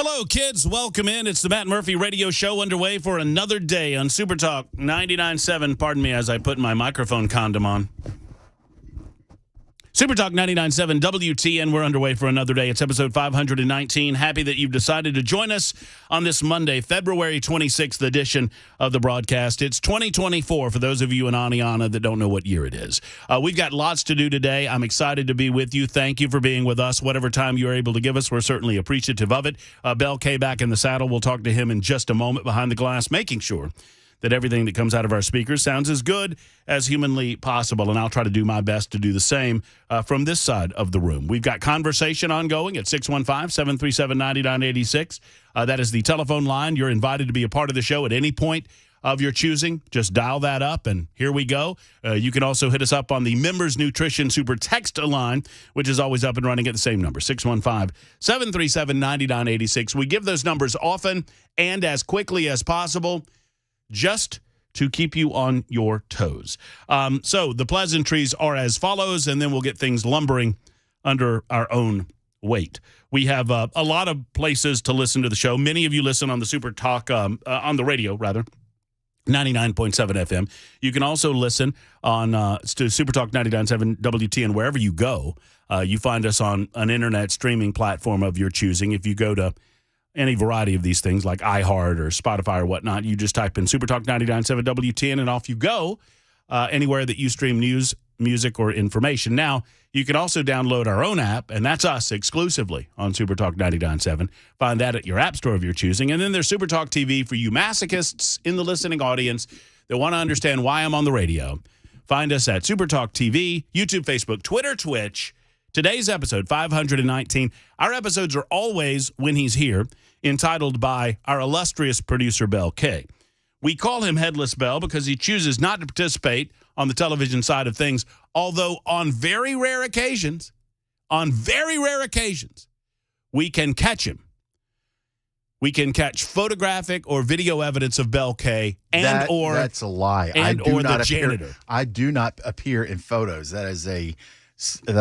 Hello, kids. Welcome in. It's the Matt Murphy radio show underway for another day on Super Talk 99.7. Pardon me as I put my microphone condom on. Super Talk 99.7 WTN. We're underway for another day. It's episode 519. Happy that you've decided to join us on this Monday, February 26th edition of the broadcast. It's 2024 for those of you in Aniana that don't know what year it is. We've got lots to do today. I'm excited to be with you. Thank you for being with us. Whatever time you're able to give us, we're certainly appreciative of it. Bell K back in the saddle. We'll talk to him in just a moment behind the glass, making sure that everything that comes out of our speakers sounds as good as humanly possible, and I'll try to do my best to do the same from this side of the room. We've got conversation ongoing at 615-737-9986. That is the telephone line. You're invited to be a part of the show at any point of your choosing. Just dial that up, and here we go. You can also hit us up on the Members Nutrition Super Text line, which is always up and running at the same number, 615-737-9986. We give those numbers often and as quickly as possible, just to keep you on your toes. So the pleasantries are as follows, and then we'll get things lumbering under our own weight. We have a lot of places to listen to the show. Many of you listen on the Super Talk, on the radio, rather, 99.7 FM. You can also listen on to Super Talk 99.7 WTN wherever you go. You find us on an internet streaming platform of your choosing. If you go to any variety of these things like iHeart or Spotify or whatnot, you just type in Super Talk 99.7 WTN and off you go, anywhere that you stream news, music, or information. Now, you can also download our own app, and that's us exclusively on Super Talk 99.7. Find that at your app store of your choosing. And then there's Super Talk TV for you masochists in the listening audience that want to understand why I'm on the radio. Find us at Super Talk TV, YouTube, Facebook, Twitter, Twitch. Today's episode, 519. Our episodes are always, when he's here, entitled by our illustrious producer, Bell K. We call him Headless Bell because he chooses not to participate on the television side of things, although on very rare occasions, we can catch him. We can catch photographic or video evidence of Bell K that's a lie. Janitor. I do not appear in photos. That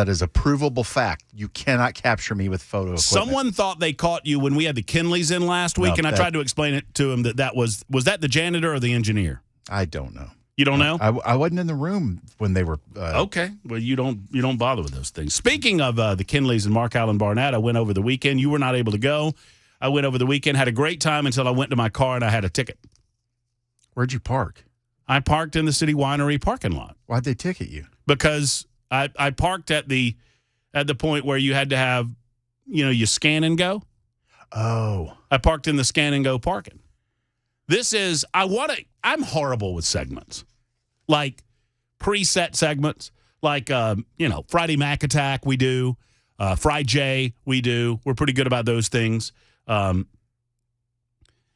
is a provable fact. You cannot capture me with photo equipment. Someone thought they caught you when we had the Kinleys in last week, and I tried to explain it to him that was that the janitor or the engineer? I don't know. You don't know? I wasn't in the room when they were. Okay. Well, you don't bother with those things. Speaking of the Kinleys and Mark Allen Barnett, I went over the weekend. You were not able to go. I went over the weekend, had a great time until I went to my car and I had a ticket. Where'd you park? I parked in the City Winery parking lot. Why'd they ticket you? Because I parked at the point where you had to have, you scan and go. Oh. I parked in the scan and go parking. I'm horrible with segments. Like preset segments. Like, Friday Mac Attack we do. Fry J we do. We're pretty good about those things.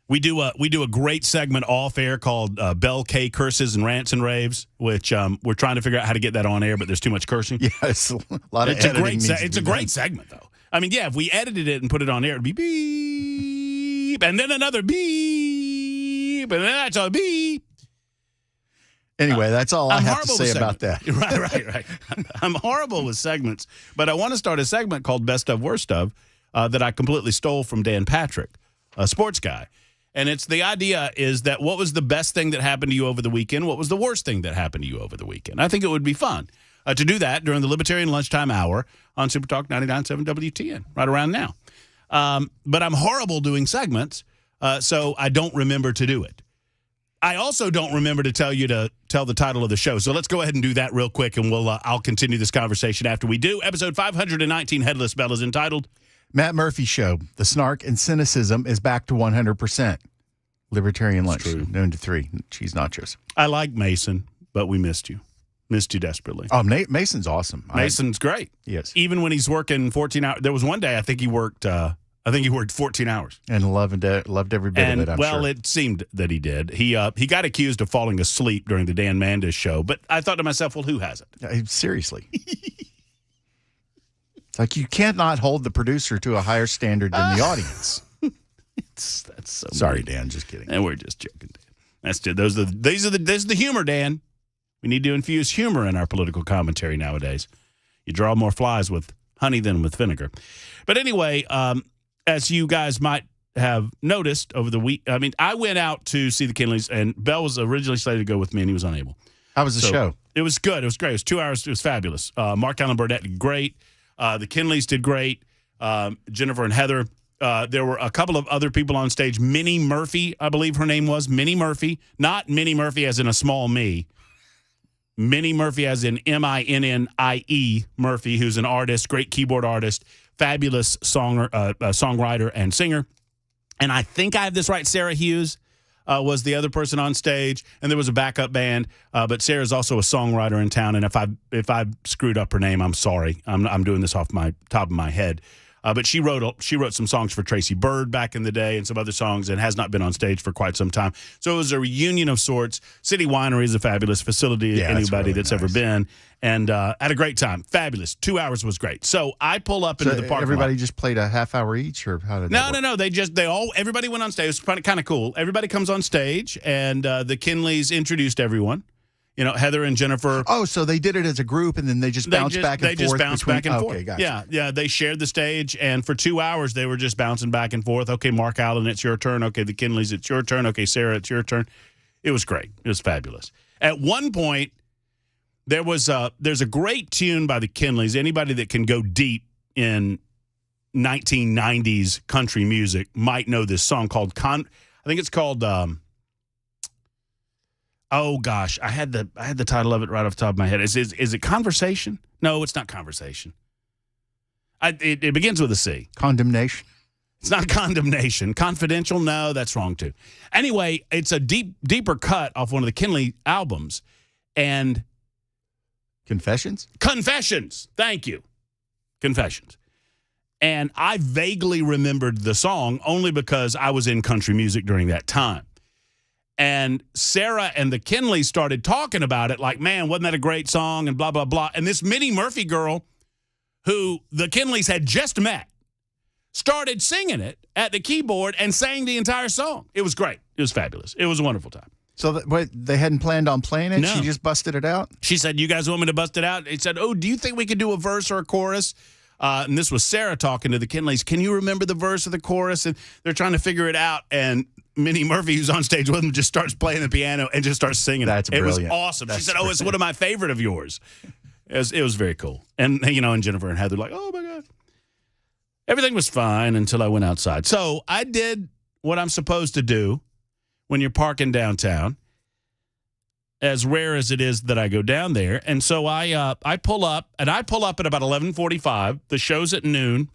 We do a great segment off air called Bell K Curses and Rants and Raves, which we're trying to figure out how to get that on air, but there's too much cursing. Yes, a lot of editing. It's a great segment, though. I mean, yeah, if we edited it and put it on air, it'd be beep, and then another beep, and then that's a beep. Anyway, that's all I have to say about that. Right. I'm horrible with segments, but I want to start a segment called Best of, Worst of that I completely stole from Dan Patrick, a sports guy. And it's the idea is that what was the best thing that happened to you over the weekend? What was the worst thing that happened to you over the weekend? I think it would be fun to do that during the Libertarian Lunchtime Hour on Super Talk 99.7 WTN, right around now. But I'm horrible doing segments, so I don't remember to do it. I also don't remember to tell you to tell the title of the show. So let's go ahead and do that real quick, and I'll continue this conversation after we do. Episode 519, Headless Bell, is entitled Matt Murphy Show. The Snark and Cynicism is back to 100%. Libertarian lunch, noon to 3. Cheese nachos. I like Mason, but we missed you. Missed you desperately. Oh, Mason's awesome. Mason's great. Yes. Even when he's working 14 hours. There was one day I think he worked 14 hours. And loved every bit of it, I'm sure. It seemed that he did. He got accused of falling asleep during the Dan Mandis show, but I thought to myself, well, who hasn't? Seriously. It's like you cannot hold the producer to a higher standard than the audience. That's so sorry, mean. Dan. Just kidding. And we're just joking, Dan. That's the humor, Dan. We need to infuse humor in our political commentary nowadays. You draw more flies with honey than with vinegar. But anyway, as you guys might have noticed over the week. I mean, I went out to see the Kinleys, and Bell was originally slated to go with me, and he was unable. How was the show? It was good. It was great. It was 2 hours. It was fabulous. Mark Allen Burnett did great. The Kinleys did great. Jennifer and Heather. There were a couple of other people on stage. Minnie Murphy, I believe her name was. Minnie Murphy. Not Minnie Murphy as in a small me. Minnie Murphy as in Minnie Murphy, who's an artist, great keyboard artist, fabulous songwriter and singer. And I think I have this right, Sarah Hughes was the other person on stage, and there was a backup band. But Sarah's also a songwriter in town, and if I screwed up her name, I'm sorry. I'm doing this off my top of my head. But she wrote some songs for Tracy Byrd back in the day and some other songs, and has not been on stage for quite some time. So it was a reunion of sorts. City Winery is a fabulous facility. Anybody that's ever been, and had a great time. Fabulous. 2 hours was great. So I pull up into the parking lot. Everybody just played a half hour each, or how did that work? No. Everybody went on stage. It was kind of cool. Everybody comes on stage, and the Kinleys introduced everyone. You know, Heather and Jennifer. Oh, so they did it as a group, and then they just bounced back and forth. They just bounced back and forth. Okay, gotcha. Yeah. They shared the stage, and for 2 hours, they were just bouncing back and forth. Okay, Mark Allen, it's your turn. Okay, the Kinleys, it's your turn. Okay, Sarah, it's your turn. It was great. It was fabulous. At one point, there's a great tune by the Kinleys. Anybody that can go deep in 1990s country music might know this song called I think it's called. Oh gosh, I had the title of it right off the top of my head. Is it Conversation? No, it's not Conversation. It begins with a C. Condemnation. It's not Condemnation. Confidential? No, that's wrong too. Anyway, it's a deeper cut off one of the Kinley albums, and Confessions. Thank you. Confessions. And I vaguely remembered the song only because I was in country music during that time. And Sarah and the Kinleys started talking about it like, man, wasn't that a great song, and blah, blah, blah. And this Minnie Murphy girl who the Kinleys had just met started singing it at the keyboard and sang the entire song. It was great. It was fabulous. It was a wonderful time. So they hadn't planned on playing it? No. She just busted it out? She said, you guys want me to bust it out? He said, oh, do you think we could do a verse or a chorus? And this was Sarah talking to the Kinleys. Can you remember the verse or the chorus? And they're trying to figure it out. And Minnie Murphy, who's on stage with them, just starts playing the piano and just starts singing. That's brilliant. It was awesome. She said, it's one of my favorite of yours. It was very cool. And, and Jennifer and Heather like, oh, my God. Everything was fine until I went outside. So I did what I'm supposed to do when you're parking downtown, as rare as it is that I go down there. And so I pull up at about 11:45. The show's at noon.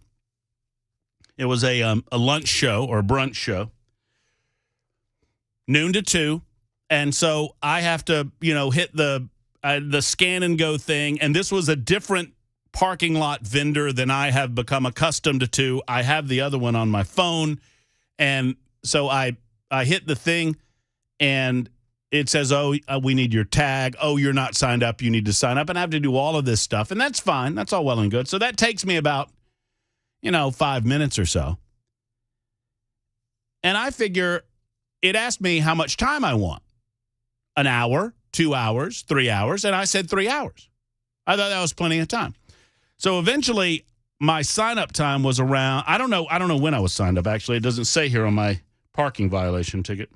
It was a lunch show or a brunch show, noon to 2. And so I have to, hit the scan and go thing. And this was a different parking lot vendor than I have become accustomed to. I have the other one on my phone. And so I hit the thing, and it says, oh, we need your tag. Oh, you're not signed up. You need to sign up. And I have to do all of this stuff. And that's fine. That's all well and good. So that takes me about, 5 minutes or so. And I figure it asked me how much time I want. An hour, 2 hours, 3 hours. And I said 3 hours. I thought that was plenty of time. So eventually my sign-up time was around, I don't know when I was signed up, actually. It doesn't say here on my parking violation ticket.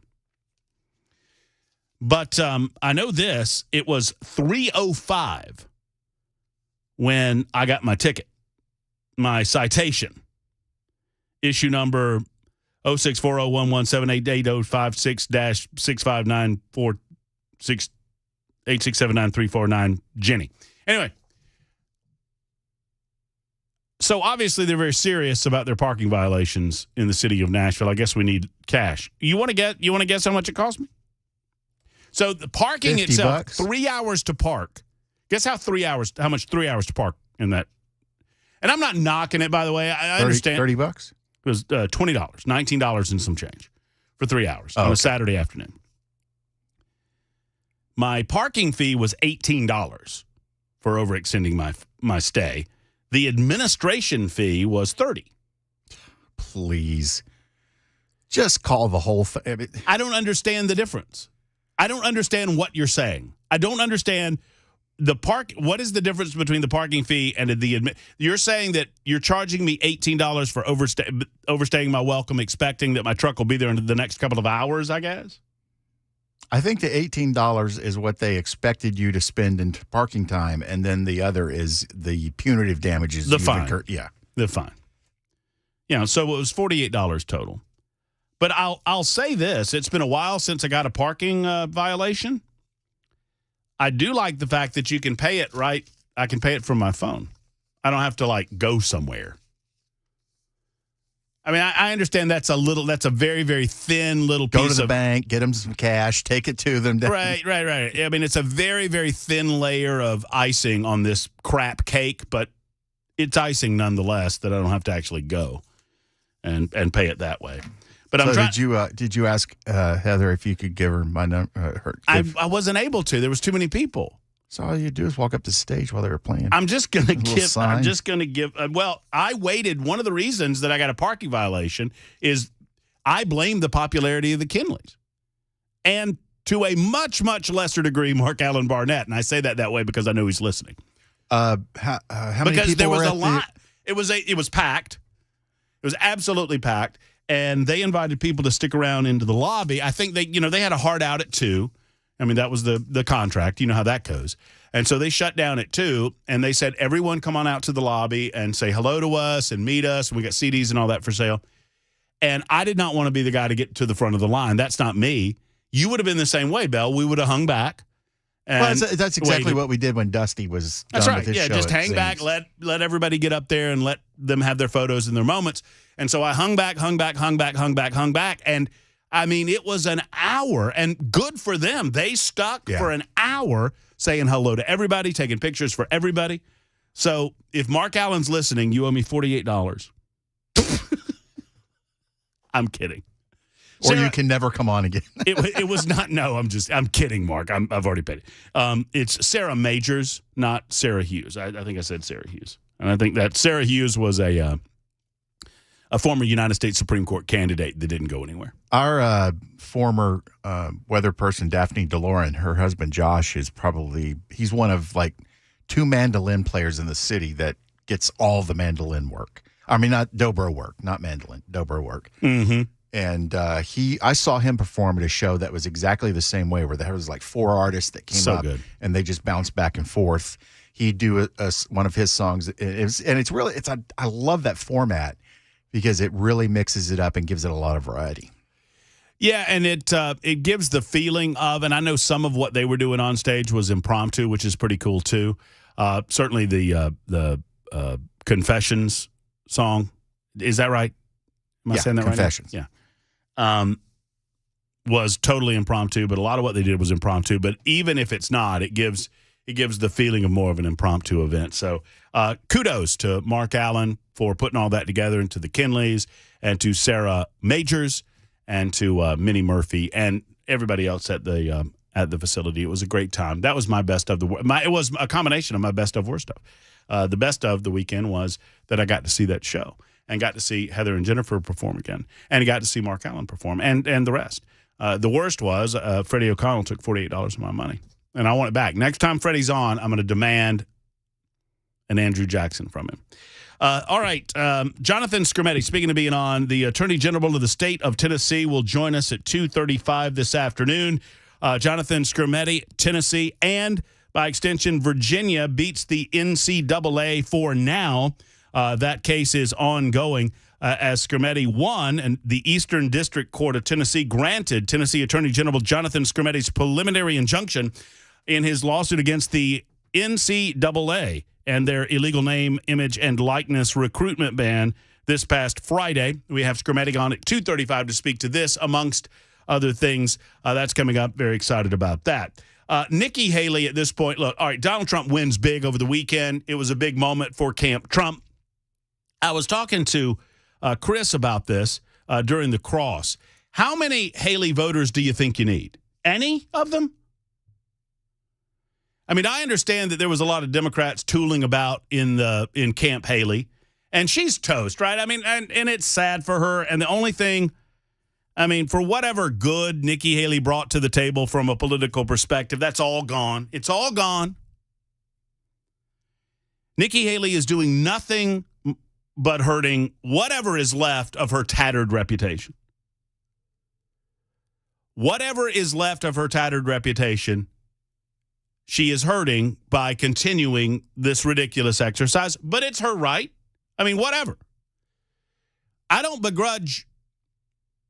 But I know this. It was 3:05 when I got my ticket, my citation. Issue number 064011788-56-6594686793449 Jenny. Anyway, so obviously they're very serious about their parking violations in the city of Nashville. I guess we need cash. You want to guess how much it cost me? So the parking itself, $50. 3 hours to park. Guess how much 3 hours to park in that? And I'm not knocking it, by the way. I understand. $30? It was $20, $19 and some change for 3 hours on a Saturday afternoon. My parking fee was $18 for overextending my stay. The administration fee was $30. Please. Just call the whole thing. I don't understand the difference. I don't understand what you're saying. I don't understand what is the difference between the parking fee and the admit? You're saying that you're charging me $18 for overstaying my welcome, expecting that my truck will be there in the next couple of hours, I guess? I think the $18 is what they expected you to spend in parking time, and then the other is the punitive damages. The fine. Yeah. The fine. So it was $48 total. But I'll say this. It's been a while since I got a parking violation. I do like the fact that you can pay it right. I can pay it from my phone. I don't have to go somewhere. I mean, I understand that's a very, very thin little piece of. Go to the bank, get them some cash, take it to them. Right. I mean, it's a very, very thin layer of icing on this crap cake, but it's icing nonetheless that I don't have to actually go and pay it that way. But did you ask Heather if you could give her my number? I wasn't able to. There was too many people. So all you do is walk up the stage while they were playing. I'm just gonna give. Well, I waited. One of the reasons that I got a parking violation is I blame the popularity of the Kinleys, and to a much, much lesser degree, Mark Allen Barnett. And I say that way because I know he's listening. How many because people there was were a lot. It was packed. It was absolutely packed. And they invited people to stick around into the lobby. I think they had a hard out at 2. I mean, that was the contract. You know how that goes. And so they shut down at 2, and they said, everyone come on out to the lobby and say hello to us and meet us. And we got CDs and all that for sale. And I did not want to be the guy to get to the front of the line. That's not me. You would have been the same way, Bell. We would have hung back. Well, that's exactly what we did when Dusty was done with his show. Just hang back, let everybody get up there and let them have their photos and their moments. And so I hung back. And, I mean, it was an hour, and good for them. They stuck for an hour saying hello to everybody, taking pictures for everybody. So if Mark Allen's listening, you owe me $48. I'm kidding. Or Sarah, you can never come on again. it was not. No, I'm kidding, Mark. I've already paid it. It's Sarah Majors, not Sarah Hughes. I think I said Sarah Hughes, and I think that Sarah Hughes was a former United States Supreme Court candidate that didn't go anywhere. Our former weather person, Daphne DeLorean, her husband Josh he's one of 2 mandolin players in the city that gets all the mandolin work. I mean, not dobro work, not mandolin, dobro work. Mm-hmm. And I saw him perform at a show that was exactly the same way, where there was 4 artists that came up, and they just bounced back and forth. He'd do one of his songs, I love that format because it really mixes it up and gives it a lot of variety. Yeah, and it gives the feeling of, and I know some of what they were doing on stage was impromptu, which is pretty cool too. Certainly the Confessions song, is that right? Am I saying that Confessions. Right? Yeah. Was totally impromptu, but a lot of what they did was impromptu. But even if it's not, it gives the feeling of more of an impromptu event. So kudos to Mark Allen for putting all that together, and to the Kinleys, and to Sarah Majors, and to Minnie Murphy, and everybody else at the facility. It was a great time. That was my best of it was a combination of my best of worst of. The best of the weekend was that I got to see that show, and got to see Heather and Jennifer perform again, and got to see Mark Allen perform, and the rest. The worst was Freddie O'Connell took $48 of my money, and I want it back. Next time Freddie's on, I'm going to demand an Andrew Jackson from him. All right, Jonathan Skrmetti, speaking of being on, the Attorney General of the state of Tennessee will join us at 2:35 this afternoon. Jonathan Skrmetti, Tennessee, and by extension, Virginia beats the NCAA for now. That case is ongoing as Skrmetti won, and the Eastern District Court of Tennessee granted Tennessee Attorney General Jonathan Skrmetti's preliminary injunction in his lawsuit against the NCAA and their illegal name, image, and likeness recruitment ban this past Friday. We have Skrmetti on at 2:35 to speak to this, amongst other things. That's coming up. Very excited about that. Nikki Haley at this point, look, all right, Donald Trump wins big over the weekend. It was a big moment for Camp Trump. I was talking to Chris about this during the cross. How many Haley voters do you think you need? Any of them? I mean, I understand that there was a lot of Democrats tooling about in Camp Haley, and she's toast, right? I mean, and it's sad for her. And the only thing, I mean, for whatever good Nikki Haley brought to the table from a political perspective, that's all gone. It's all gone. Nikki Haley is doing nothing but hurting whatever is left of her tattered reputation. Whatever is left of her tattered reputation, she is hurting by continuing this ridiculous exercise, but it's her right. I mean, whatever. I don't begrudge.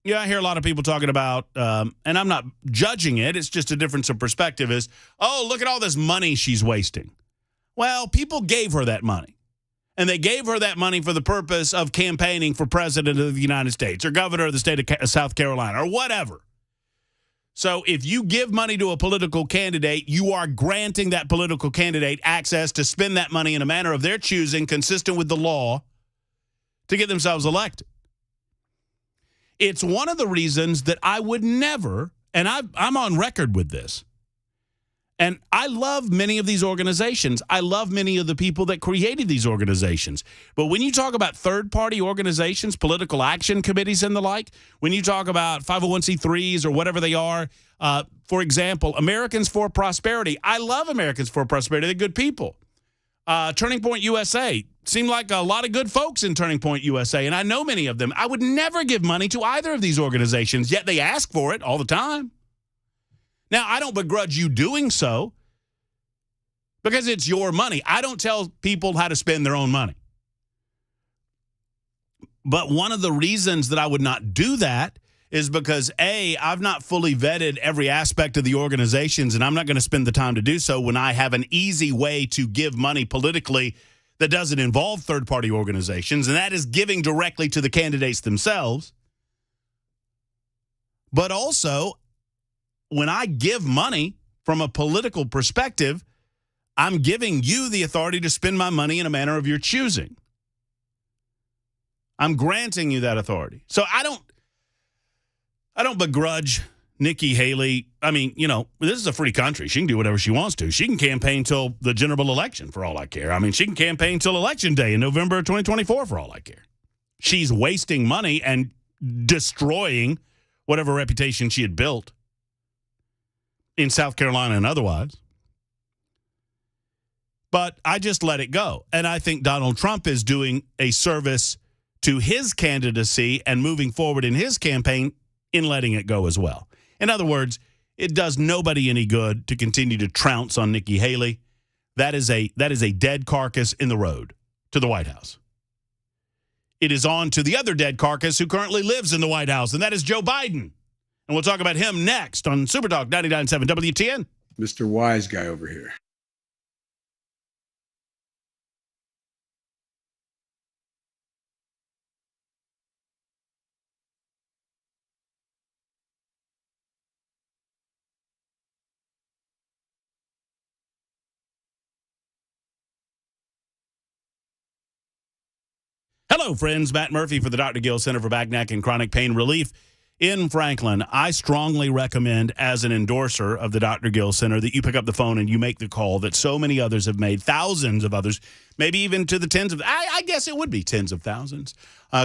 Yeah, I hear a lot of people talking about, and I'm not judging it, it's just a difference of perspective, is, oh, look at all this money she's wasting. Well, people gave her that money, and they gave her that money for the purpose of campaigning for president of the United States or governor of the state of South Carolina or whatever. So if you give money to a political candidate, you are granting that political candidate access to spend that money in a manner of their choosing, consistent with the law, to get themselves elected. It's one of the reasons that I would never, and I'm on record with this, and I love many of these organizations. I love many of the people that created these organizations. But when you talk about third-party organizations, political action committees and the like, when you talk about 501c3s or whatever they are, for example, Americans for Prosperity. I love Americans for Prosperity. They're good people. Turning Point USA. Seem like a lot of good folks in Turning Point USA, and I know many of them. I would never give money to either of these organizations, yet they ask for it all the time. Now, I don't begrudge you doing so because it's your money. I don't tell people how to spend their own money. But one of the reasons that I would not do that is because, A, I've not fully vetted every aspect of the organizations, and I'm not going to spend the time to do so when I have an easy way to give money politically that doesn't involve third-party organizations, and that is giving directly to the candidates themselves. But also, when I give money from a political perspective, I'm giving you the authority to spend my money in a manner of your choosing. I'm granting you that authority. So I don't begrudge Nikki Haley. I mean, you know, this is a free country. She can do whatever she wants to. She can campaign till the general election for all I care. I mean, she can campaign till election day in November 2024 for all I care. She's wasting money and destroying whatever reputation she had built in South Carolina and otherwise. But I just let it go. And I think Donald Trump is doing a service to his candidacy and moving forward in his campaign in letting it go as well. In other words, it does nobody any good to continue to trounce on Nikki Haley. That is a dead carcass in the road to the White House. It is on to the other dead carcass who currently lives in the White House, and that is Joe Biden. And we'll talk about him next on Super Talk 99.7 WTN. Mr. Wise Guy over here. Hello, friends. Matt Murphy for the Dr. Gill Center for Back, Neck, and Chronic Pain Relief in Franklin. I strongly recommend, as an endorser of the Dr. Gill Center, that you pick up the phone and you make the call that so many others have made, thousands of others, maybe even to the tens of, I guess it would be tens of thousands,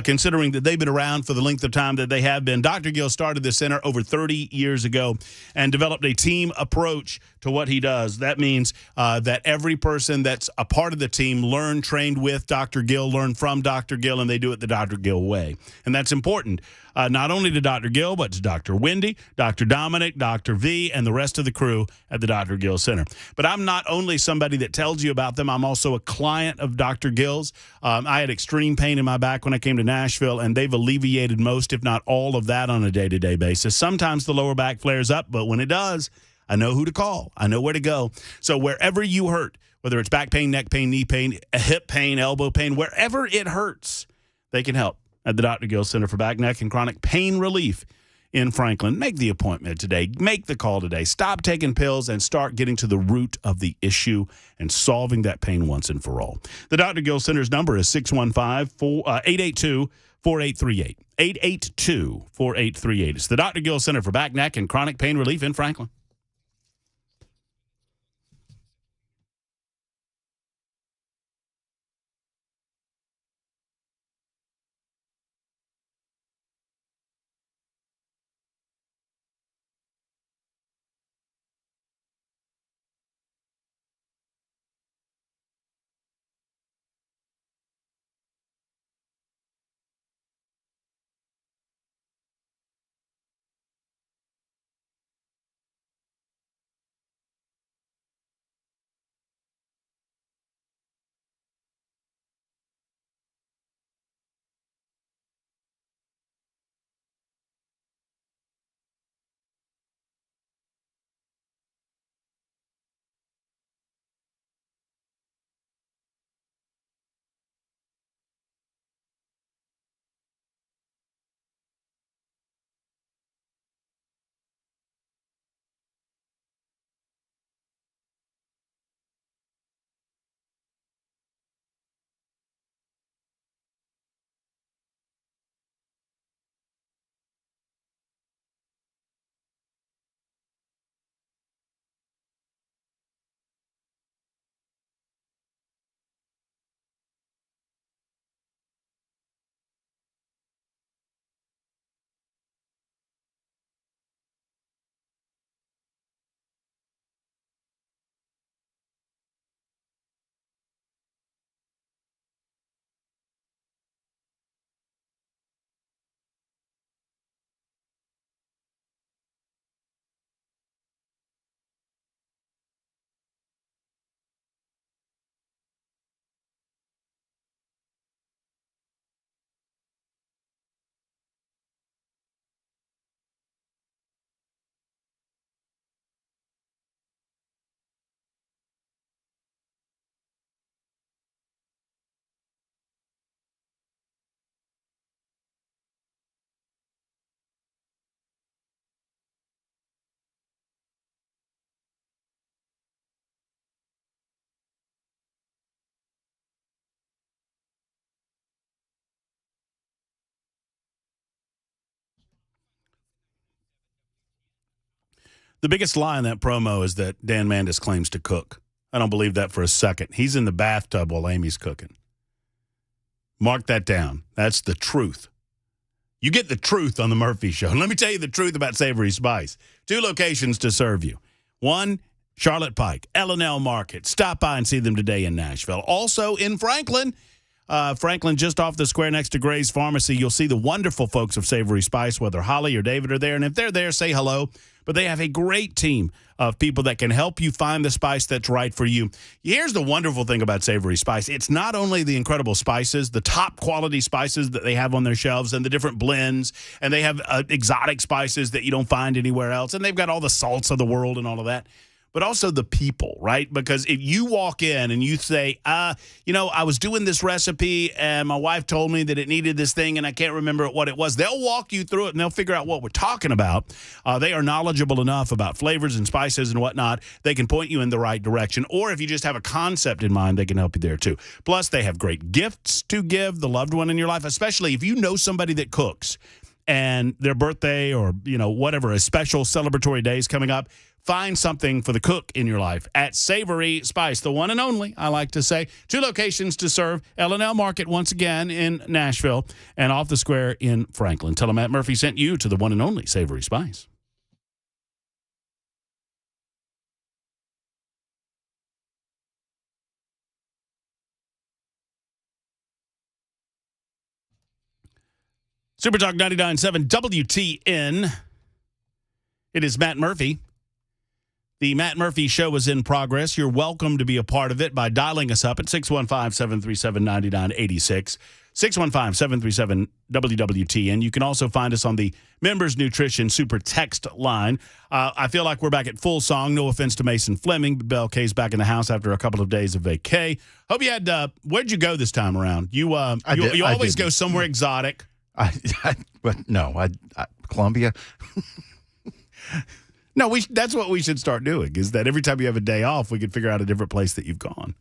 considering that they've been around for the length of time that they have been. Dr. Gill started this center over 30 years ago and developed a team approach to what he does. That means that every person that's a part of the team trained with Dr. Gill, learn from Dr. Gill, and they do it the Dr. Gill way. And that's important, not only to Dr. Gill, but to Dr. Wendy, Dr. Dominic, Dr. V, and the rest of the crew at the Dr. Gill Center. But I'm not only somebody that tells you about them, I'm also a client of Dr. Gill's. I had extreme pain in my back when I came to Nashville, and they've alleviated most, if not all, of that on a day-to-day basis. Sometimes the lower back flares up, but when it does, I know who to call. I know where to go. So wherever you hurt, whether it's back pain, neck pain, knee pain, hip pain, elbow pain, wherever it hurts, they can help at the Dr. Gill Center for Back, Neck, and Chronic Pain Relief in Franklin. Make the appointment today. Make the call today. Stop taking pills and start getting to the root of the issue and solving that pain once and for all. The Dr. Gill Center's number is 615-882-4838. 882-4838. It's the Dr. Gill Center for Back, Neck, and Chronic Pain Relief in Franklin. The biggest lie in that promo is that Dan Mandis claims to cook. I don't believe that for a second. He's in the bathtub while Amy's cooking. Mark that down. That's the truth. You get the truth on the Murphy Show. Let me tell you the truth about Savory Spice. 2 locations to serve you. 1, Charlotte Pike, L&L Market. Stop by and see them today in Nashville. Also in Franklin. Franklin, just off the square next to Gray's Pharmacy, you'll see the wonderful folks of Savory Spice, whether Holly or David are there. And if they're there, say hello. But they have a great team of people that can help you find the spice that's right for you. Here's the wonderful thing about Savory Spice. It's not only the incredible spices, the top quality spices that they have on their shelves and the different blends, and they have exotic spices that you don't find anywhere else, and they've got all the salts of the world and all of that. But also the people, right? Because if you walk in and you say, I was doing this recipe and my wife told me that it needed this thing and I can't remember what it was, they'll walk you through it and they'll figure out what we're talking about. They are knowledgeable enough about flavors and spices and whatnot. They can point you in the right direction. Or if you just have a concept in mind, they can help you there too. Plus, they have great gifts to give the loved one in your life, especially if you know somebody that cooks and their birthday or, whatever, a special celebratory day is coming up. Find something for the cook in your life at Savory Spice, the one and only, I like to say. 2 locations to serve. L&L Market, once again, in Nashville, and off the square in Franklin. Tell them Matt Murphy sent you to the one and only Savory Spice. Super Talk 99.7 WTN. It is Matt Murphy. The Matt Murphy Show is in progress. You're welcome to be a part of it by dialing us up at 615-737-9986, 615-737-WWTN. You can also find us on the Members Nutrition Super Text line. I feel like we're back at full song. No offense to Mason Fleming, but Belle K's back in the house after a couple of days of vacay. Hope you had, where'd you go this time around? You always go somewhere exotic. Columbia. No, that's what we should start doing, is that every time you have a day off, we could figure out a different place that you've gone.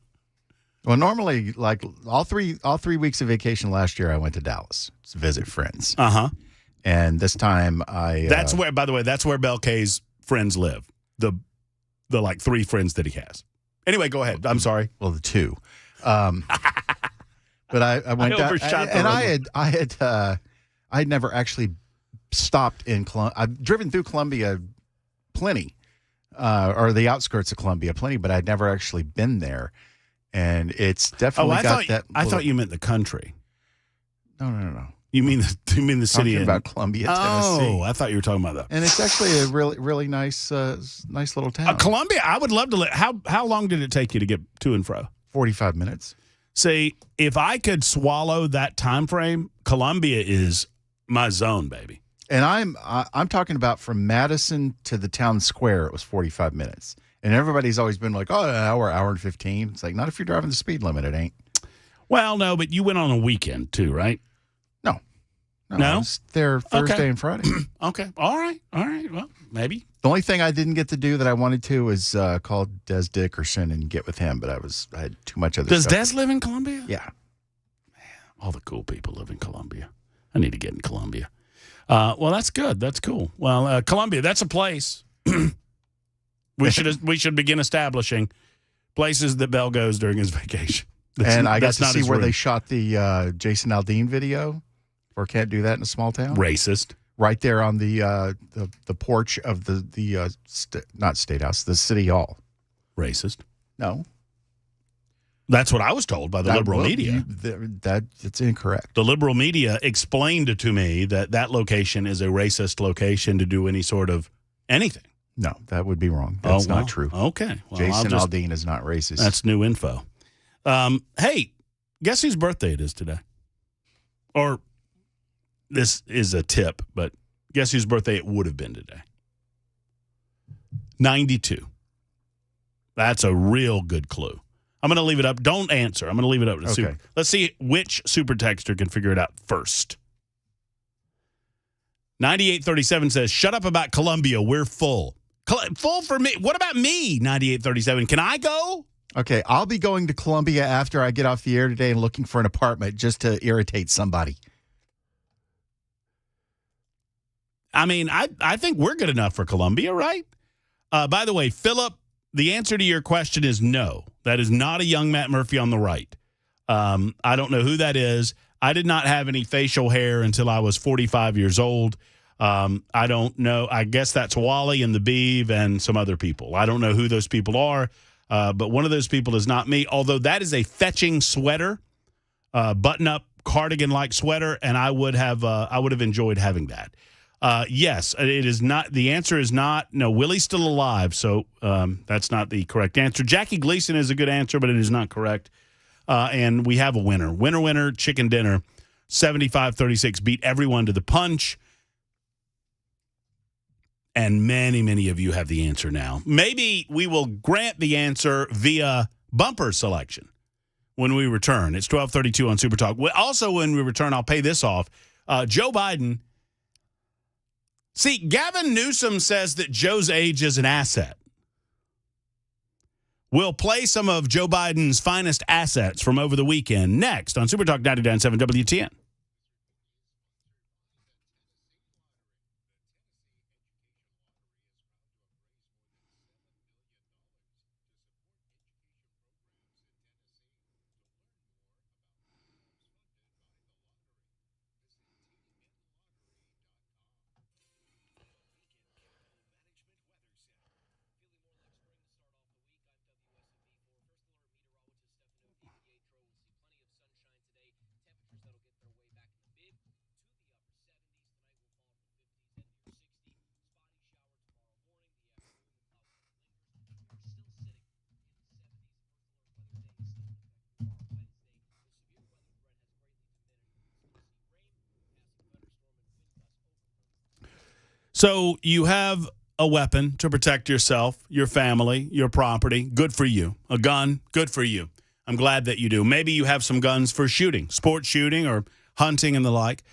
Well, normally, like all three weeks of vacation last year, I went to Dallas to visit friends. Uh-huh. And this time That's where, by the way, that's where Belle K's friends live. The 3 friends that he has. Anyway, go ahead. I'm sorry. Well, the 2. But I went down, and I had never actually stopped in Columbia. I've driven through Columbia plenty, or the outskirts of Columbia plenty, but I'd never actually been there. And it's definitely I thought you meant the country. No. You mean the city? Talking about Columbia, Tennessee. Oh, I thought you were talking about that. And it's actually a really nice little town. Columbia, I would love to live. How long did it take you to get to and fro? 45 minutes. See, if I could swallow that time frame, Columbia is my zone, baby. And I'm talking about from Madison to the town square, it was 45 minutes. And everybody's always been like, oh, an hour and 15. It's like, not if you're driving the speed limit, it ain't. Well, no, but you went on a weekend too, right? No? I was there Thursday and Friday. Okay. All right. Well, maybe. The only thing I didn't get to do that I wanted to was call Des Dickerson and get with him, but I had too much other stuff. Does Des live in Columbia? Yeah. Man, all the cool people live in Columbia. I need to get in Columbia. Well, that's good. That's cool. Well, Columbia, that's a place. We should begin establishing places that Bell goes during his vacation. I got to see where they shot the Jason Aldean video, or can't do that in a small town. Racist. Right there on the porch of not State House, the City Hall. Racist. No. That's what I was told by the liberal media. That's incorrect. The liberal media explained to me that location is a racist location to do any sort of anything. No, that would be wrong. That's not true. Okay. Well, Jason Aldean is not racist. That's new info. Hey, guess whose birthday it is today? Or this is a tip, but guess whose birthday it would have been today? 92. That's a real good clue. I'm going to leave it up. Don't answer. I'm going to leave it up to Super. Let's see which super texter can figure it out first. 9837 says, shut up about Columbia. We're full. Full for me. What about me, 9837? Can I go? Okay, I'll be going to Columbia after I get off the air today and looking for an apartment just to irritate somebody. I mean, I think we're good enough for Columbia, right? By the way, Philip, the answer to your question is no. That is not a young Matt Murphy on the right. I don't know who that is. I did not have any facial hair until I was 45 years old. I don't know. I guess that's Wally and the Beeve and some other people. I don't know who those people are, but one of those people is not me, although that is a fetching sweater, button-up cardigan-like sweater, and I would have enjoyed having that. Yes, it is not. The answer is not. No, Willie's still alive, so that's not the correct answer. Jackie Gleason is a good answer, but it is not correct. And we have a winner. Winner, chicken dinner. 75-36 beat everyone to the punch. And many, many of you have the answer now. Maybe we will grant the answer via bumper selection when we return. It's 12:32 on Super Talk. Also, when we return, I'll pay this off. Joe Biden. See, Gavin Newsom says that Joe's age is an asset. We'll play some of Joe Biden's finest assets from over the weekend next on Super Talk 99.7 WTN. So you have a weapon to protect yourself, your family, your property. Good for you. A gun. Good for you. I'm glad that you do. Maybe you have some guns for shooting, sports shooting or hunting and the like.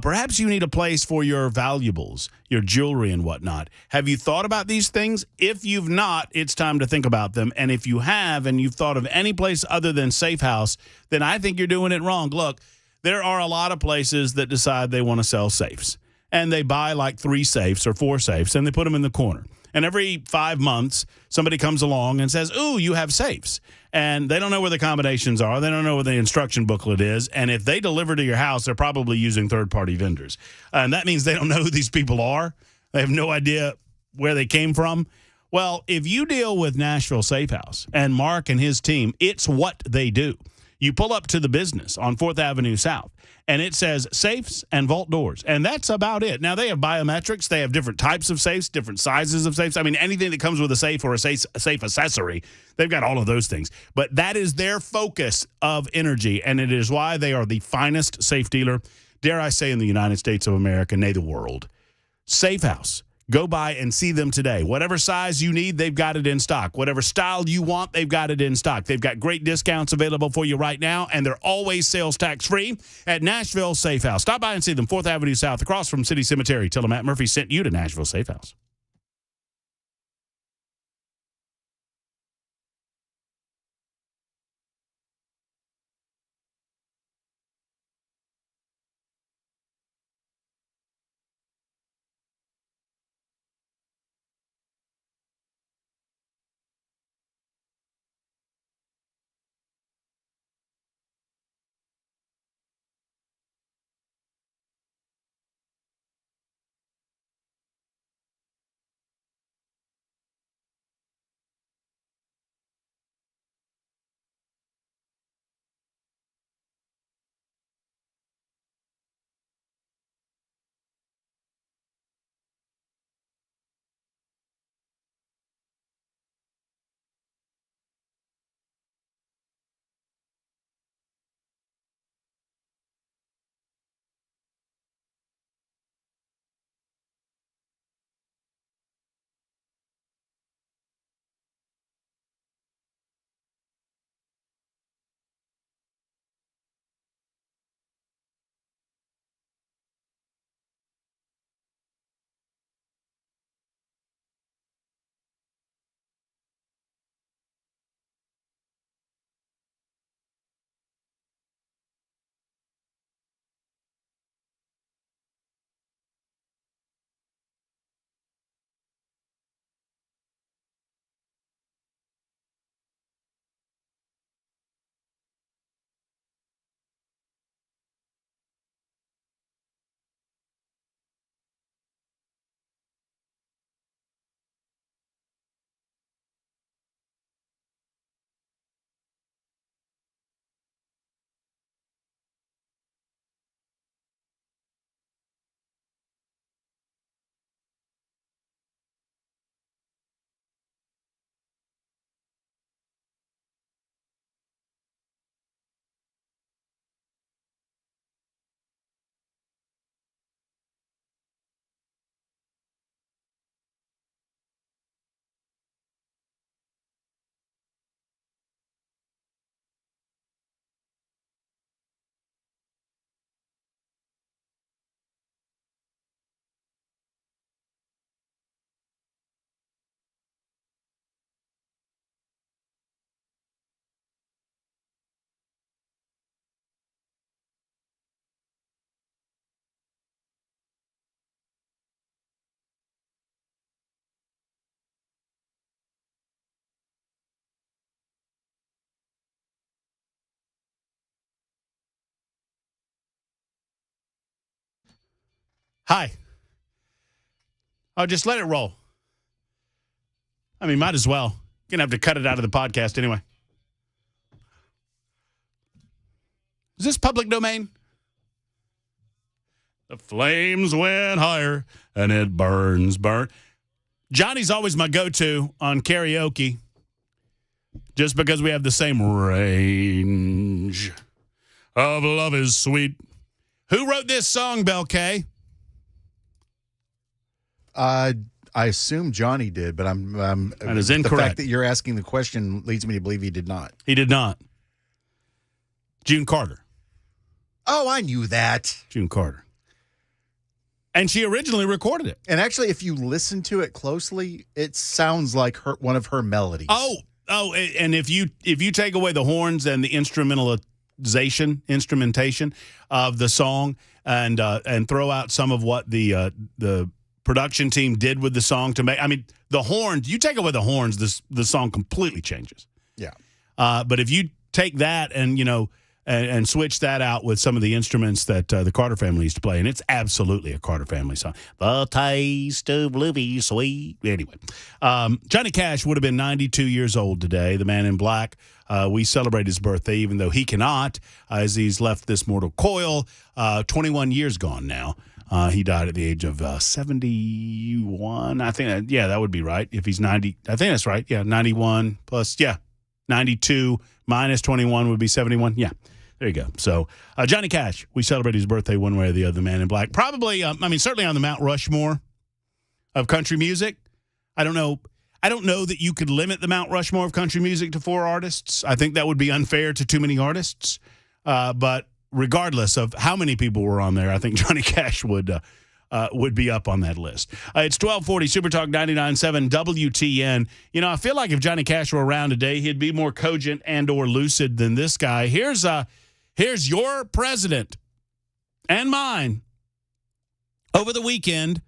Perhaps you need a place for your valuables, your jewelry and whatnot. Have you thought about these things? If you've not, it's time to think about them. And if you have and you've thought of any place other than Safe House, then I think you're doing it wrong. Look, there are a lot of places that decide they want to sell safes. And they buy like 3 safes or 4 safes, and they put them in the corner. And every 5 months, somebody comes along and says, ooh, you have safes. And they don't know where the combinations are. They don't know where the instruction booklet is. And if they deliver to your house, they're probably using third-party vendors. And that means they don't know who these people are. They have no idea where they came from. Well, if you deal with Nashville Safe House and Mark and his team, it's what they do. You pull up to the business on 4th Avenue South, and it says safes and vault doors, and that's about it. Now, they have biometrics. They have different types of safes, different sizes of safes. I mean, anything that comes with a safe or a safe accessory, they've got all of those things. But that is their focus of energy, and it is why they are the finest safe dealer, dare I say, in the United States of America, nay, the world. Safe House. Go by and see them today. Whatever size you need, they've got it in stock. Whatever style you want, they've got it in stock. They've got great discounts available for you right now, and they're always sales tax free at Nashville Safe House. Stop by and see them, 4th Avenue South, across from City Cemetery. Tell them Matt Murphy sent you to Nashville Safe House. Hi. Oh, just let it roll. I mean, might as well. You're going to have to cut it out of the podcast anyway. Is this public domain? The flames went higher and it burns. Johnny's always my go-to on karaoke just because we have the same range of love is sweet. Who wrote this song, Bel K? I assume Johnny did, but that is incorrect. The fact that you're asking the question leads me to believe he did not. He did not. June Carter. Oh, I knew that. June Carter. And she originally recorded it. And actually, if you listen to it closely, it sounds like one of her melodies. Oh, and if you take away the horns and the instrumentation of the song and throw out some of what the production team did with the song to make, I mean, the horns, you take away the horns, the song completely changes. Yeah. But if you take that and, and switch that out with some of the instruments that the Carter family used to play, and it's absolutely a Carter family song. The taste of Libby sweet. Anyway, Johnny Cash would have been 92 years old today, the man in black. We celebrate his birthday, even though he cannot, as he's left this mortal coil. 21 years gone now. He died at the age of 71. I think, that would be right. If he's 90, I think that's right. Yeah, 91 plus, 92 minus 21 would be 71. Yeah. There you go. So, Johnny Cash, we celebrate his birthday one way or the other, man in black. Probably, certainly on the Mount Rushmore of country music. I don't know that you could limit the Mount Rushmore of country music to 4 artists. I think that would be unfair to too many artists. But regardless of how many people were on there, I think Johnny Cash would be up on that list. It's 1240 Super Talk 99.7 WTN. I feel like if Johnny Cash were around today, he'd be more cogent and or lucid than this guy. Here's your president and mine over the weekend,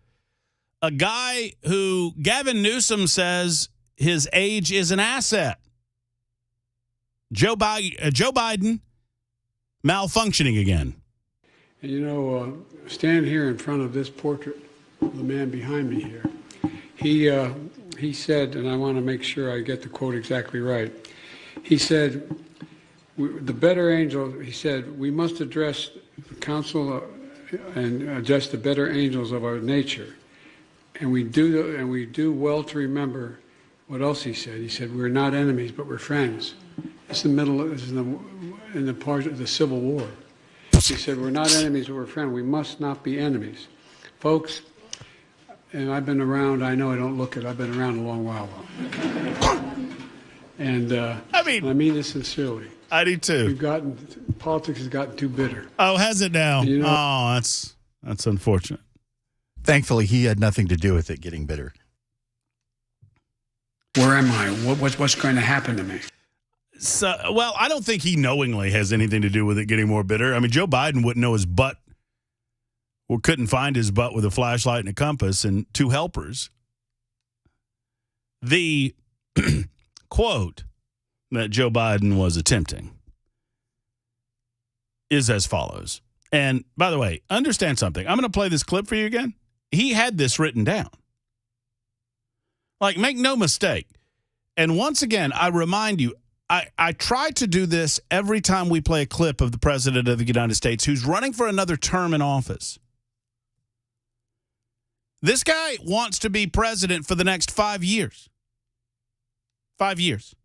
a guy who Gavin Newsom says his age is an asset. Joe Biden malfunctioning again. And stand here in front of this portrait of the man behind me here. He said, and I want to make sure I get the quote exactly right. He said, the better angel, he said, we must address counsel and address the better angels of our nature. And we do well to remember what else he said. He said, we're not enemies, but we're friends. It's in the part of the Civil War. He said, we're not enemies, but we're friends. We must not be enemies. Folks, and I've been around, I know I don't look it, I've been around a long while. And I mean this sincerely. I do too. Politics has gotten too bitter. Oh, has it now? Oh, that's unfortunate. Thankfully, he had nothing to do with it getting bitter. Where am I? What's going to happen to me? So, I don't think he knowingly has anything to do with it getting more bitter. I mean, Joe Biden wouldn't know his butt or couldn't find his butt with a flashlight and a compass and 2 helpers. The quote that Joe Biden was attempting is as follows. And by the way, understand something. I'm going to play this clip for you again. He had this written down. Like, make no mistake. And once again, I remind you, I try to do this every time we play a clip of the President of the United States who's running for another term in office. This guy wants to be president for the next 5 years. 5 years.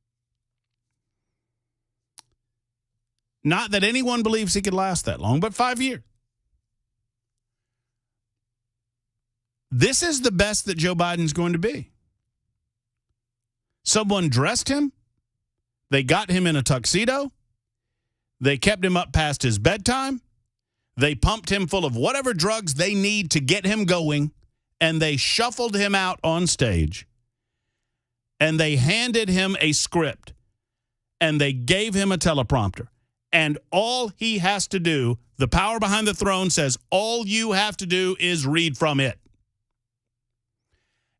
Not that anyone believes he could last that long, but 5 years. This is the best that Joe Biden's going to be. Someone dressed him. They got him in a tuxedo. They kept him up past his bedtime. They pumped him full of whatever drugs they need to get him going, and they shuffled him out on stage. And they handed him a script, and they gave him a teleprompter. And all he has to do, the power behind the throne says, all you have to do is read from it.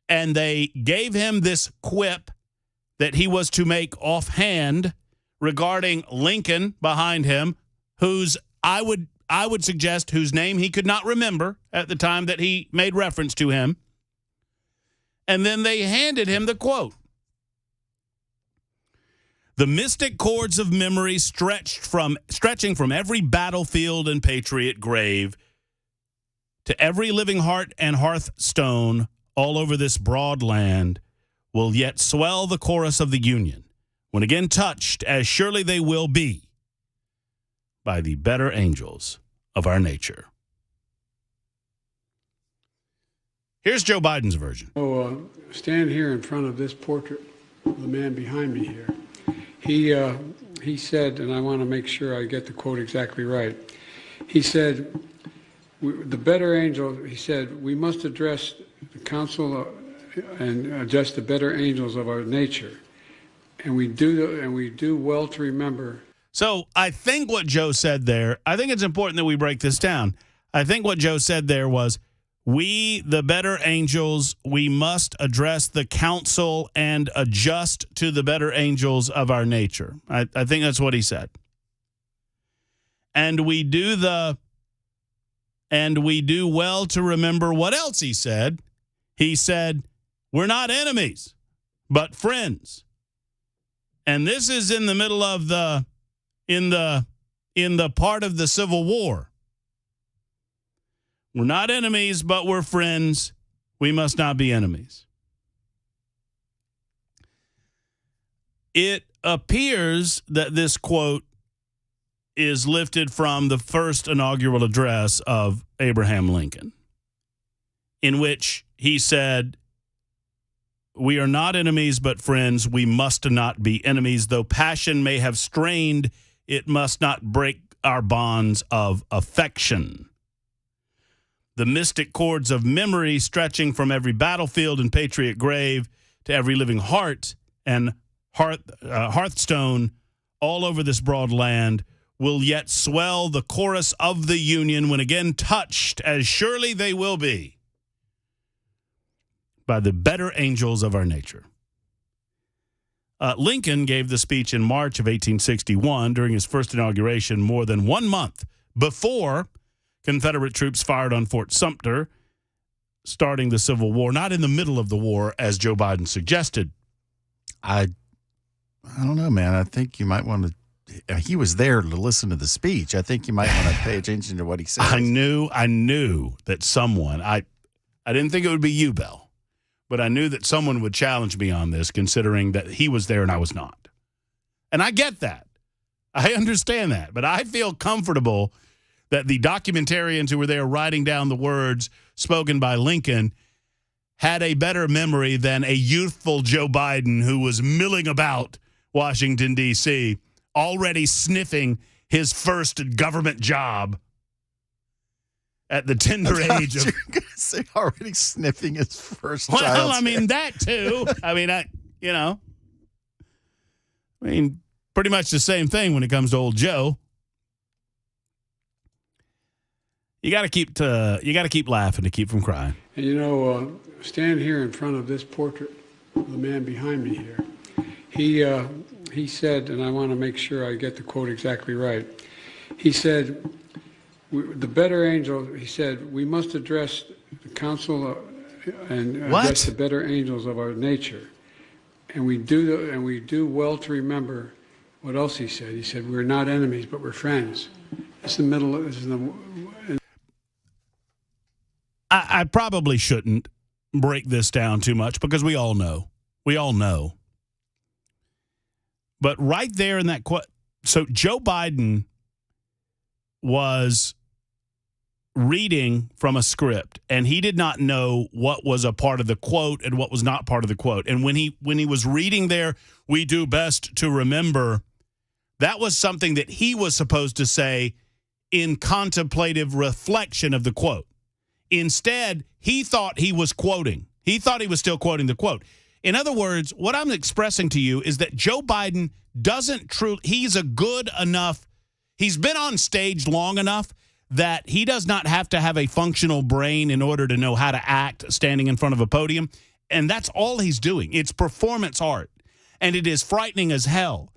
And they gave him this quip that he was to make offhand regarding Lincoln behind him, who's, I I would suggest, whose name he could not remember at the time that he made reference to him. And then they handed him the quote. The mystic cords of memory stretching from every battlefield and patriot grave to every living heart and hearthstone all over this broad land will yet swell the chorus of the Union, when again touched, as surely they will be, by the better angels of our nature. Here's Joe Biden's version. Stand here in front of this portrait of the man behind me here. He said, and I want to make sure I get the quote exactly right. He said, the better angel, he said, we must address the council and address the better angels of our nature. And we do well to remember. So I think what Joe said there, I think it's important that we break this down. I think what Joe said there was, we, the better angels, we must address the council and adjust to the better angels of our nature. I think that's what he said. And we do well to remember what else he said. He said, we're not enemies, but friends. And this is in the middle of in the part of the Civil War. We're not enemies, but we're friends. We must not be enemies. It appears that this quote is lifted from the first inaugural address of Abraham Lincoln, in which he said, we are not enemies, but friends. We must not be enemies. Though passion may have strained, it must not break our bonds of affection. The mystic cords of memory stretching from every battlefield and patriot grave to every living heart and hearthstone all over this broad land will yet swell the chorus of the Union when again touched, as surely they will be, by the better angels of our nature. Lincoln gave the speech in March of 1861 during his first inauguration, more than 1 month before Confederate troops fired on Fort Sumter, starting the Civil War, not in the middle of the war, as Joe Biden suggested. I don't know, man. I think you might want to. He was there to listen to the speech. I think you might want to pay attention to what he said. I knew that someone. I didn't think it would be you, Bell, but I knew that someone would challenge me on this, considering that he was there and I was not. And I get that. I understand that, but I feel comfortable that the documentarians who were there writing down the words spoken by Lincoln had a better memory than a youthful Joe Biden who was milling about Washington, D.C., already sniffing his first government job at the tender age of... You're going to say already sniffing his first Well, child's I mean, that too. I mean, pretty much the same thing when it comes to old Joe. You got to keep laughing to keep from crying. And stand here in front of this portrait of the man behind me here. He said, and I want to make sure I get the quote exactly right. He said, the better angel. He said, we must address the council and address the better angels of our nature. And we do well to remember what else he said. He said, we're not enemies, but we're friends. It's the middle. I probably shouldn't break this down too much because we all know. But right there in that quote, so Joe Biden was reading from a script, and he did not know what was a part of the quote and what was not part of the quote. And when he was reading there, we do best to remember, that was something that he was supposed to say in contemplative reflection of the quote. Instead, he thought he was quoting. He thought he was still quoting the quote. In other words, what I'm expressing to you is that Joe Biden he's a good enough, he's been on stage long enough that he does not have to have a functional brain in order to know how to act standing in front of a podium. And that's all he's doing. It's performance art. And it is frightening as hell.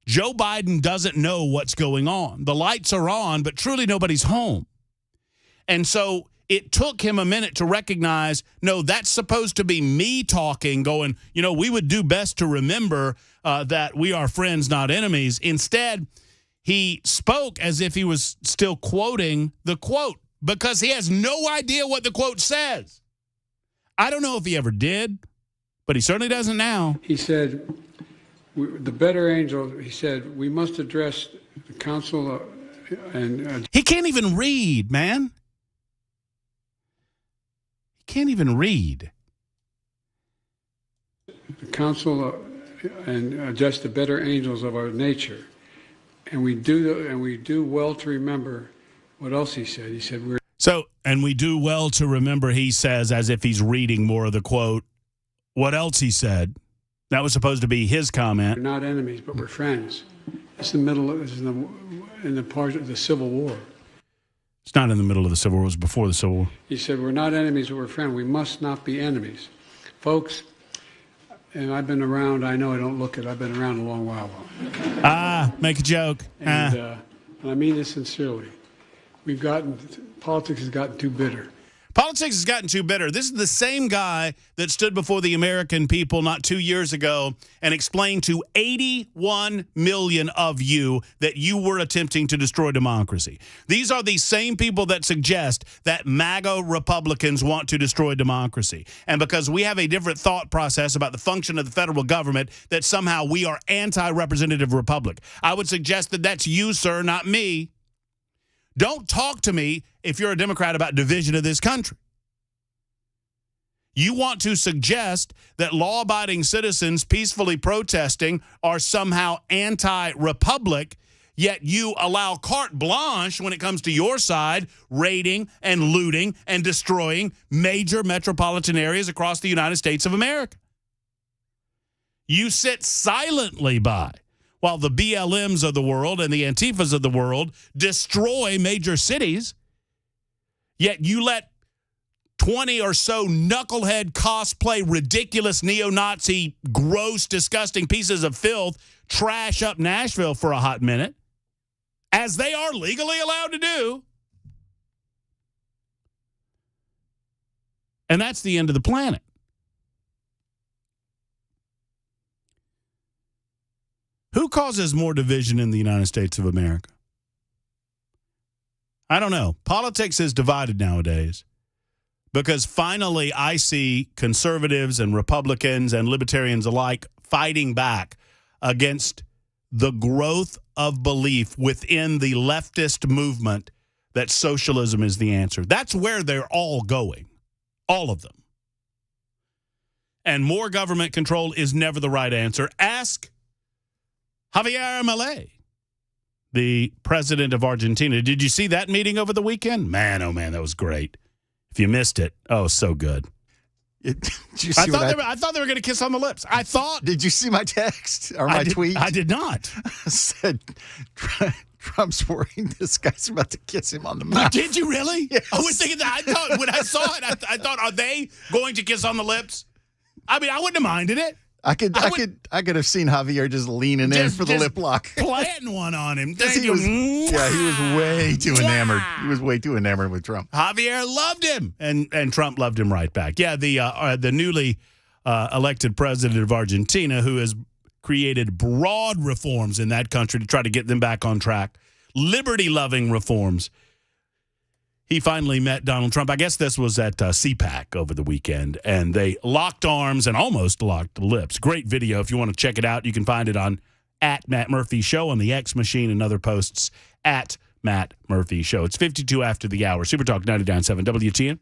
Joe Biden doesn't know what's going on. The lights are on, but truly nobody's home. And so it took him a minute to recognize, no, that's supposed to be me talking, going, we would do best to remember that we are friends, not enemies. Instead, he spoke as if he was still quoting the quote because he has no idea what the quote says. I don't know if he ever did, but he certainly doesn't now. He said, the better angel, he said, we must address the council and... He can't even read, man. He can't even read. The council and adjust the better angels of our nature. And we do well to remember what else he said. He said, and we do well to remember, he says, as if he's reading more of the quote, what else he said. That was supposed to be his comment. We're not enemies, but we're friends. It's in the part of the Civil War. It's not in the middle of the Civil War. It was before the Civil War. He said, we're not enemies, but we're friends. We must not be enemies. Folks, and I've been around, I know I don't look it, I've been around a long while. Make a joke. And I mean this sincerely. Politics has gotten too bitter. Politics has gotten too bitter. This is the same guy that stood before the American people not 2 years ago and explained to 81 million of you that you were attempting to destroy democracy. These are the same people that suggest that MAGA Republicans want to destroy democracy. And because we have a different thought process about the function of the federal government, that somehow we are anti-representative republic. I would suggest that that's you, sir, not me. Don't talk to me, if you're a Democrat, about division of this country. You want to suggest that law-abiding citizens peacefully protesting are somehow anti-republic, yet you allow carte blanche when it comes to your side, raiding and looting and destroying major metropolitan areas across the United States of America. You sit silently by while the BLMs of the world and the Antifas of the world destroy major cities, yet you let 20 or so knucklehead cosplay, ridiculous neo-Nazi, gross, disgusting pieces of filth trash up Nashville for a hot minute, as they are legally allowed to do. And that's the end of the planet. Who causes more division in the United States of America? I don't know. Politics is divided nowadays because finally I see conservatives and Republicans and libertarians alike fighting back against the growth of belief within the leftist movement that socialism is the answer. That's where they're all going, all of them. And more government control is never the right answer. Ask Javier Milei, the president of Argentina. Did you see that meeting over the weekend? Man, oh man, that was great. If you missed it, oh, so good. I thought they were going to kiss on the lips. I thought. Did you see my text or my tweet? I did not. I said Trump's worried this guy's about to kiss him on the mouth. Did you really? Yes. I was thinking that. I thought when I saw it, I thought, are they going to kiss on the lips? I mean, I wouldn't have minded it. I could have seen Javier just leaning in for the lip lock, planting one on him. He was way too enamored. He was way too enamored with Trump. Javier loved him, and Trump loved him right back. Yeah, the newly elected president of Argentina, who has created broad reforms in that country to try to get them back on track, liberty-loving reforms. He finally met Donald Trump. I guess this was at CPAC over the weekend, and they locked arms and almost locked lips. Great video. If you want to check it out, you can find it on @MattMurphyShow on the X machine and other posts @MattMurphyShow. It's 52 after the hour. Super Talk 99.7 WTN.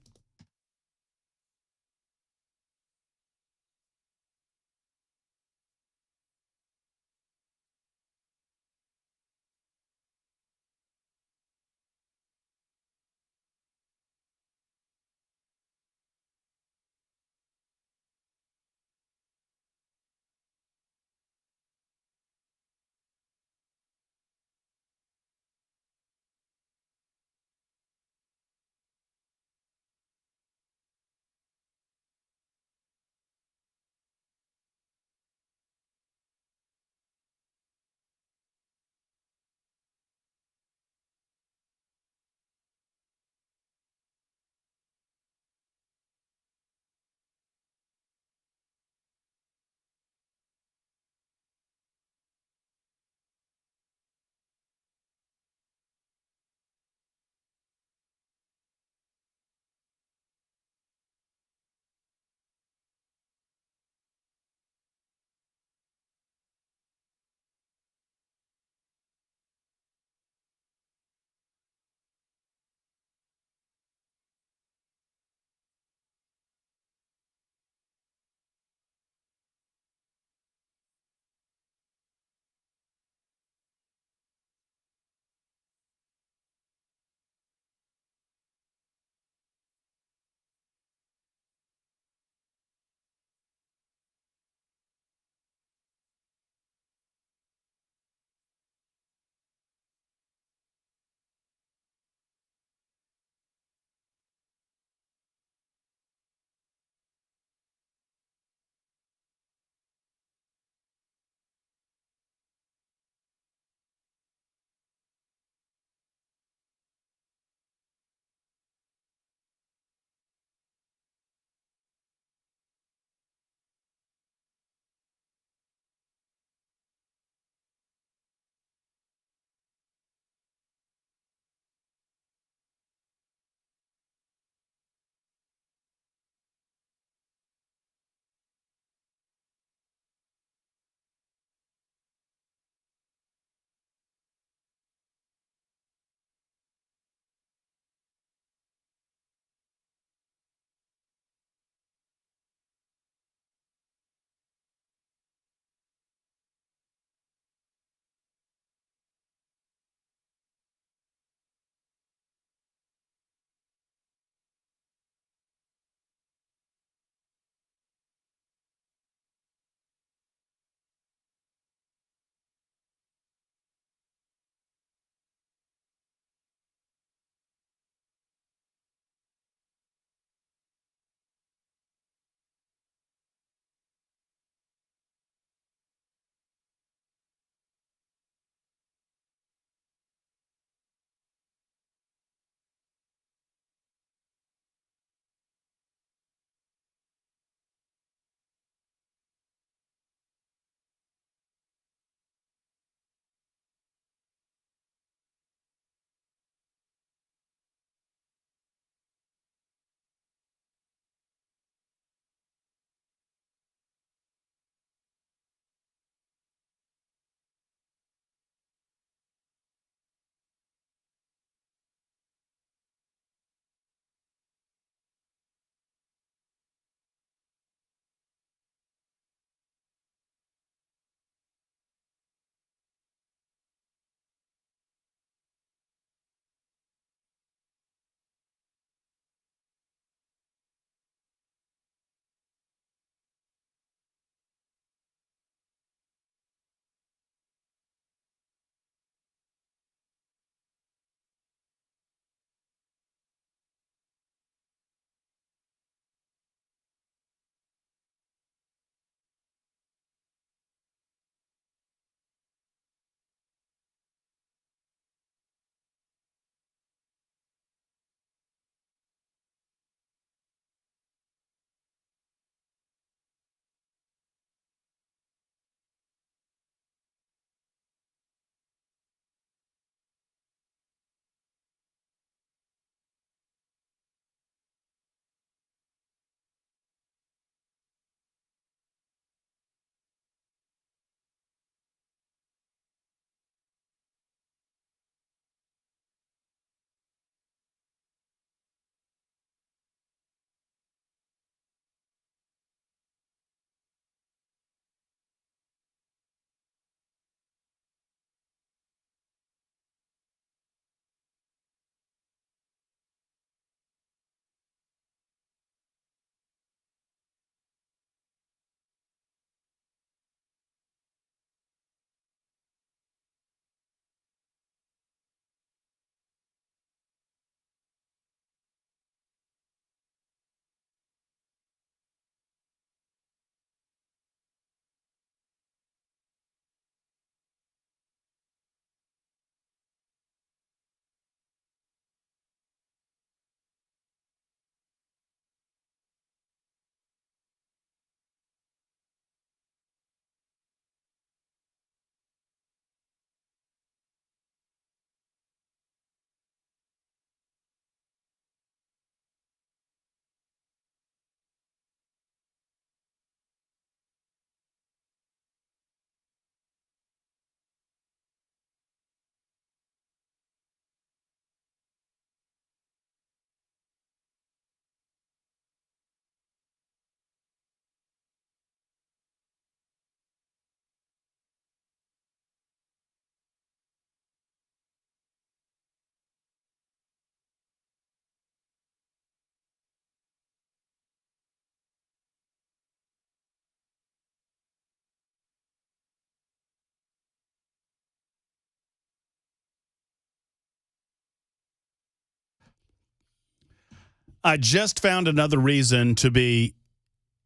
I just found another reason to be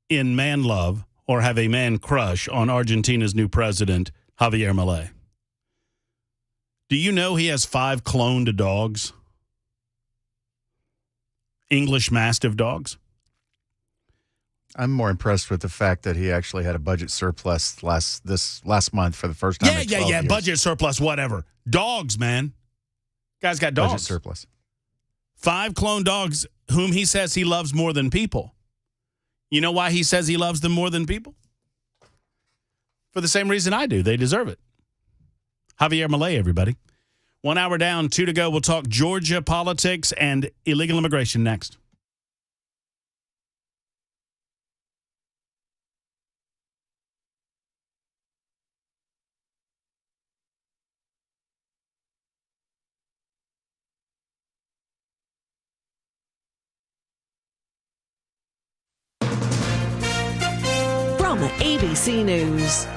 in man love or have a man crush on Argentina's new president, Javier Milei. Do you know he has 5 cloned dogs? English Mastiff dogs? I'm more impressed with the fact that he actually had a budget surplus last month for the first time. Yeah. Years. Budget surplus, whatever. Dogs, man. Guy's got dogs. Budget surplus. 5 cloned dogs whom he says he loves more than people. You know why he says he loves them more than people? For the same reason I do. They deserve it. Javier Milei, everybody. 1 hour down, 2 to go. We'll talk Georgia politics and illegal immigration next. From ABC News.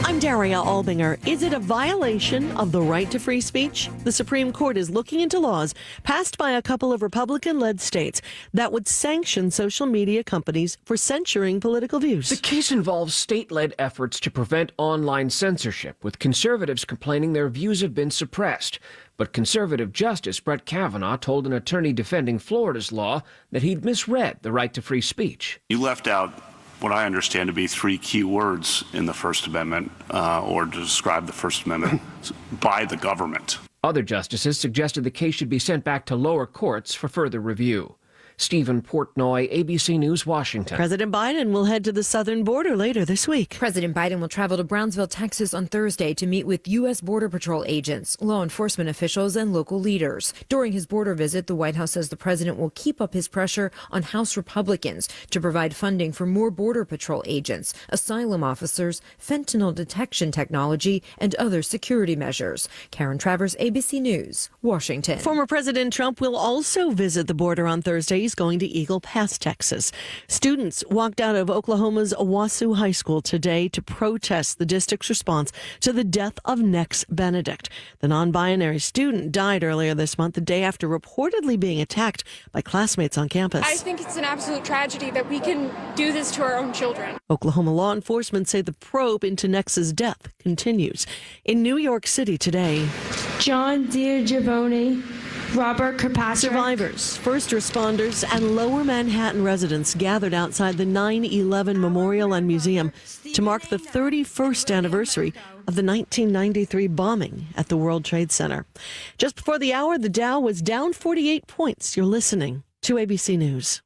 I'm Daria Albinger. Is it a violation of the right to free speech? The Supreme Court is looking into laws passed by a couple of Republican-led states that would sanction social media companies for censoring political views. The case involves state-led efforts to prevent online censorship, with conservatives complaining their views have been suppressed. But conservative Justice Brett Kavanaugh told an attorney defending Florida's law that he'd misread the right to free speech. You left out what I understand to be 3 key words in the First Amendment, or to describe the First Amendment, by the government. Other justices suggested the case should be sent back to lower courts for further review. Stephen Portnoy, ABC News, Washington. President Biden will head to the southern border later this week. President Biden will travel to Brownsville, Texas on Thursday to meet with U.S. Border Patrol agents, law enforcement officials, and local leaders. During his border visit, the White House says the president will keep up his pressure on House Republicans to provide funding for more Border Patrol agents, asylum officers, fentanyl detection technology, and other security measures. Karen Travers, ABC News, Washington. Former President Trump will also visit the border on Thursday. He's going to Eagle Pass, Texas. Students walked out of Oklahoma's Owasso High School today to protest the district's response to the death of Nex Benedict. The non-binary student died earlier this month, the day after reportedly being attacked by classmates on campus. I think it's an absolute tragedy that we can do this to our own children. Oklahoma law enforcement say the probe into Nex's death continues. In New York City today, John Giovanni, Robert Kirkpatrick. Survivors, first responders, and lower Manhattan residents gathered outside the 9/11 Memorial and Museum to mark the 31st anniversary of the 1993 bombing at the World Trade Center. Just before the hour, the Dow was down 48 points. You're listening to ABC News.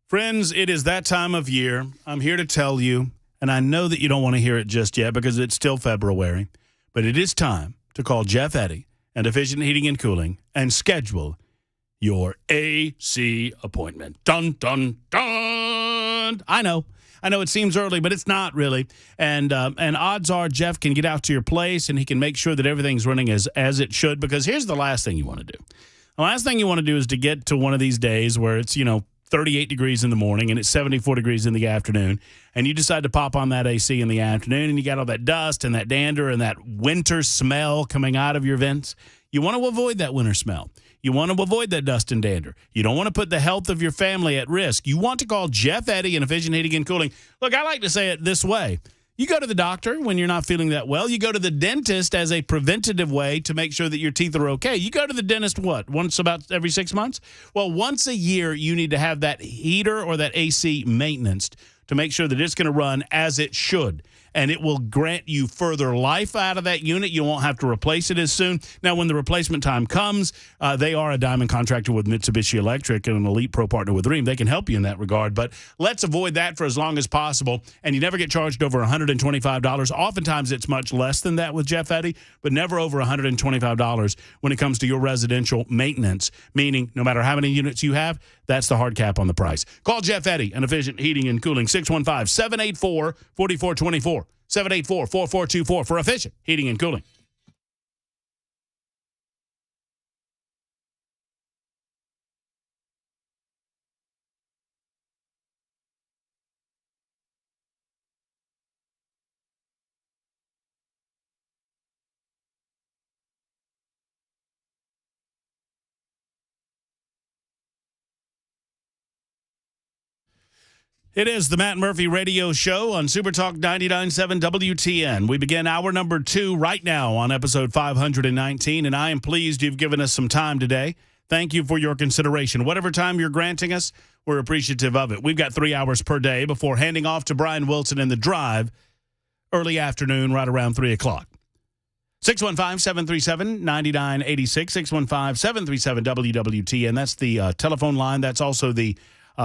Friends, it is that time of year. I'm here to tell you, and I know that you don't want to hear it just yet because it's still February, but it is time to call Jeff Eddy and Efficient Heating and Cooling and schedule your AC appointment. Dun, dun, dun. I know. I know it seems early, but it's not really. And odds are Jeff can get out to your place and he can make sure that everything's running as it should, because here's the last thing you want to do. The last thing you want to do is to get to one of these days where it's, 38 degrees in the morning and it's 74 degrees in the afternoon, and you decide to pop on that AC in the afternoon and you got all that dust and that dander and that winter smell coming out of your vents. You want to avoid that winter smell. You want to avoid that dust and dander. You don't want to put the health of your family at risk. You want to call Jeff Eddy and Efficient Heating and Cooling. Look, I like to say it this way. You go to the doctor when you're not feeling that well. You go to the dentist as a preventative way to make sure that your teeth are okay. You go to the dentist, once about every 6 months? Well, once a year, you need to have that heater or that AC maintenance to make sure that it's going to run as it should. And it will grant you further life out of that unit. You won't have to replace it as soon. Now, when the replacement time comes, they are a diamond contractor with Mitsubishi Electric and an elite pro partner with Rheem. They can help you in that regard. But let's avoid that for as long as possible. And you never get charged over $125. Oftentimes, it's much less than that with Jeff Eddy, but never over $125 when it comes to your residential maintenance, meaning no matter how many units you have, that's the hard cap on the price. Call Jeff Eddy and Efficient Heating and Cooling, 615-784-4424. 784-4424 for Efficient Heating and Cooling. It is the Matt Murphy Radio Show on Super Talk 99.7 WTN. We begin hour number 2 right now on episode 519, and I am pleased you've given us some time today. Thank you for your consideration. Whatever time you're granting us, we're appreciative of it. We've got 3 hours per day before handing off to Brian Wilson in the drive early afternoon, right around 3 o'clock. 615-737-9986, 615-737-WWTN. That's the telephone line. That's also the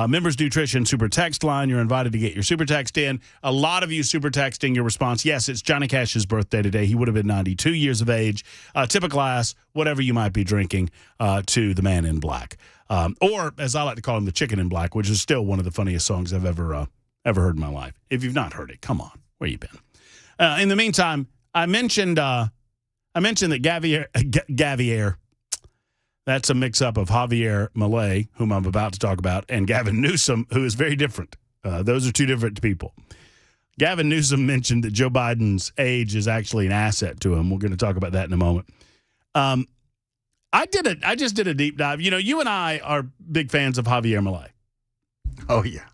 Members Nutrition Super Text line. You're invited to get your Super Text in. A lot of you Super Texting your response. Yes, it's Johnny Cash's birthday today. He would have been 92 years of age. Tip a glass, whatever you might be drinking, to the Man in Black. Or, as I like to call him, the Chicken in Black, which is still one of the funniest songs I've ever heard in my life. If you've not heard it, come on. Where you been? In the meantime, I mentioned that Javier, that's a mix-up of Javier Milei, whom I'm about to talk about, and Gavin Newsom, who is very different. Those are two different people. Gavin Newsom mentioned that Joe Biden's age is actually an asset to him. We're going to talk about that in a moment. I just did a deep dive. You and I are big fans of Javier Milei. Oh, yeah.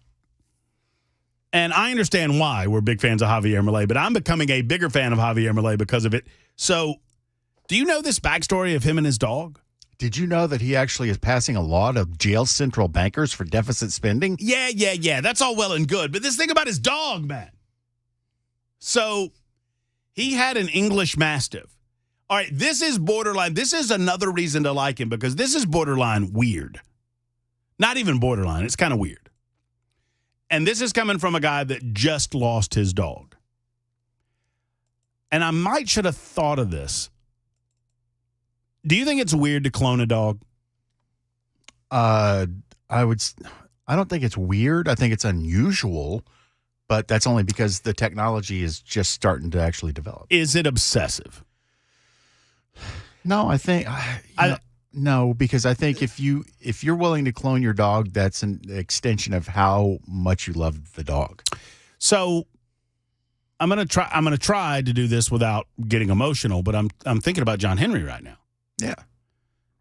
And I understand why we're big fans of Javier Milei, but I'm becoming a bigger fan of Javier Milei because of it. So, do you know this backstory of him and his dog? Did you know that he actually is passing a law to jail central bankers for deficit spending? Yeah. That's all well and good. But this thing about his dog, man. So, he had an English Mastiff. All right, this is borderline. This is another reason to like him, because this is borderline weird. Not even borderline. It's kind of weird. And this is coming from a guy that just lost his dog. And I should have thought of this. Do you think it's weird to clone a dog? I don't think it's weird. I think it's unusual, but that's only because the technology is just starting to actually develop. Is it obsessive? No, I think no, because I think if you're willing to clone your dog, that's an extension of how much you love the dog. So I'm gonna try to do this without getting emotional, but I'm thinking about John Henry right now. Yeah.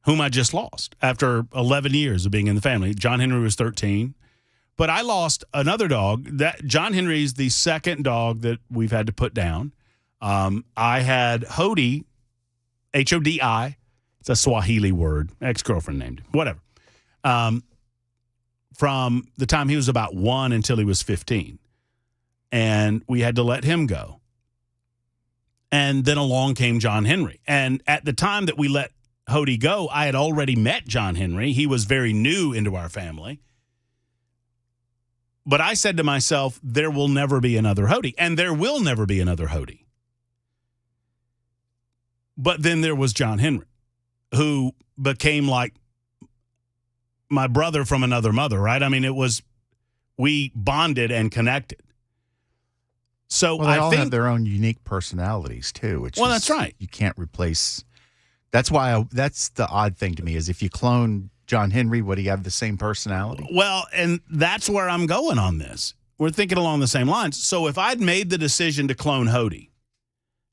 Whom I just lost after 11 years of being in the family. John Henry was 13. But I lost another dog. That John Henry is the second dog that we've had to put down. I had Hodi, Hodi. It's a Swahili word. Ex-girlfriend named him. Whatever. From the time he was about 1 until he was 15. And we had to let him go. And then along came John Henry. And at the time that we let Hodi go, I had already met John Henry. He was very new into our family. But I said to myself, there will never be another Hodi. And there will never be another Hodi. But then there was John Henry, who became like my brother from another mother, right? I mean, we bonded and connected. So well, they all think have their own unique personalities too. Which that's right. You can't replace. That's why that's the odd thing to me is if you clone John Henry, would he have the same personality? Well, and that's where I'm going on this. We're thinking along the same lines. So if I'd made the decision to clone Hody,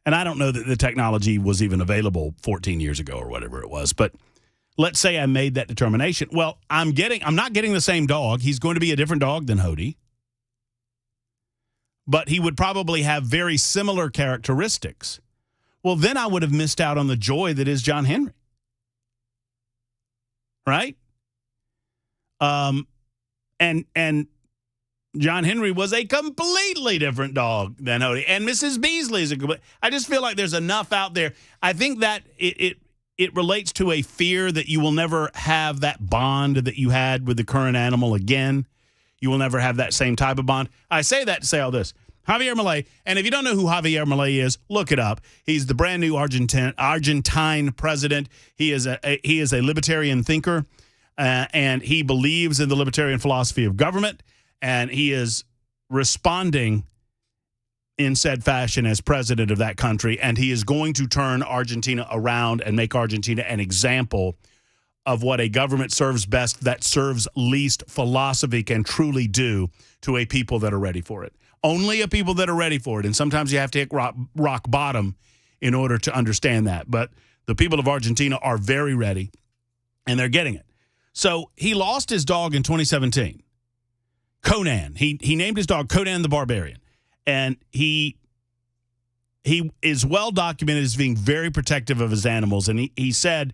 and I don't know that the technology was even available 14 years ago or whatever it was, but let's say I made that determination. Well, I'm not getting the same dog. He's going to be a different dog than Hody, but he would probably have very similar characteristics. Well, then I would have missed out on the joy that is John Henry. Right? And John Henry was a completely different dog than Hody. And Mrs. Beasley is I just feel like there's enough out there. I think that it relates to a fear that you will never have that bond that you had with the current animal again. You will never have that same type of bond. I say that to say all this. Javier Milei, and if you don't know who Javier Milei is, look it up. He's the brand new Argentine president. He is a libertarian thinker, and he believes in the libertarian philosophy of government, and he is responding in said fashion as president of that country, and he is going to turn Argentina around and make Argentina an example of what a government serves best, that serves least philosophy can truly do to a people that are ready for it. Only a people that are ready for it. And sometimes you have to hit rock bottom in order to understand that. But the people of Argentina are very ready, and they're getting it. So he lost his dog in 2017. Conan. He named his dog Conan the Barbarian. And he is well documented as being very protective of his animals. And he said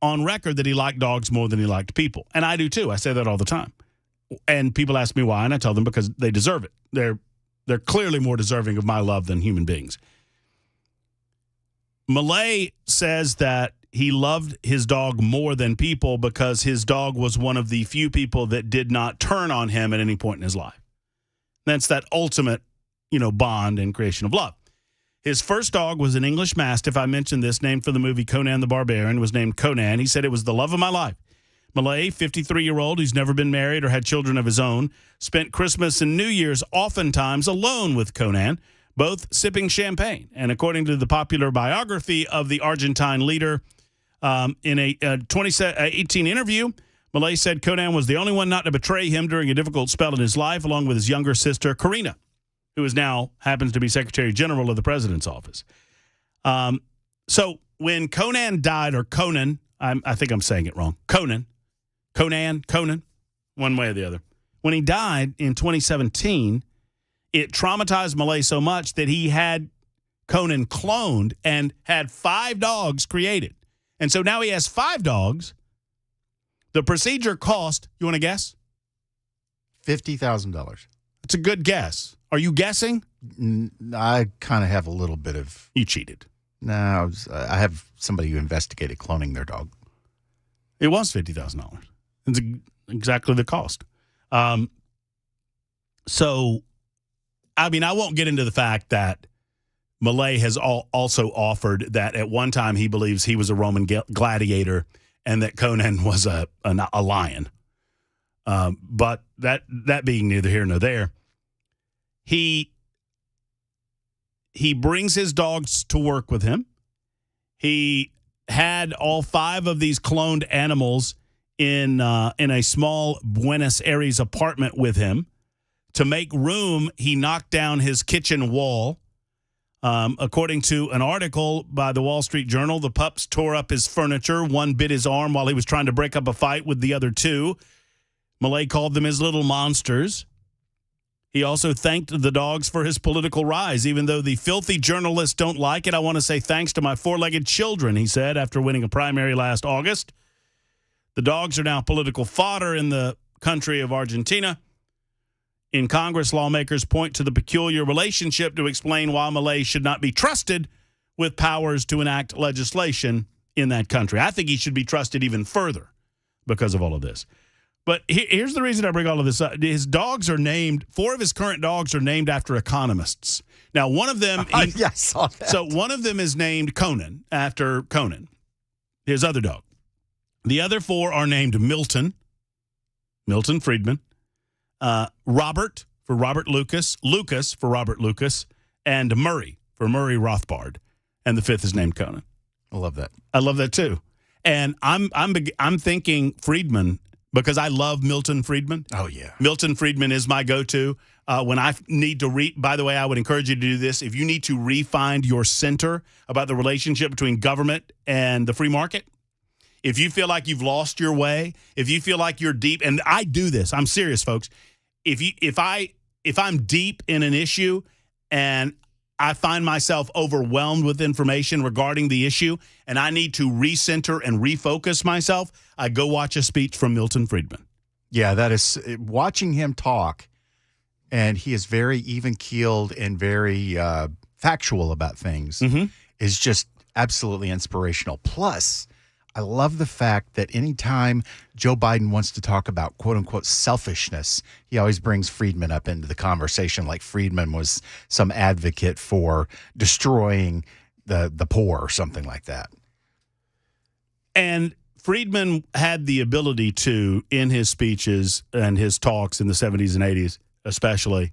on record that he liked dogs more than he liked people. And I do too. I say that all the time. And people ask me why, and I tell them because they deserve it. They're clearly more deserving of my love than human beings. Milei says that he loved his dog more than people because his dog was one of the few people that did not turn on him at any point in his life. That's that ultimate, bond and creation of love. His first dog was an English Mastiff. I mentioned this, named for the movie Conan the Barbarian, was named Conan. He said it was the love of my life. Milei, 53-year-old who's never been married or had children of his own, spent Christmas and New Year's oftentimes alone with Conan, both sipping champagne. And according to the popular biography of the Argentine leader, in a 2018 interview, Milei said Conan was the only one not to betray him during a difficult spell in his life, along with his younger sister, Karina, who happens to be Secretary General of the President's office. So when Conan died, or Conan, I think I'm saying it wrong, Conan, one way or the other. When he died in 2017, it traumatized Milei so much that he had Conan cloned and had 5 dogs created. And so now he has 5 dogs. The procedure cost, you want to guess? $50,000. It's a good guess. Are you guessing? I kind of have a little bit of... You cheated. No, I have somebody who investigated cloning their dog. It was $50,000. It's exactly the cost. So, I won't get into the fact that Milei has also offered that at one time he believes he was a Roman gladiator and that Conan was a lion. But that being neither here nor there, he brings his dogs to work with him. He had all 5 of these cloned animals in a small Buenos Aires apartment with him. To make room, he knocked down his kitchen wall. According to an article by the Wall Street Journal, the pups tore up his furniture. One bit his arm while he was trying to break up a fight with the other 2. Milei called them his little monsters. He also thanked the dogs for his political rise. Even though the filthy journalists don't like it, I want to say thanks to my 4-legged children, he said after winning a primary last August. The dogs are now political fodder in the country of Argentina. In Congress, lawmakers point to the peculiar relationship to explain why Milei should not be trusted with powers to enact legislation in that country. I think he should be trusted even further because of all of this. But here's the reason I bring all of this up. His dogs are named, 4 of his current dogs are named after economists. Now, one of them... I saw that. So one of them is named Conan, after Conan, his other dog. The other 4 are named Milton Friedman, Robert for Robert Lucas, Lucas for Robert Lucas, and Murray for Murray Rothbard, and the fifth is named Conan. I love that. I love that too. And I'm thinking Friedman because I love Milton Friedman. Oh, yeah. Milton Friedman is my go-to. When I need to read, by the way, I would encourage you to do this. If you need to re-find your center about the relationship between government and the free market, if you feel like you've lost your way, if you feel like you're deep, and I do this, I'm serious, folks. If I'm deep in an issue and I find myself overwhelmed with information regarding the issue and I need to recenter and refocus myself, I go watch a speech from Milton Friedman. Yeah, that is watching him talk, and he is very even-keeled and very factual about things, is just absolutely inspirational. Plus, I love the fact that anytime Joe Biden wants to talk about quote-unquote selfishness, he always brings Friedman up into the conversation like Friedman was some advocate for destroying the poor or something like that. And Friedman had the ability to, in his speeches and his talks in the 70s and 80s especially,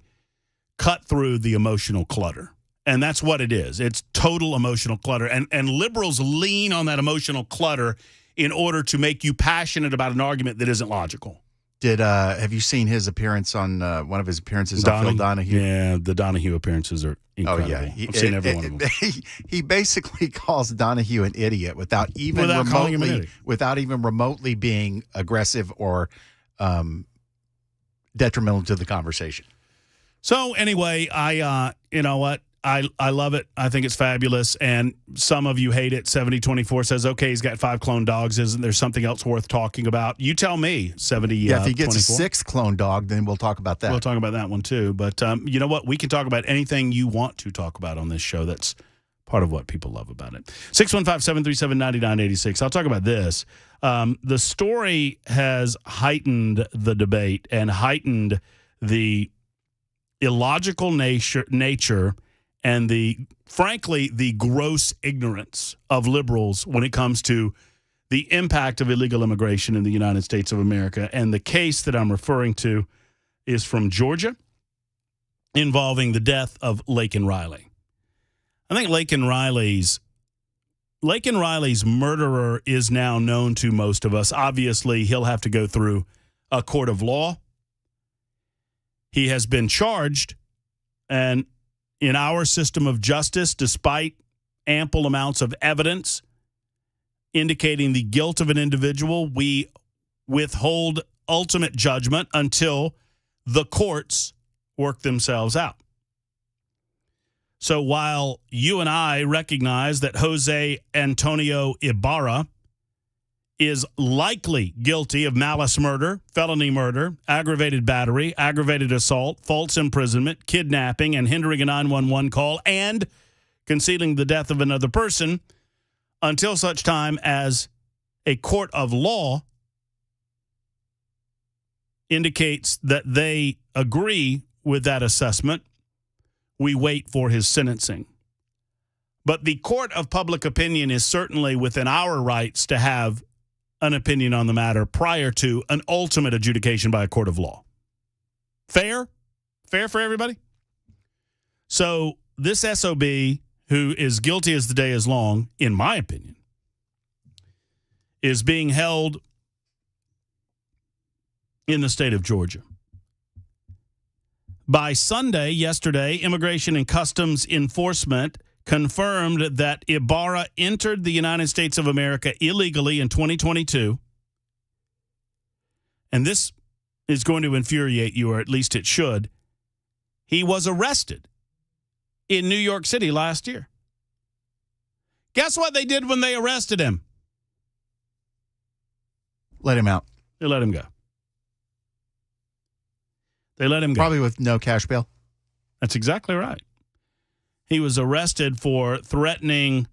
cut through the emotional clutter. And that's what it is. It's total emotional clutter. And liberals lean on that emotional clutter in order to make you passionate about an argument that isn't logical. Have you seen his appearance on one of his appearances on Phil Donahue? Yeah, the Donahue appearances are incredible. Oh, yeah. I've seen every one of them. He basically calls Donahue an idiot without even remotely being aggressive or detrimental to the conversation. So anyway, you know what? I love it. I think it's fabulous. And some of you hate it. 7024 says, okay, he's got 5 clone dogs. Isn't there something else worth talking about? You tell me, 70. Yeah, if he gets a 6th clone dog, then we'll talk about that. We'll talk about that one too. But you know what? We can talk about anything you want to talk about on this show. That's part of what people love about it. 615-737-9986. I'll talk about this. The story has heightened the debate and heightened the illogical nature and frankly, the gross ignorance of liberals when it comes to the impact of illegal immigration in the United States of America. And the case that I'm referring to is from Georgia involving the death of Laken Riley. I think Laken Riley's murderer is now known to most of us. Obviously, he'll have to go through a court of law. He has been charged, and in our system of justice, despite ample amounts of evidence indicating the guilt of an individual, we withhold ultimate judgment until the courts work themselves out. So while you and I recognize that Jose Antonio Ibarra is likely guilty of malice murder, felony murder, aggravated battery, aggravated assault, false imprisonment, kidnapping, and hindering a 911 call, and concealing the death of another person, until such time as a court of law indicates that they agree with that assessment, we wait for his sentencing. But the court of public opinion is certainly within our rights to have an opinion on the matter prior to an ultimate adjudication by a court of law. Fair? Fair for everybody? So this SOB, who is guilty as the day is long, in my opinion, is being held in the state of Georgia. By Sunday, yesterday, Immigration and Customs Enforcement confirmed that Ibarra entered the United States of America illegally in 2022. And this is going to infuriate you, or at least it should. He was arrested in New York City last year. Guess what they did when they arrested him? Let him out. They let him go. They let him go. Probably with no cash bail. That's exactly right. He was arrested for threatening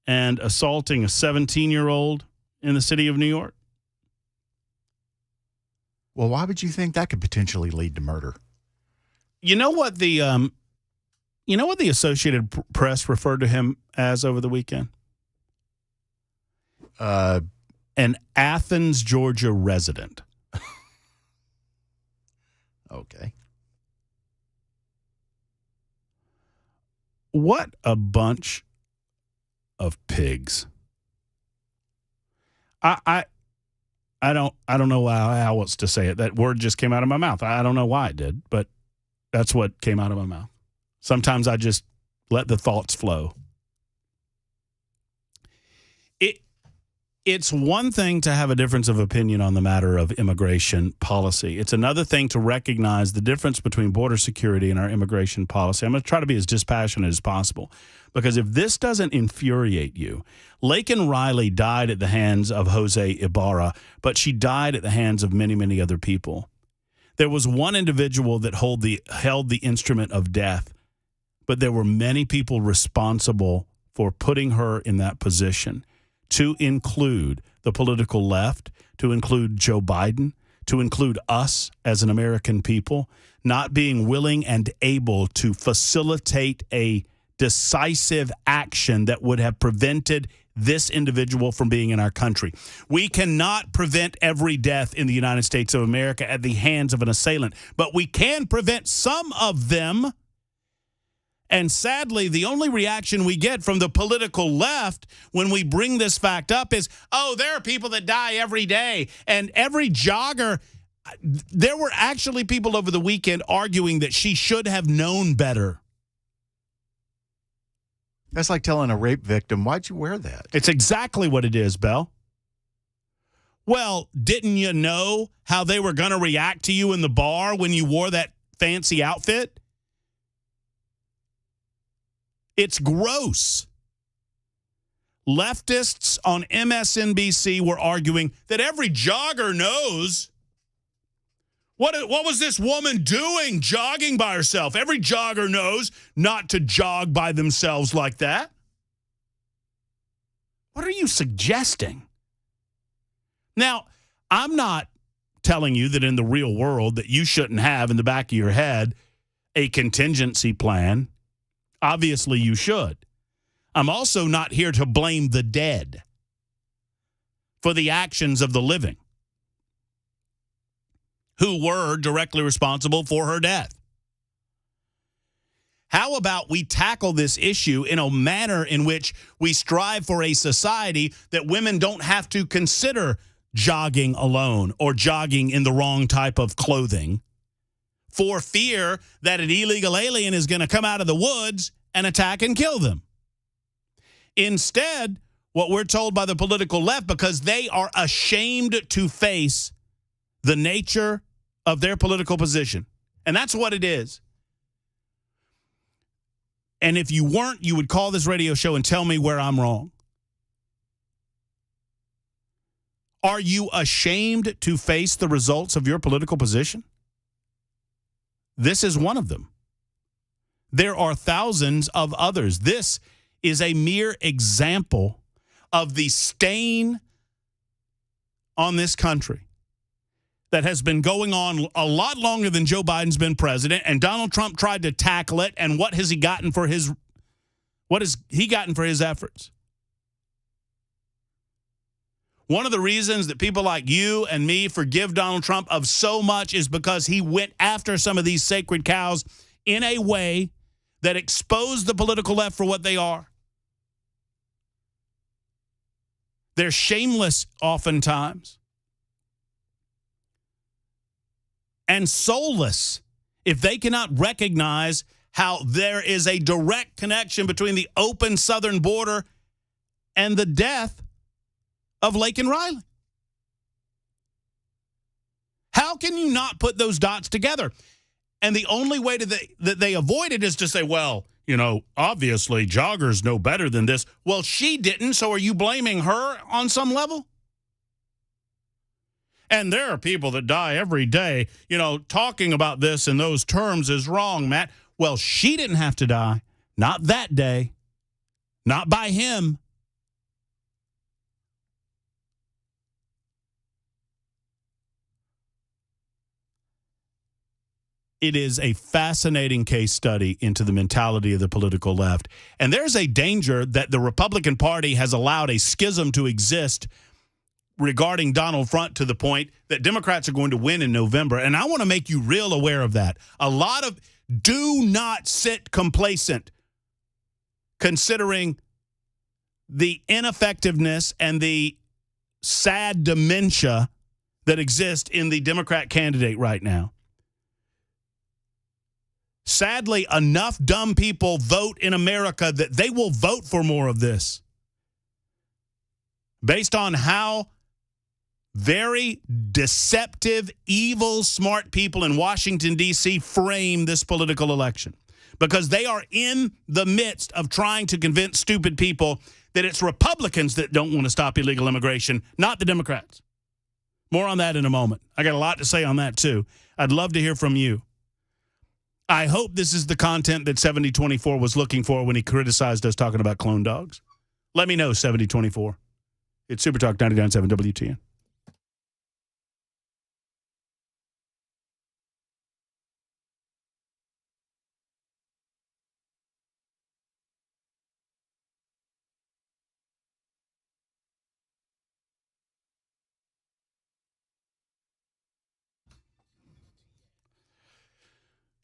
and assaulting a 17-year-old in the city of New York. Well, why would you think that could potentially lead to murder? You know what the Associated Press referred to him as over the weekend? An Athens, Georgia resident. Okay. What a bunch of pigs. I don't know how else to say it. That word just came out of my mouth. I don't know why it did, but that's what came out of my mouth. Sometimes I just let the thoughts flow. It's one thing to have a difference of opinion on the matter of immigration policy. It's another thing to recognize the difference between border security and our immigration policy. I'm going to try to be as dispassionate as possible, because if this doesn't infuriate you, Laken Riley died at the hands of Jose Ibarra, but she died at the hands of many, many other people. There was one individual that held the instrument of death, but there were many people responsible for putting her in that position, to include the political left, to include Joe Biden, to include us as an American people, not being willing and able to facilitate a decisive action that would have prevented this individual from being in our country. We cannot prevent every death in the United States of America at the hands of an assailant, but we can prevent some of them. And sadly, the only reaction we get from the political left when we bring this fact up is, oh, there are people that die every day. And every jogger, there were actually people over the weekend arguing that she should have known better. That's like telling a rape victim, why'd you wear that? It's exactly what it is, Bell. Well, didn't you know how they were going to react to you in the bar when you wore that fancy outfit? It's gross. Leftists on MSNBC were arguing that every jogger knows. What was this woman doing jogging by herself? Every jogger knows not to jog by themselves like that. What are you suggesting? Now, I'm not telling you that in the real world that you shouldn't have in the back of your head a contingency plan. Obviously, you should. I'm also not here to blame the dead for the actions of the living who were directly responsible for her death. How about we tackle this issue in a manner in which we strive for a society that women don't have to consider jogging alone or jogging in the wrong type of clothing, for fear that an illegal alien is going to come out of the woods and attack and kill them. Instead, what we're told by the political left, because they are ashamed to face the nature of their political position. And that's what it is. And if you weren't, you would call this radio show and tell me where I'm wrong. Are you ashamed to face the results of your political position? This is one of them. There are thousands of others. This is a mere example of the stain on this country that has been going on a lot longer than Joe Biden's been president, and Donald Trump tried to tackle it, and what has he gotten for his efforts? One of the reasons that people like you and me forgive Donald Trump of so much is because he went after some of these sacred cows in a way that exposed the political left for what they are. They're shameless oftentimes and soulless if they cannot recognize how there is a direct connection between the open southern border and the death of Laken Riley. How can you not put those dots together? And the only way that they avoid it is to say, well, you know, obviously joggers know better than this. Well, she didn't, so are you blaming her on some level? And there are people that die every day. You know, talking about this in those terms is wrong, Matt. Well, she didn't have to die. Not that day. Not by him. It is a fascinating case study into the mentality of the political left. And there's a danger that the Republican Party has allowed a schism to exist regarding Donald Trump to the point that Democrats are going to win in November. And I want to make you real aware of that. Do not sit complacent. considering the ineffectiveness and the sad dementia that exist in the Democrat candidate right now. Sadly, enough dumb people vote in America that they will vote for more of this. Based on how very deceptive, evil, smart people in Washington, D.C. frame this political election. Because they are in the midst of trying to convince stupid people that it's Republicans that don't want to stop illegal immigration, not the Democrats. More on that in a moment. I got a lot to say on that, too. I'd love to hear from you. I hope this is the content that 7024 was looking for when he criticized us talking about clone dogs. Let me know, 7024. It's Super Talk 99.7 WTN.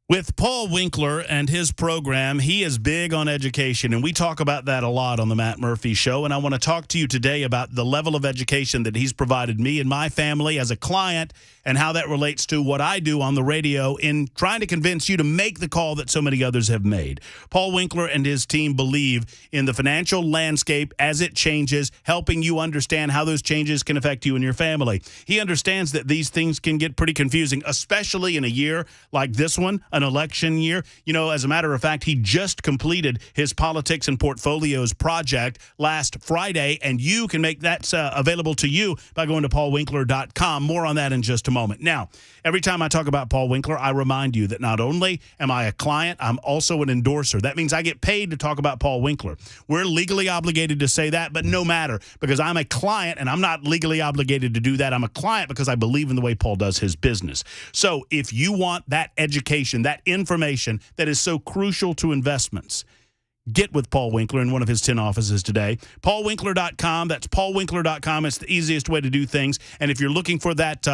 With Paul Winkler and his program, he is big on education, and we talk about that a lot on the Matt Murphy Show, and I want to talk to you today about the level of education that he's provided me and my family as a client and how that relates to what I do on the radio in trying to convince you to make the call that so many others have made. Paul Winkler and his team believe in the financial landscape as it changes, helping you understand how those changes can affect you and your family. He understands that these things can get pretty confusing, especially in a year like this one, an election year. You know, as a matter of fact, he just completed his politics and portfolios project last Friday, and you can make that available to you by going to paulwinkler.com. More on that in just a moment. Now, every time I talk about Paul Winkler, I remind you that not only am I a client, I'm also an endorser. That means I get paid to talk about Paul Winkler. We're legally obligated to say that, but no matter, because I'm a client and I'm not legally obligated to do that. I'm a client because I believe in the way Paul does his business. So if you want that education, that information that is so crucial to investments, get with Paul Winkler in one of his 10 offices today. paulwinkler.com. That's paulwinkler.com. It's the easiest way to do things. And if you're looking for that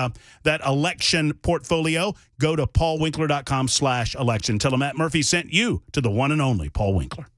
election portfolio, go to paulwinkler.com/election. Tell him Matt Murphy sent you to the one and only Paul Winkler.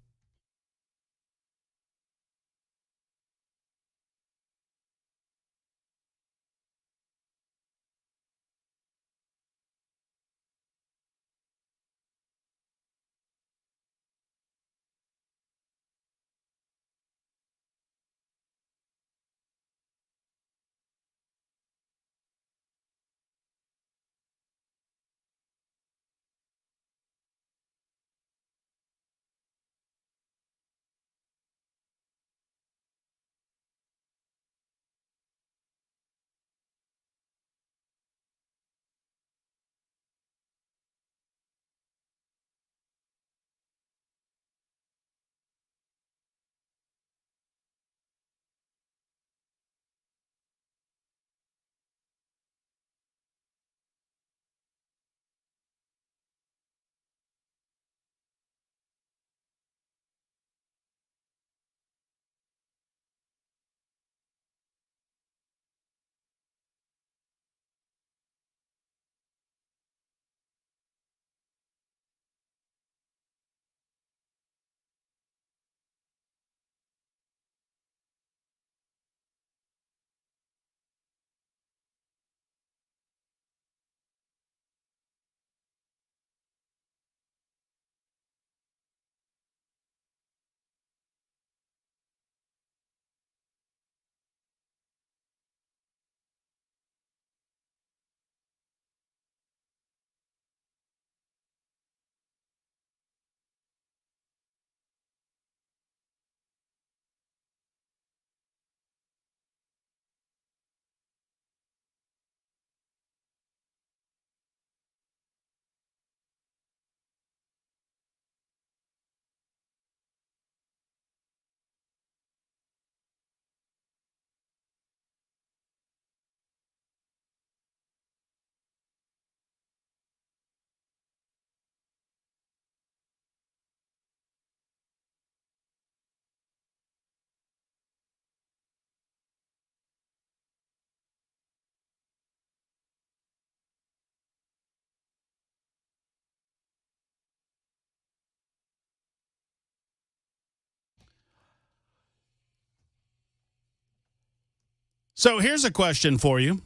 So here's a question for you.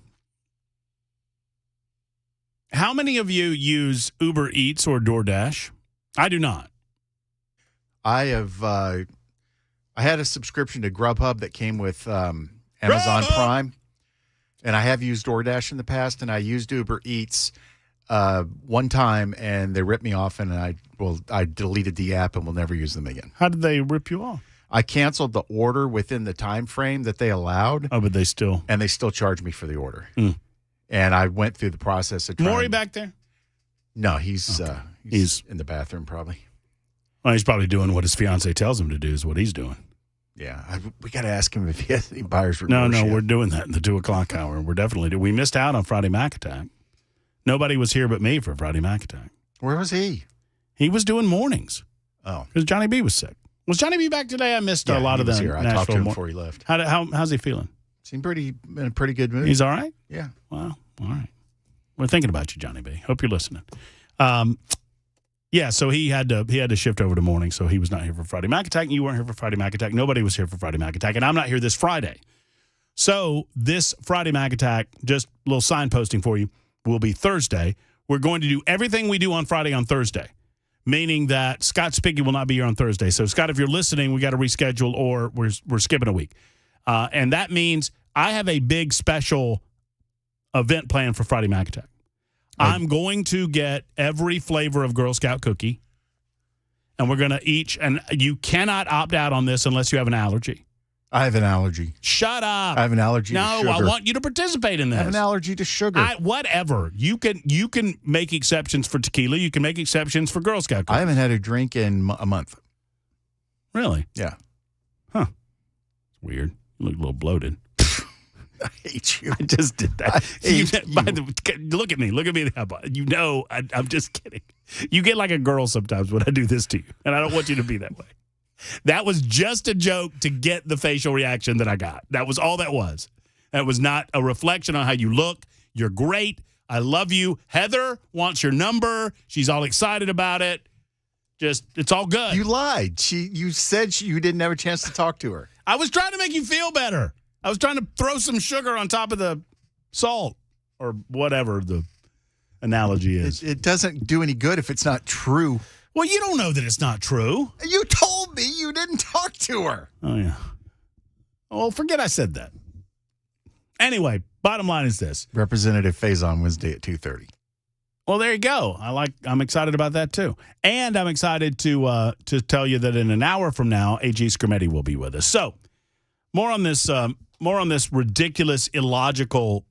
How many of you use Uber Eats or DoorDash? I do not. I have. I had a subscription to Grubhub that came with Amazon Prime, and I have used DoorDash in the past, and I used Uber Eats one time, and they ripped me off, and I deleted the app and will never use them again. How did they rip you off? I canceled the order within the time frame that they allowed. Oh, but they still charged me for the order. And I went through the process of trying. Maury back there? No, he's in the bathroom probably. Well, he's probably doing what his fiance tells him to do is what he's doing. Yeah, we got to ask him if he has any buyer's remorse. No, we're doing that in the 2 o'clock hour. We're definitely doing. We missed out on Friday Mac Attack. Nobody was here but me for Friday Mac Attack. Where was he? He was doing mornings. Oh. Because Johnny B was sick. Was Johnny B back today? I missed a lot of them. Here. I talked to him before he left. How's he feeling? Seemed in a pretty good mood. He's all right? Yeah. Wow. All right. We're thinking about you, Johnny B. Hope you're listening. Yeah, so he had to shift over to morning, so he was not here for Friday Mac Attack, and you weren't here for Friday Mac Attack. Nobody was here for Friday Mac Attack, and I'm not here this Friday. So this Friday Mac Attack, just a little signposting for you, will be Thursday. We're going to do everything we do on Friday on Thursday, meaning that Scott Spiggy will not be here on Thursday. So, Scott, if you're listening, we got to reschedule or we're skipping a week. And that means I have a big special event planned for Friday Mac Attack. I'm going to get every flavor of Girl Scout cookie, and we're going to and you cannot opt out on this unless you have an allergy. I have an allergy. Shut up. I have an allergy to sugar. No, I want you to participate in this. I have an allergy to sugar. Whatever. You can make exceptions for tequila. You can make exceptions for Girl Scout cookies. I haven't had a drink in a month. Really? Yeah. Huh. It's weird. You look a little bloated. I hate you. I just did that. I hate you. Look at me. Look at me. You know, I'm just kidding. You get like a girl sometimes when I do this to you, and I don't want you to be that way. That was just a joke to get the facial reaction that I got. That was all that was. That was not a reflection on how you look. You're great. I love you. Heather wants your number. She's all excited about it. Just, it's all good. You lied. You said you didn't have a chance to talk to her. I was trying to make you feel better. I was trying to throw some sugar on top of the salt or whatever the analogy is. It doesn't do any good if it's not true. Well, you don't know that it's not true. You told me you didn't talk to her. Oh, yeah. Well, forget I said that. Anyway, bottom line is this. Representative Faison Wednesday at 2:30. Well, there you go. I'm excited about that too. And I'm excited to tell you that in an hour from now, A.G. Scrimeti will be with us. So, more on this ridiculous, illogical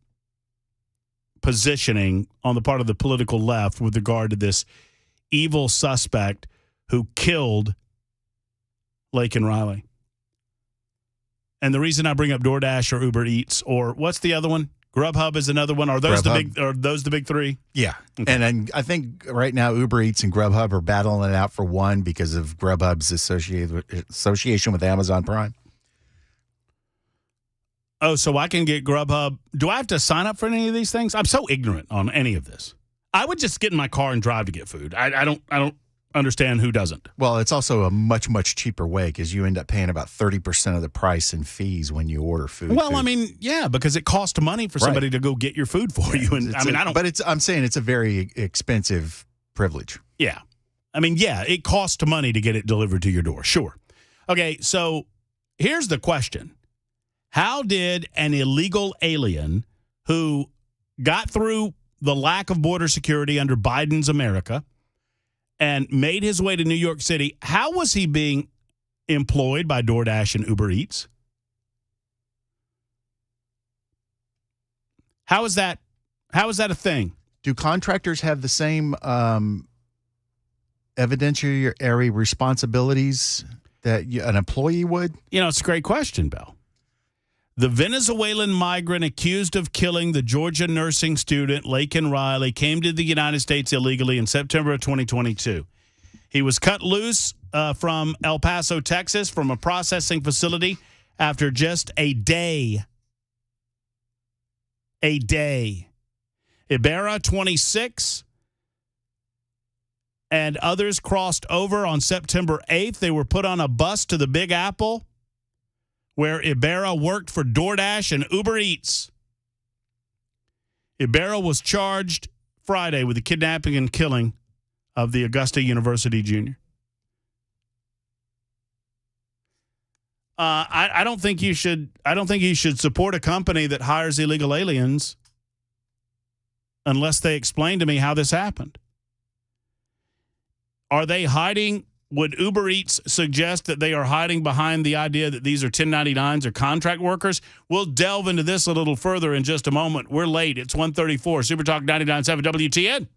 positioning on the part of the political left with regard to this evil suspect who killed Laken Riley. And the reason I bring up DoorDash or Uber Eats or what's the other one? Grubhub is another one. Are those the big three? Yeah. Okay. And I think right now Uber Eats and Grubhub are battling it out for one because of Grubhub's association with Amazon Prime. Oh, so I can get Grubhub. Do I have to sign up for any of these things? I'm so ignorant on any of this. I would just get in my car and drive to get food. I don't understand who doesn't. Well, it's also a much, much cheaper way because you end up paying about 30% of the price in fees when you order food. Well, I mean, yeah, because it costs money for somebody to go get your food for you. And I'm saying it's a very expensive privilege. Yeah. I mean, yeah, it costs money to get it delivered to your door. Sure. Okay, so here's the question. How did an illegal alien who got through the lack of border security under Biden's America and made his way to New York City, how was he being employed by DoorDash and Uber Eats? How is that a thing? Do contractors have the same evidentiary responsibilities that an employee would? You know, it's a great question, Bill. The Venezuelan migrant accused of killing the Georgia nursing student, Laken Riley, came to the United States illegally in September of 2022. He was cut loose from El Paso, Texas, from a processing facility after just a day. A day. Ibarra, 26, and others crossed over on September 8th. They were put on a bus to the Big Apple, where Ibarra worked for DoorDash and Uber Eats. Ibarra was charged Friday with the kidnapping and killing of the Augusta University junior. I don't think you should. I don't think you should support a company that hires illegal aliens unless they explain to me how this happened. Are they hiding? Would Uber Eats suggest that they are hiding behind the idea that these are 1099s or contract workers? We'll delve into this a little further in just a moment. We're late. It's 1:34. Super Talk 99.7 WTN.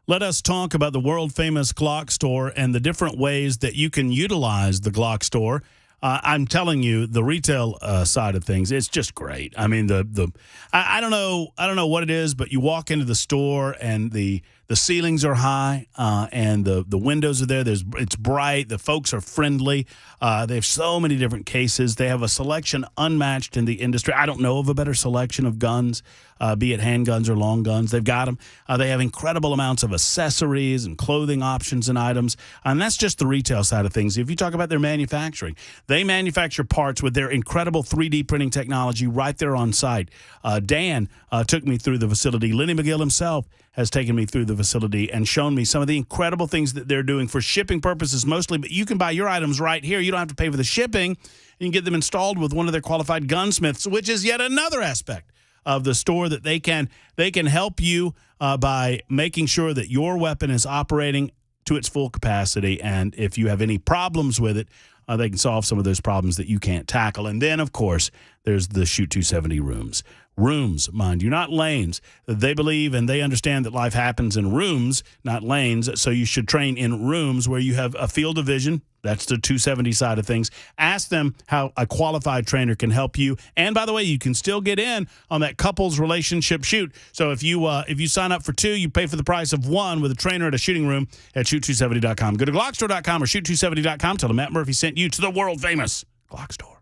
Let us talk about the world-famous Glock Store and the different ways that you can utilize the Glock Store. I'm telling you, the retail side of things, it's just great. I mean, I don't know what it is, but you walk into the store and the ceilings are high and the windows are there. It's bright. The folks are friendly. They have so many different cases. They have a selection unmatched in the industry. I don't know of a better selection of guns, be it handguns or long guns. They've got them. They have incredible amounts of accessories and clothing options and items. And that's just the retail side of things. If you talk about their manufacturing, they manufacture parts with their incredible 3D printing technology right there on site. Dan took me through the facility. Lenny McGill himself has taken me through the facility and shown me some of the incredible things that they're doing for shipping purposes mostly, but you can buy your items right here. You don't have to pay for the shipping. You can get them installed with one of their qualified gunsmiths, which is yet another aspect of the store that they can help you by making sure that your weapon is operating to its full capacity, and if you have any problems with it, they can solve some of those problems that you can't tackle. And then, of course, there's the Shoot 270 rooms. Rooms, mind you, not lanes. They believe and they understand that life happens in rooms, not lanes. So you should train in rooms where you have a field of vision. That's the 270 side of things. Ask them how a qualified trainer can help you. And by the way, you can still get in on that couples relationship shoot. So if you sign up for two, you pay for the price of one with a trainer at a shooting room at shoot270.com. Go to glockstore.com or shoot270.com. Tell them Matt Murphy sent you to the world famous Glock Store.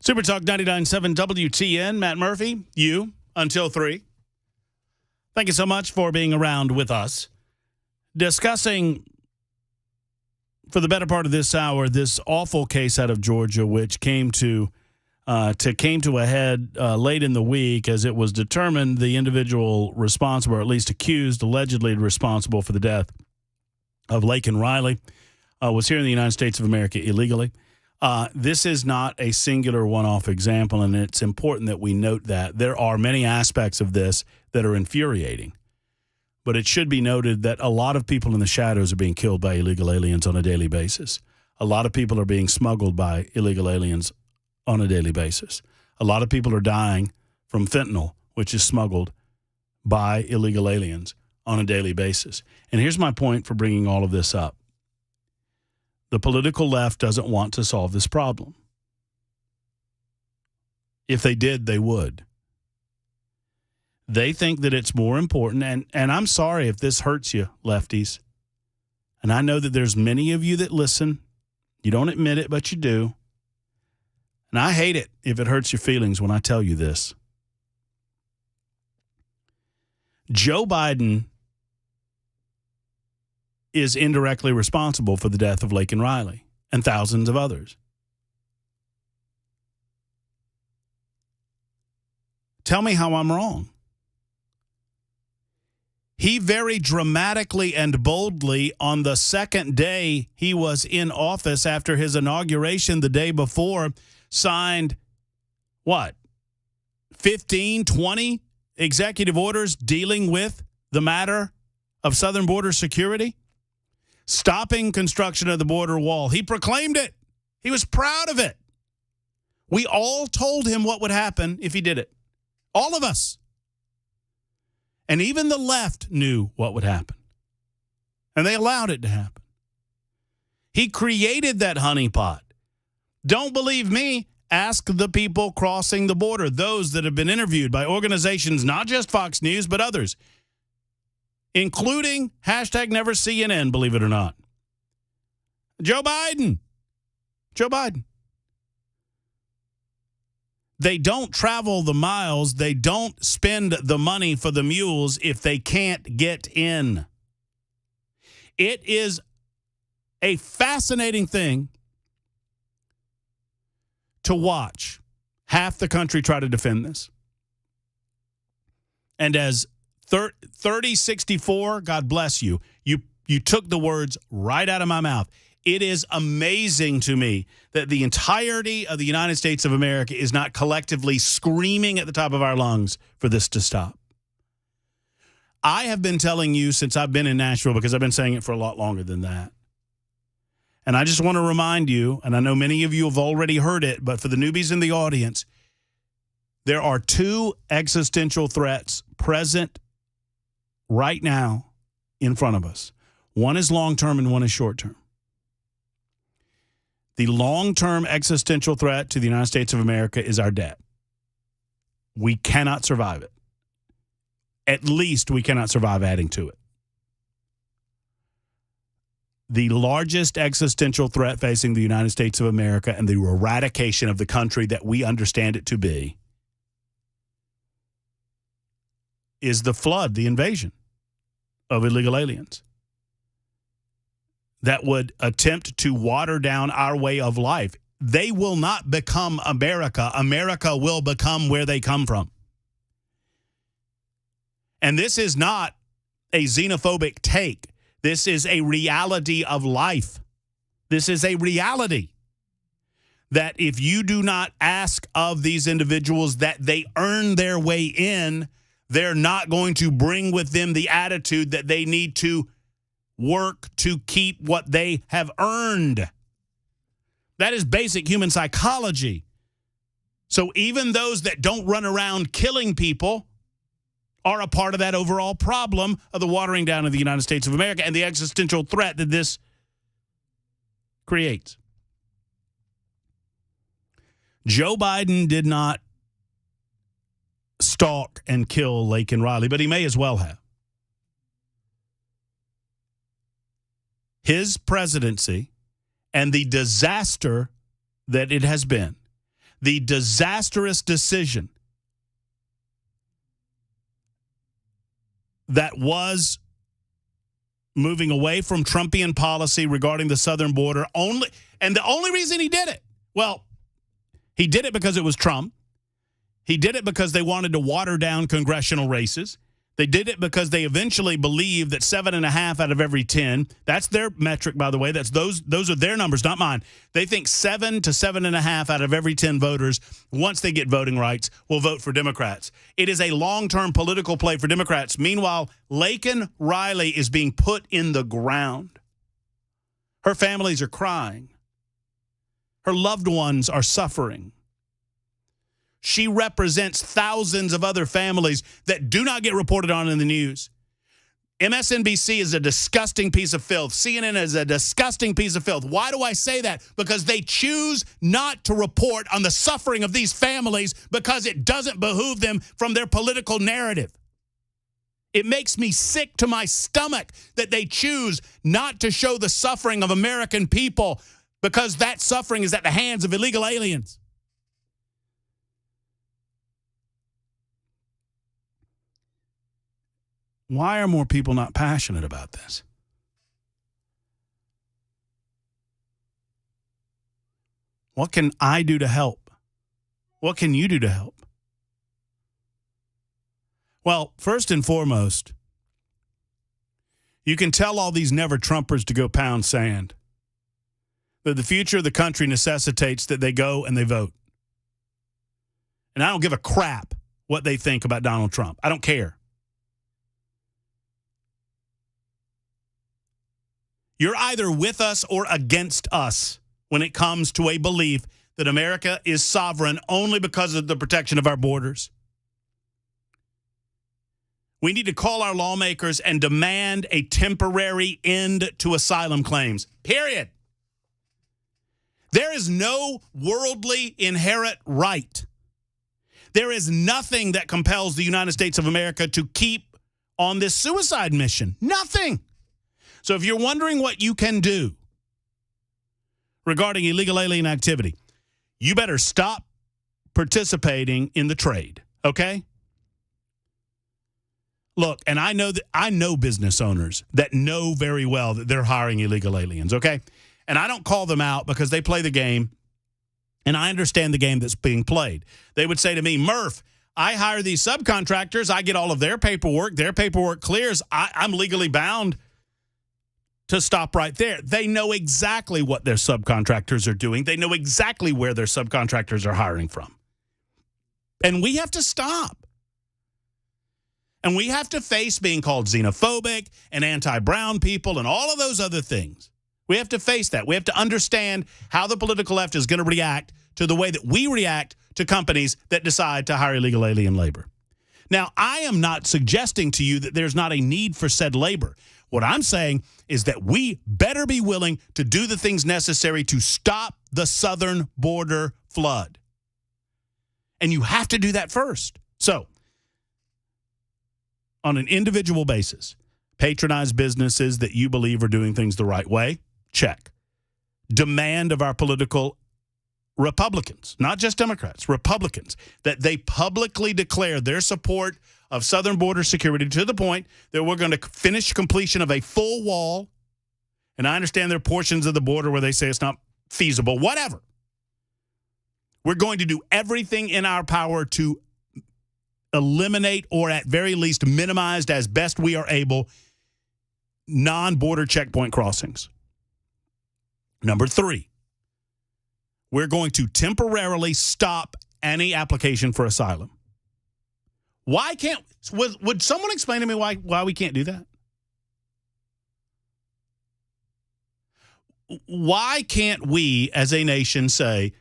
Super Talk 99.7 WTN. Matt Murphy, you, until 3. Thank you so much for being around with us. Discussing, for the better part of this hour, this awful case out of Georgia, which came to a head late in the week as it was determined the individual responsible, or at least accused, allegedly responsible for the death of Laken Riley, was here in the United States of America illegally. This is not a singular one-off example, and it's important that we note that. There are many aspects of this that are infuriating, but it should be noted that a lot of people in the shadows are being killed by illegal aliens on a daily basis. A lot of people are being smuggled by illegal aliens on a daily basis. A lot of people are dying from fentanyl, which is smuggled by illegal aliens on a daily basis. And here's my point for bringing all of this up. The political left doesn't want to solve this problem. If they did, they would. They think that it's more important, and I'm sorry if this hurts you, lefties. And I know that there's many of you that listen. You don't admit it, but you do. And I hate it if it hurts your feelings when I tell you this. Joe Biden is indirectly responsible for the death of Laken Riley and thousands of others. Tell me how I'm wrong. He very dramatically and boldly, on the second day he was in office after his inauguration the day before, signed, 15, 20 executive orders dealing with the matter of southern border security? Stopping construction of the border wall. He proclaimed it. He was proud of it. We all told him what would happen if he did it. All of us. And even the left knew what would happen. And they allowed it to happen. He created that honeypot. Don't believe me? Ask the people crossing the border, those that have been interviewed by organizations, not just Fox News, but others, including #NeverCNN, believe it or not. Joe Biden. They don't travel the miles. They don't spend the money for the mules if they can't get in. It is a fascinating thing to watch half the country try to defend this. And as 3064, God bless you, you took the words right out of my mouth. It is amazing to me that the entirety of the United States of America is not collectively screaming at the top of our lungs for this to stop. I have been telling you since I've been in Nashville, because I've been saying it for a lot longer than that. And I just want to remind you, and I know many of you have already heard it, but for the newbies in the audience, there are two existential threats present right now in front of us. One is long-term and one is short-term. The long-term existential threat to the United States of America is our debt. We cannot survive it. At least we cannot survive adding to it. The largest existential threat facing the United States of America and the eradication of the country that we understand it to be is the flood, the invasion of illegal aliens that would attempt to water down our way of life. They will not become America. America will become where they come from. And this is not a xenophobic take. This is a reality of life. This is a reality that if you do not ask of these individuals that they earn their way in, they're not going to bring with them the attitude that they need to work to keep what they have earned. That is basic human psychology. So even those that don't run around killing people are a part of that overall problem of the watering down of the United States of America and the existential threat that this creates. Joe Biden did not stalk and kill Laken Riley, but he may as well have. His presidency and the disaster that it has been, the disastrous decision that was moving away from Trumpian policy regarding the southern border and the only reason he did it, well, he did it because it was Trump. He did it because they wanted to water down congressional races. They did it because they eventually believed that 7.5 out of every 10, that's their metric, by the way. That's those are their numbers, not mine. They think 7 to 7.5 out of every 10 voters, once they get voting rights, will vote for Democrats. It is a long-term political play for Democrats. Meanwhile, Laken Riley is being put in the ground. Her families are crying. Her loved ones are suffering. She represents thousands of other families that do not get reported on in the news. MSNBC is a disgusting piece of filth. CNN is a disgusting piece of filth. Why do I say that? Because they choose not to report on the suffering of these families because it doesn't behoove them from their political narrative. It makes me sick to my stomach that they choose not to show the suffering of American people because that suffering is at the hands of illegal aliens. Why are more people not passionate about this? What can I do to help? What can you do to help? Well, first and foremost, you can tell all these never-Trumpers to go pound sand. That the future of the country necessitates that they go and they vote. And I don't give a crap what they think about Donald Trump. I don't care. You're either with us or against us when it comes to a belief that America is sovereign only because of the protection of our borders. We need to call our lawmakers and demand a temporary end to asylum claims. Period. There is no worldly inherent right. There is nothing that compels the United States of America to keep on this suicide mission. Nothing. So if you're wondering what you can do regarding illegal alien activity, you better stop participating in the trade, okay? Look, and I know business owners that know very well that they're hiring illegal aliens, okay? And I don't call them out because they play the game, and I understand the game that's being played. They would say to me, Murph, I hire these subcontractors. I get all of their paperwork. Their paperwork clears. I'm legally bound to stop right there. They know exactly what their subcontractors are doing. They know exactly where their subcontractors are hiring from. And we have to stop. And we have to face being called xenophobic and anti-brown people and all of those other things. We have to face that. We have to understand how the political left is going to react to the way that we react to companies that decide to hire illegal alien labor. Now, I am not suggesting to you that there's not a need for said labor. What I'm saying is that we better be willing to do the things necessary to stop the southern border flood. And you have to do that first. So, on an individual basis, patronize businesses that you believe are doing things the right way. Check. Demand of our political Republicans, not just Democrats, Republicans, that they publicly declare their support of southern border security to the point that we're going to finish completion of a full wall. And I understand there are portions of the border where they say it's not feasible, whatever. We're going to do everything in our power to eliminate or at very least minimized as best we are able non-border checkpoint crossings. Number 3, we're going to temporarily stop any application for asylum. Why can't, would someone explain to me why we can't do that? Why can't we as a nation say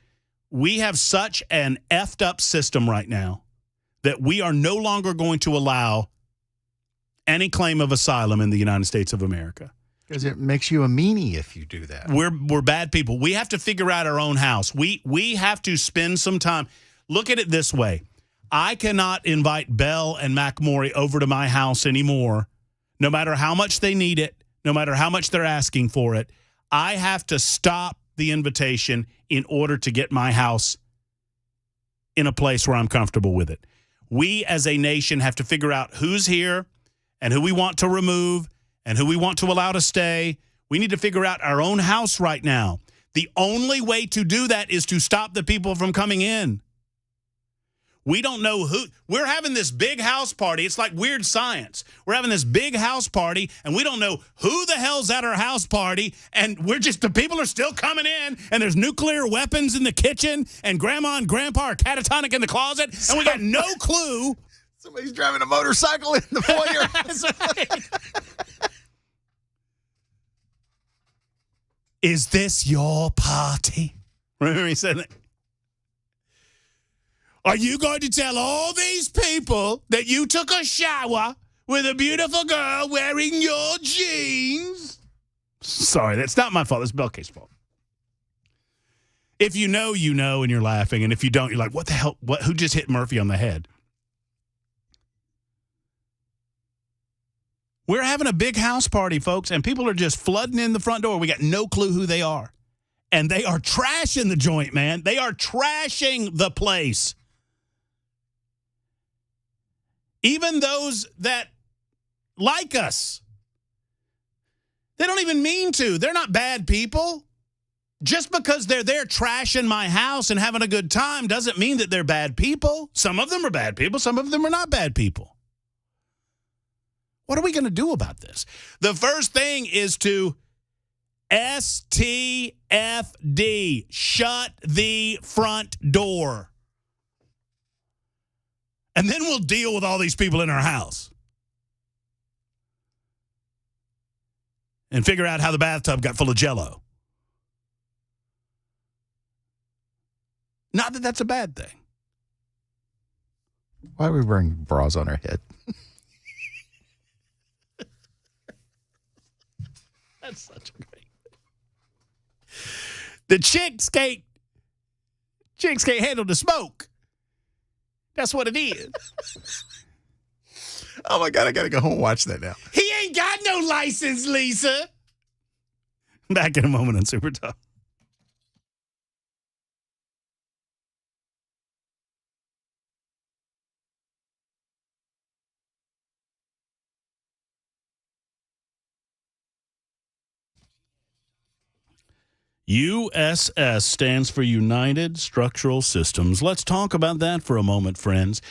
we have such an effed up system right now that we are no longer going to allow any claim of asylum in the United States of America? Because it makes you a meanie if you do that. We're bad people. We have to figure out our own house. We have to spend some time. Look at it this way. I cannot invite Bell and McMorey over to my house anymore, no matter how much they need it, no matter how much they're asking for it. I have to stop the invitation in order to get my house in a place where I'm comfortable with it. We as a nation have to figure out who's here and who we want to remove and who we want to allow to stay. We need to figure out our own house right now. The only way to do that is to stop the people from coming in. We don't know who. We're having this big house party. It's like weird science. We're having this big house party, and we don't know who the hell's at our house party, and the people are still coming in, and there's nuclear weapons in the kitchen, and grandma and grandpa are catatonic in the closet, and we got no clue. Somebody's driving a motorcycle in the foyer. Is this your party? Remember he said that? Are you going to tell all these people that you took a shower with a beautiful girl wearing your jeans? Sorry, that's not my fault. That's Belka's fault. If you know, you know, and you're laughing. And if you don't, you're like, what the hell? Who just hit Murphy on the head? We're having a big house party, folks, and people are just flooding in the front door. We got no clue who they are. And they are trashing the joint, man. They are trashing the place. Even those that like us, they don't even mean to. They're not bad people. Just because they're there trashing my house and having a good time doesn't mean that they're bad people. Some of them are bad people. Some of them are not bad people. What are we going to do about this? The first thing is to STFD, shut the front door. And then we'll deal with all these people in our house. And figure out how the bathtub got full of Jell-O. Not that that's a bad thing. Why are we wearing bras on our head? That's such a great thing. The chicks can't handle the smoke. That's what it is. Oh, my God. I got to go home and watch that now. He ain't got no license, Lisa. Back in a moment on Super Talk. USS stands for United Structural Systems. Let's talk about that for a moment, friends.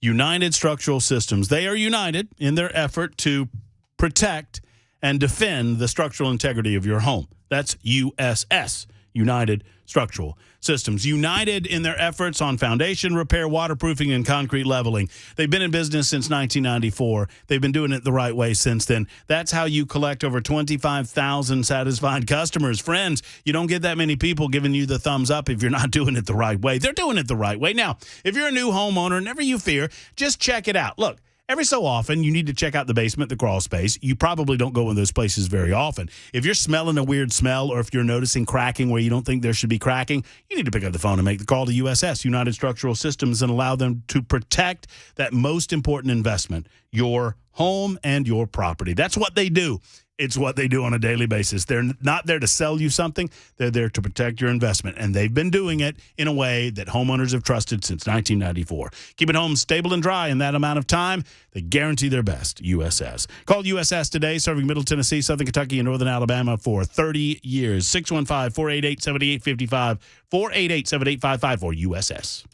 United Structural Systems. They are united in their effort to protect and defend the structural integrity of your home. That's USS, United Structural Systems. United in their efforts on foundation repair, waterproofing, and concrete leveling. They've been in business since 1994. They've been doing it the right way since then. That's how you collect over 25,000 satisfied customers. Friends, you don't get that many people giving you the thumbs up if you're not doing it the right way. They're doing it the right way. Now, if you're a new homeowner, never you fear, just check it out. Look, every so often, you need to check out the basement, the crawl space. You probably don't go in those places very often. If you're smelling a weird smell or if you're noticing cracking where you don't think there should be cracking, you need to pick up the phone and make the call to USS, United Structural Systems, and allow them to protect that most important investment, your home and your property. That's what they do. It's what they do on a daily basis. They're not there to sell you something. They're there to protect your investment. And they've been doing it in a way that homeowners have trusted since 1994. Keeping homes stable and dry in that amount of time, they guarantee their best. USS. Call USS today, serving Middle Tennessee, Southern Kentucky, and Northern Alabama for 30 years. 615-488-7855, 488-7855 for USS.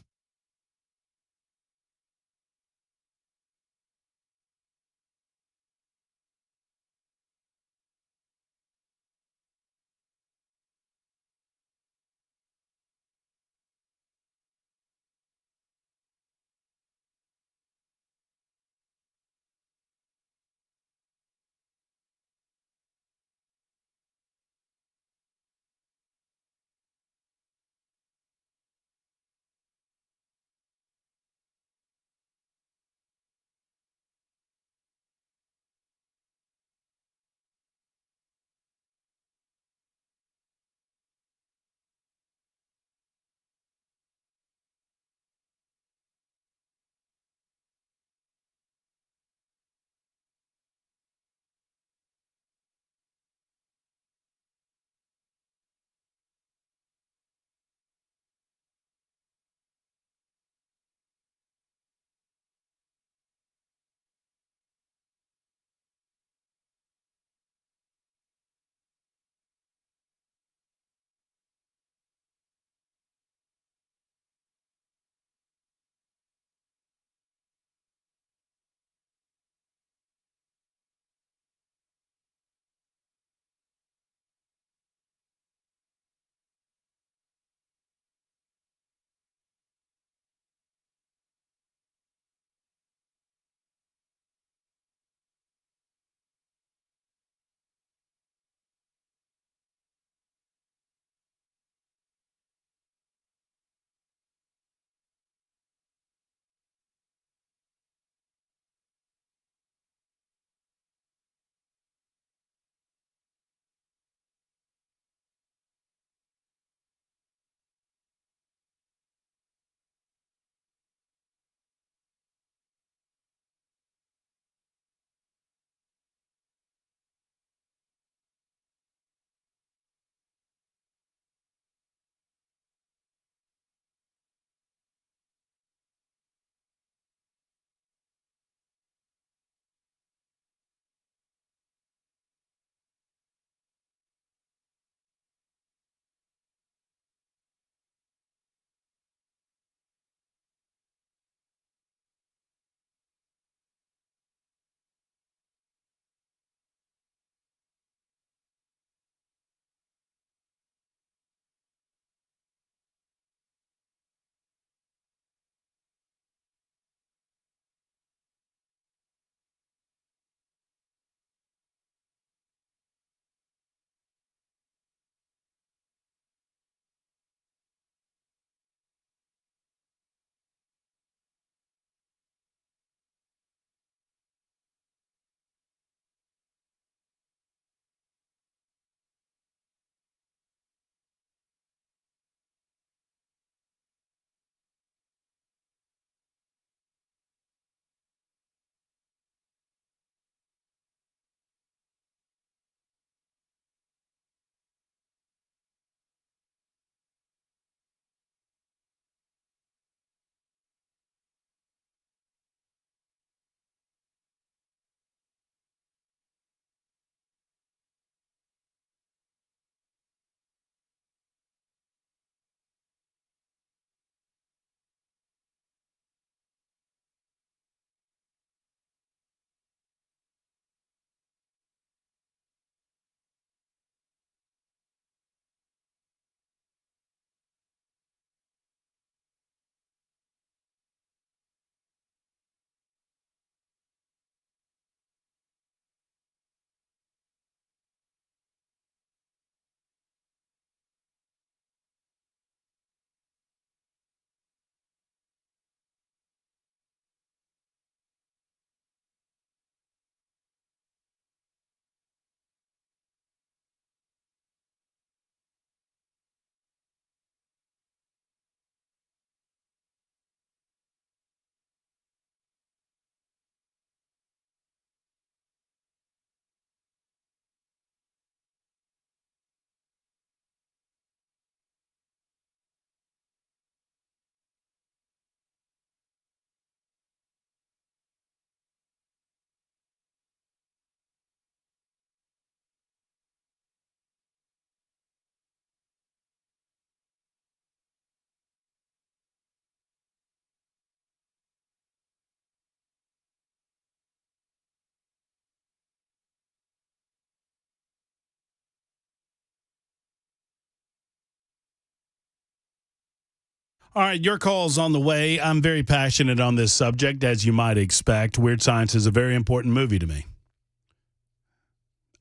All right, your call's on the way. I'm very passionate on this subject, as you might expect. Weird Science is a very important movie to me.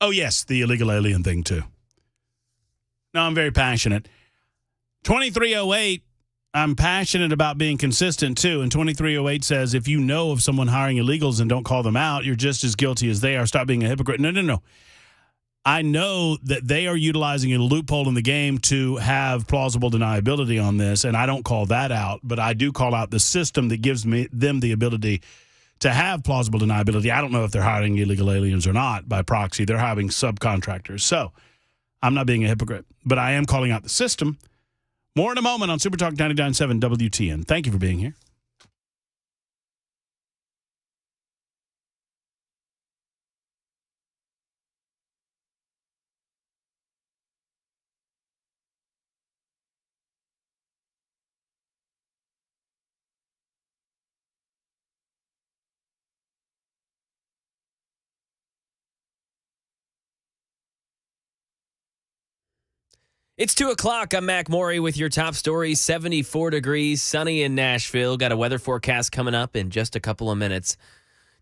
Oh, yes, the illegal alien thing, too. No, I'm very passionate. 2308, I'm passionate about being consistent, too. And 2308 says, if you know of someone hiring illegals and don't call them out, you're just as guilty as they are. Stop being a hypocrite. No. I know that they are utilizing a loophole in the game to have plausible deniability on this, and I don't call that out, but I do call out the system that gives them the ability to have plausible deniability. I don't know if they're hiring illegal aliens or not by proxy. They're hiring subcontractors. So I'm not being a hypocrite, but I am calling out the system. More in a moment on Super Talk 99.7 WTN. Thank you for being here. It's 2 o'clock. I'm Mac Morey with your top stories. 74 degrees, sunny in Nashville. Got a weather forecast coming up in just a couple of minutes.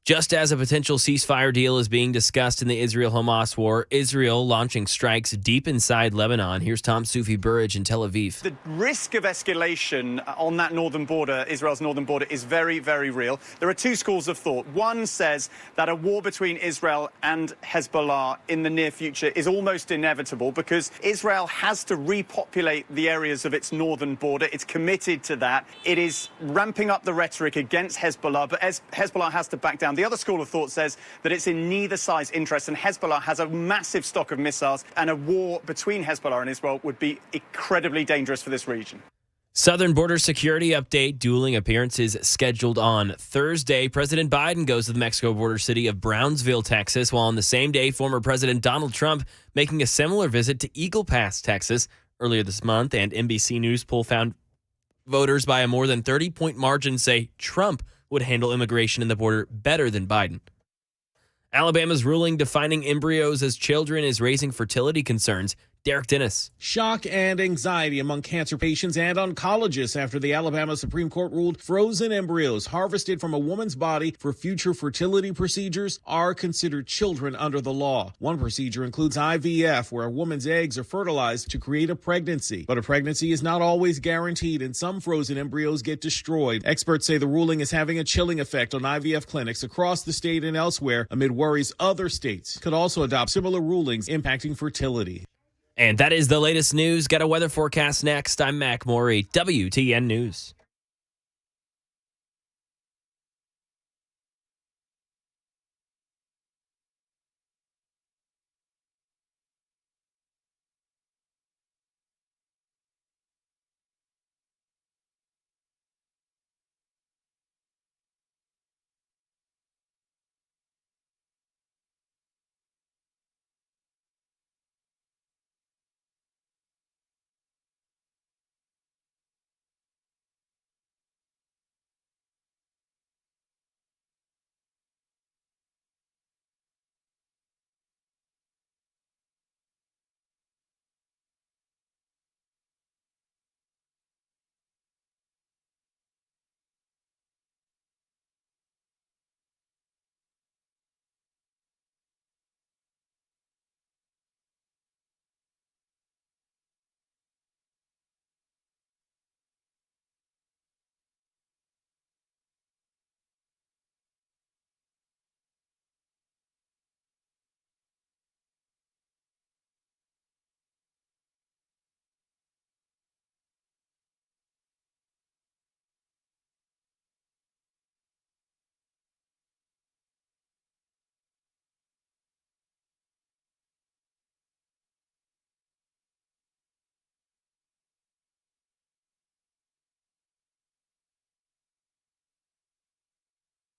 Just as a potential ceasefire deal is being discussed in the Israel-Hamas war, Israel launching strikes deep inside Lebanon. Here's Tom Sufi Burridge in Tel Aviv. The risk of escalation on that northern border, Israel's northern border, is very, very real. There are two schools of thought. One says that a war between Israel and Hezbollah in the near future is almost inevitable because Israel has to repopulate the areas of its northern border. It's committed to that. It is ramping up the rhetoric against Hezbollah, but Hezbollah has to back down. The other school of thought says that it's in neither side's interest, and Hezbollah has a massive stock of missiles, and a war between Hezbollah and Israel would be incredibly dangerous for this region. Southern border security update. Dueling appearances scheduled on Thursday. President Biden goes to the Mexico border city of Brownsville, Texas, while on the same day, former President Donald Trump making a similar visit to Eagle Pass, Texas, earlier this month. And NBC News poll found voters by a more than 30-point margin say Trump would handle immigration and the border better than Biden. Alabama's ruling defining embryos as children is raising fertility concerns. Derek Dennis. Shock and anxiety among cancer patients and oncologists after the Alabama Supreme Court ruled frozen embryos harvested from a woman's body for future fertility procedures are considered children under the law. One procedure includes IVF, where a woman's eggs are fertilized to create a pregnancy. But a pregnancy is not always guaranteed, and some frozen embryos get destroyed. Experts say the ruling is having a chilling effect on IVF clinics across the state and elsewhere, amid worries other states could also adopt similar rulings impacting fertility. And that is the latest news. Got a weather forecast next. I'm Mac Morey, WTN News.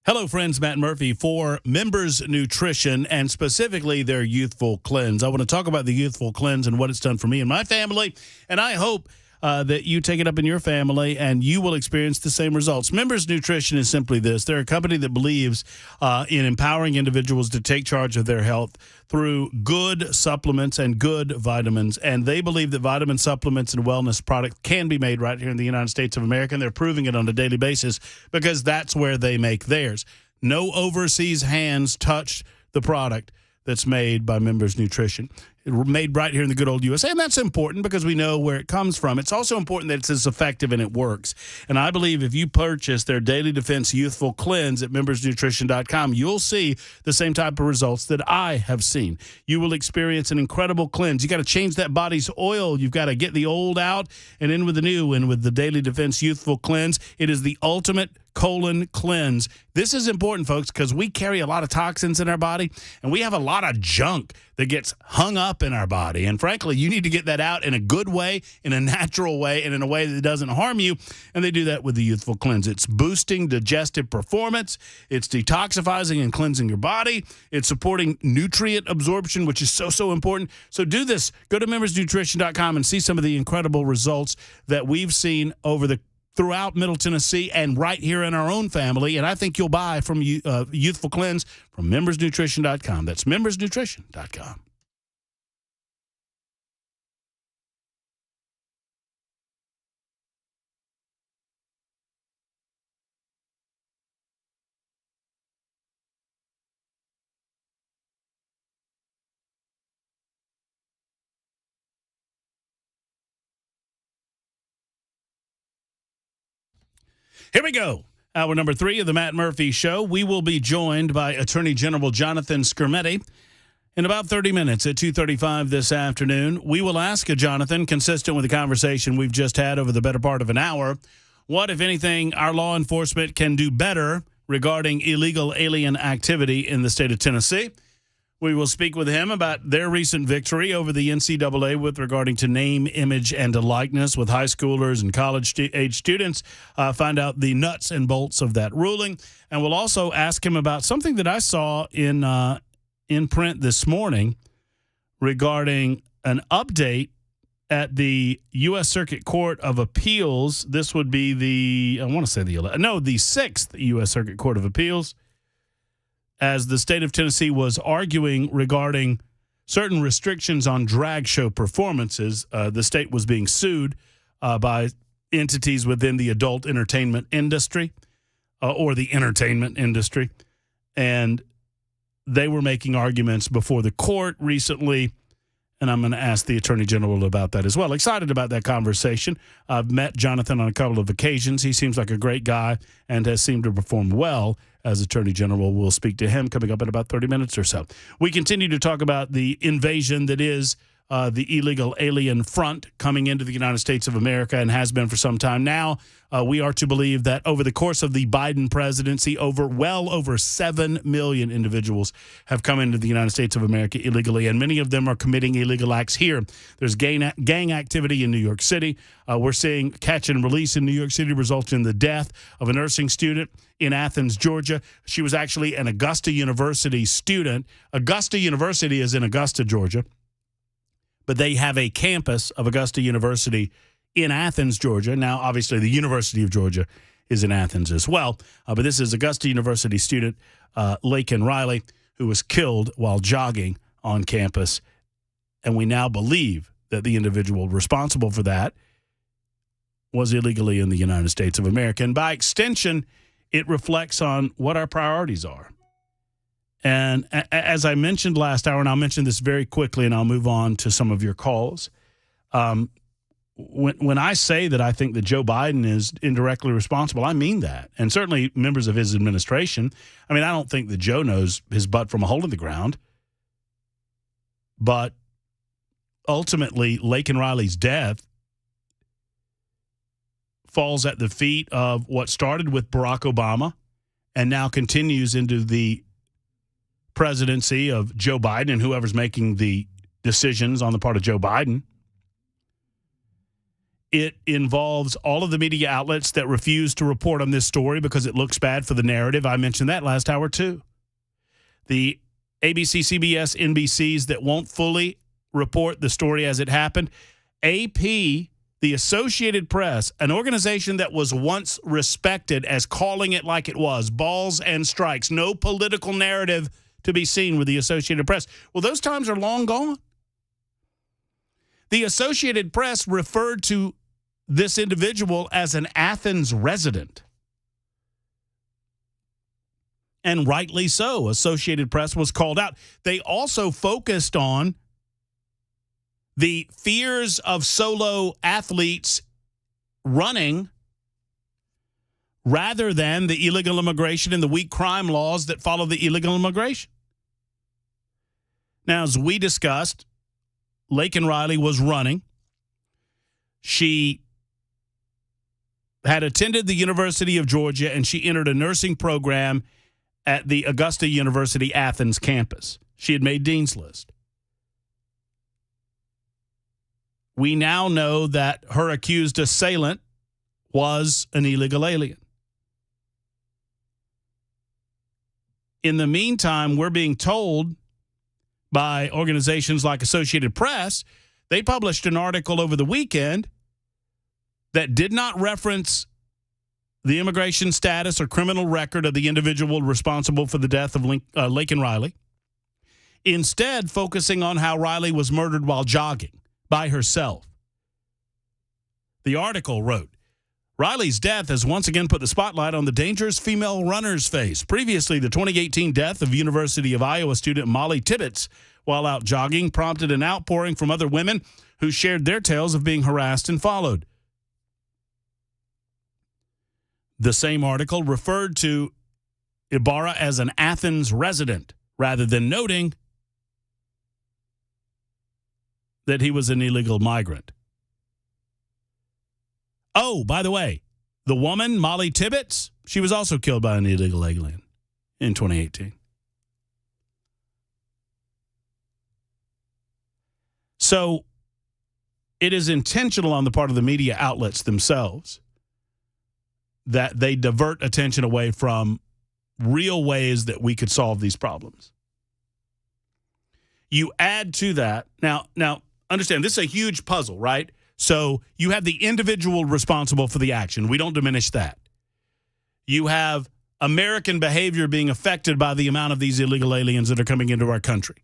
Hello, friends. Matt Murphy for Members Nutrition and specifically their Youthful Cleanse. I want to talk about the Youthful Cleanse and what it's done for me and my family, and I hope that you take it up in your family, and you will experience the same results. Members Nutrition is simply this. They're a company that believes in empowering individuals to take charge of their health through good supplements and good vitamins. And they believe that vitamin supplements and wellness products can be made right here in the United States of America, and they're proving it on a daily basis because that's where they make theirs. No overseas hands touched the product that's made by Members Nutrition. Made right here in the good old USA, and that's important because we know where it comes from. It's also important that it's effective and it works. And I believe if you purchase their Daily Defense Youthful Cleanse at membersnutrition.com, you'll see the same type of results that I have seen. You will experience an incredible cleanse. You got to change that body's oil. You've got to get the old out and in with the new. And with the Daily Defense Youthful Cleanse, it is the ultimate colon cleanse. This is important, folks, because we carry a lot of toxins in our body, and we have a lot of junk that gets hung up in our body. And frankly, you need to get that out in a good way, in a natural way, and in a way that doesn't harm you. And they do that with the Youthful Cleanse. It's boosting digestive performance. It's detoxifying and cleansing your body. It's supporting nutrient absorption, which is so important. So do this. Go to membersnutrition.com and see some of the incredible results that we've seen throughout Middle Tennessee and right here in our own family. And I think you'll buy from Youthful Cleanse from membersnutrition.com. That's membersnutrition.com. Here we go. Hour number 3 of the Matt Murphy Show. We will be joined by Attorney General Jonathan Skrmetti in about 30 minutes at 2:35 this afternoon. We will ask Jonathan, consistent with the conversation we've just had over the better part of an hour, what, if anything, our law enforcement can do better regarding illegal alien activity in the state of Tennessee. We will speak with him about their recent victory over the NCAA with regarding to name, image, and likeness with high schoolers and college-age students, find out the nuts and bolts of that ruling. And we'll also ask him about something that I saw in print this morning regarding an update at the U.S. Circuit Court of Appeals. This would be the 6th U.S. Circuit Court of Appeals, as the state of Tennessee was arguing regarding certain restrictions on drag show performances. The state was being sued by entities within the adult entertainment industry or the entertainment industry. And they were making arguments before the court recently. And I'm going to ask the Attorney General about that as well. Excited about that conversation. I've met Jonathan on a couple of occasions. He seems like a great guy and has seemed to perform well as Attorney General. We'll speak to him coming up in about 30 minutes or so. We continue to talk about the invasion that is the illegal alien front coming into the United States of America and has been for some time now. We are to believe that over the course of the Biden presidency, well over 7 million individuals have come into the United States of America illegally, and many of them are committing illegal acts here. There's gang activity in New York City. We're seeing catch and release in New York City results in the death of a nursing student in Athens, Georgia. She was actually an Augusta University student. Augusta University is in Augusta, Georgia, but they have a campus of Augusta University in Athens, Georgia. Now, obviously, the University of Georgia is in Athens as well. But this is Augusta University student Laken Riley, who was killed while jogging on campus. And we now believe that the individual responsible for that was illegally in the United States of America. And by extension, it reflects on what our priorities are. And as I mentioned last hour, and I'll mention this very quickly and I'll move on to some of your calls. When I say that I think that Joe Biden is indirectly responsible, I mean that. And certainly members of his administration. I mean, I don't think that Joe knows his butt from a hole in the ground. But ultimately, Laken Riley's death falls at the feet of what started with Barack Obama and now continues into the presidency of Joe Biden and whoever's making the decisions on the part of Joe Biden. It involves all of the media outlets that refuse to report on this story because it looks bad for the narrative. I mentioned that last hour too. The ABC, CBS, NBCs that won't fully report the story as it happened. AP the Associated Press, an organization that was once respected as calling it like it was, balls and strikes, no political narrative to be seen with the Associated Press. Well, those times are long gone. The Associated Press referred to this individual as an Athens resident. And rightly so. Associated Press was called out. They also focused on the fears of solo athletes running rather than the illegal immigration and the weak crime laws that follow the illegal immigration. Now, as we discussed, Laken Riley was running. She had attended the University of Georgia, and she entered a nursing program at the Augusta University Athens campus. She had made Dean's List. We now know that her accused assailant was an illegal alien. In the meantime, we're being told by organizations like Associated Press, they published an article over the weekend that did not reference the immigration status or criminal record of the individual responsible for the death of Laken Riley, instead focusing on how Riley was murdered while jogging by herself. The article wrote, Riley's death has once again put the spotlight on the dangerous female runners face. Previously, the 2018 death of University of Iowa student Molly Tibbetts while out jogging prompted an outpouring from other women who shared their tales of being harassed and followed. The same article referred to Ibarra as an Athens resident rather than noting that he was an illegal migrant. Oh, by the way, the woman, Molly Tibbetts, she was also killed by an illegal alien in 2018. So it is intentional on the part of the media outlets themselves that they divert attention away from real ways that we could solve these problems. You add to that, now understand, this is a huge puzzle, right? So you have the individual responsible for the action. We don't diminish that. You have American behavior being affected by the amount of these illegal aliens that are coming into our country.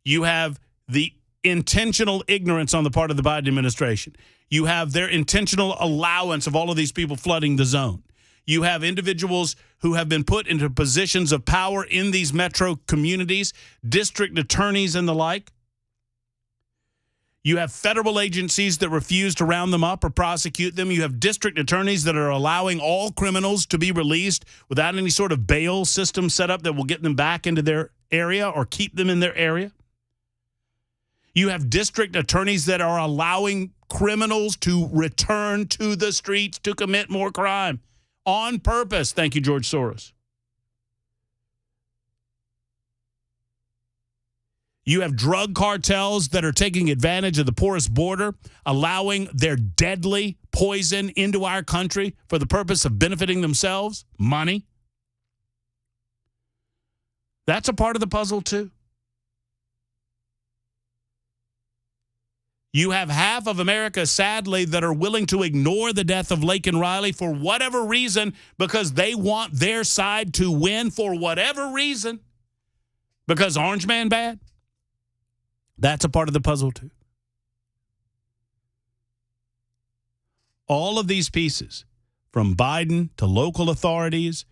You have the intentional ignorance on the part of the Biden administration. You have their intentional allowance of all of these people flooding the zone. You have individuals who have been put into positions of power in these metro communities, district attorneys and the like. You have federal agencies that refuse to round them up or prosecute them. You have district attorneys that are allowing all criminals to be released without any sort of bail system set up that will get them back into their area or keep them in their area. You have district attorneys that are allowing criminals to return to the streets to commit more crime on purpose. Thank you, George Soros. You have drug cartels that are taking advantage of the porous border, allowing their deadly poison into our country for the purpose of benefiting themselves, money. That's a part of the puzzle, too. You have half of America, sadly, that are willing to ignore the death of Laken Riley for whatever reason because they want their side to win for whatever reason. Because Orange Man bad? That's a part of the puzzle, too. All of these pieces, from Biden to local authorities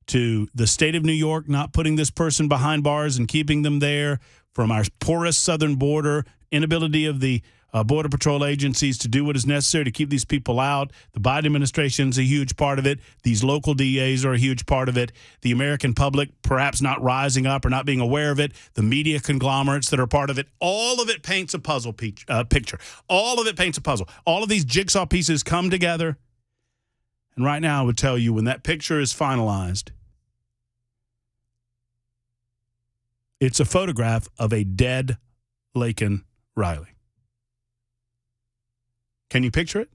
to the state of New York not putting this person behind bars and keeping them there, from our porous southern border, inability of the Border Patrol agencies to do what is necessary to keep these people out. The Biden administration is a huge part of it. These local DAs are a huge part of it. The American public perhaps not rising up or not being aware of it. The media conglomerates that are part of it. All of it paints a puzzle picture. All of it paints a puzzle. All of these jigsaw pieces come together. And right now I would tell you when that picture is finalized, it's a photograph of a dead Laken Riley. Can you picture it?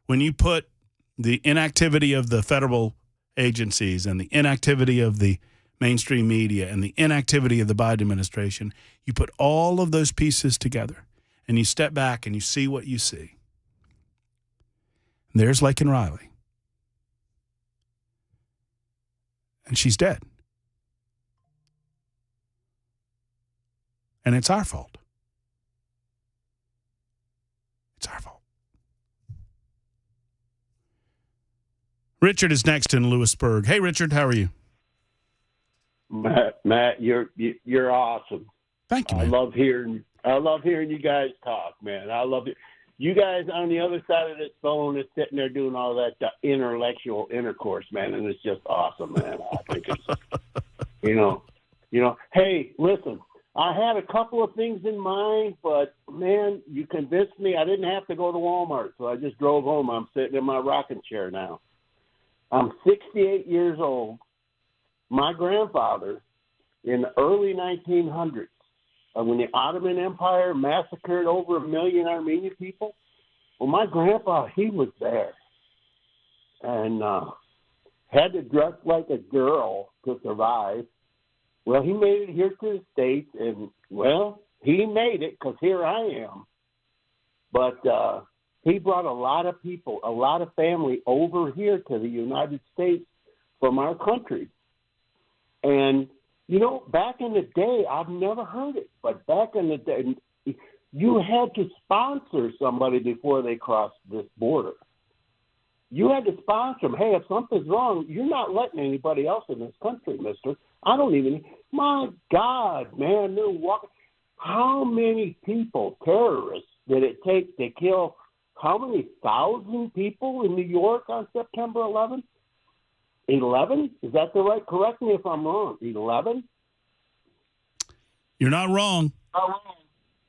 When you put the inactivity of the federal agencies and the inactivity of the mainstream media and the inactivity of the Biden administration, you put all of those pieces together and you step back and you see what you see. There's Laken Riley. And she's dead. And it's our fault. It's our fault. Richard is next in Lewisburg. Hey, Richard, how are you? Matt, you're awesome. Thank you, man. I love hearing you guys talk, man. I love it. You guys on the other side of this phone is sitting there doing all that intellectual intercourse, man, and it's just awesome, man. I think it's, you know. Hey, listen, I had a couple of things in mind, but man, you convinced me. I didn't have to go to Walmart, so I just drove home. I'm sitting in my rocking chair now. I'm 68 years old. My grandfather, in the early 1900s, when the Ottoman Empire massacred over 1 million Armenian people, well, my grandpa, he was there and had to dress like a girl to survive. Well, he made it here to the States, and, well, he made it because here I am. But he brought a lot of people, a lot of family over here to the United States from our country. And, back in the day, I've never heard it, but back in the day, you had to sponsor somebody before they crossed this border. You had to sponsor them. Hey, if something's wrong, you're not letting anybody else in this country, mister. My God, man, they're walking. How many people, terrorists, did it take to kill how many thousand people in New York on September 11th? 11? Is that the right? Correct me if I'm wrong. 11? You're not wrong.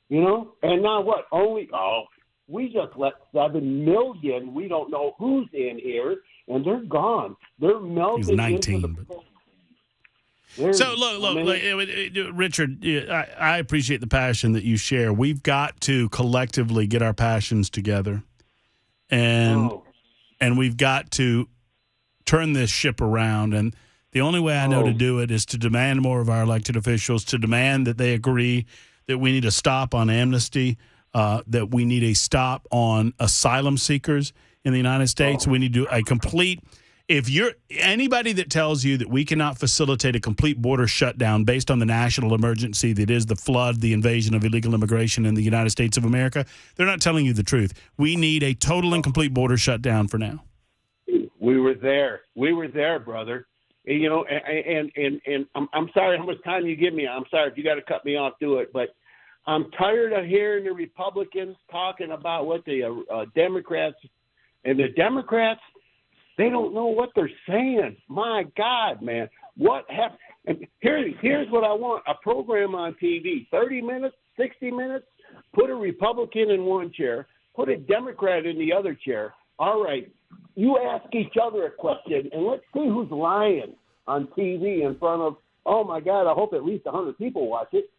And now what? We just let 7 million. We don't know who's in here, and they're gone. They're melting. He's 19. Into the So look, Richard, I appreciate the passion that you share. We've got to collectively get our passions together, and we've got to turn this ship around. And the only way I know to do it is to demand more of our elected officials, to demand that they agree that we need a stop on amnesty, that we need a stop on asylum seekers in the United States. We need to do a complete. If you're anybody that tells you that we cannot facilitate a complete border shutdown based on the national emergency that is the flood, the invasion of illegal immigration in the United States of America, they're not telling you the truth. We need a total and complete border shutdown for now. We were there, brother. And I'm sorry how much time you give me. I'm sorry if you got to cut me off, do it. But I'm tired of hearing the Republicans talking about what the Democrats and the Democrats. They don't know what they're saying. My God, man. What happened? And here's what I want. A program on TV, 30 minutes, 60 minutes, put a Republican in one chair, put a Democrat in the other chair. All right, you ask each other a question, and let's see who's lying on TV in front of, oh, my God, I hope at least 100 people watch it.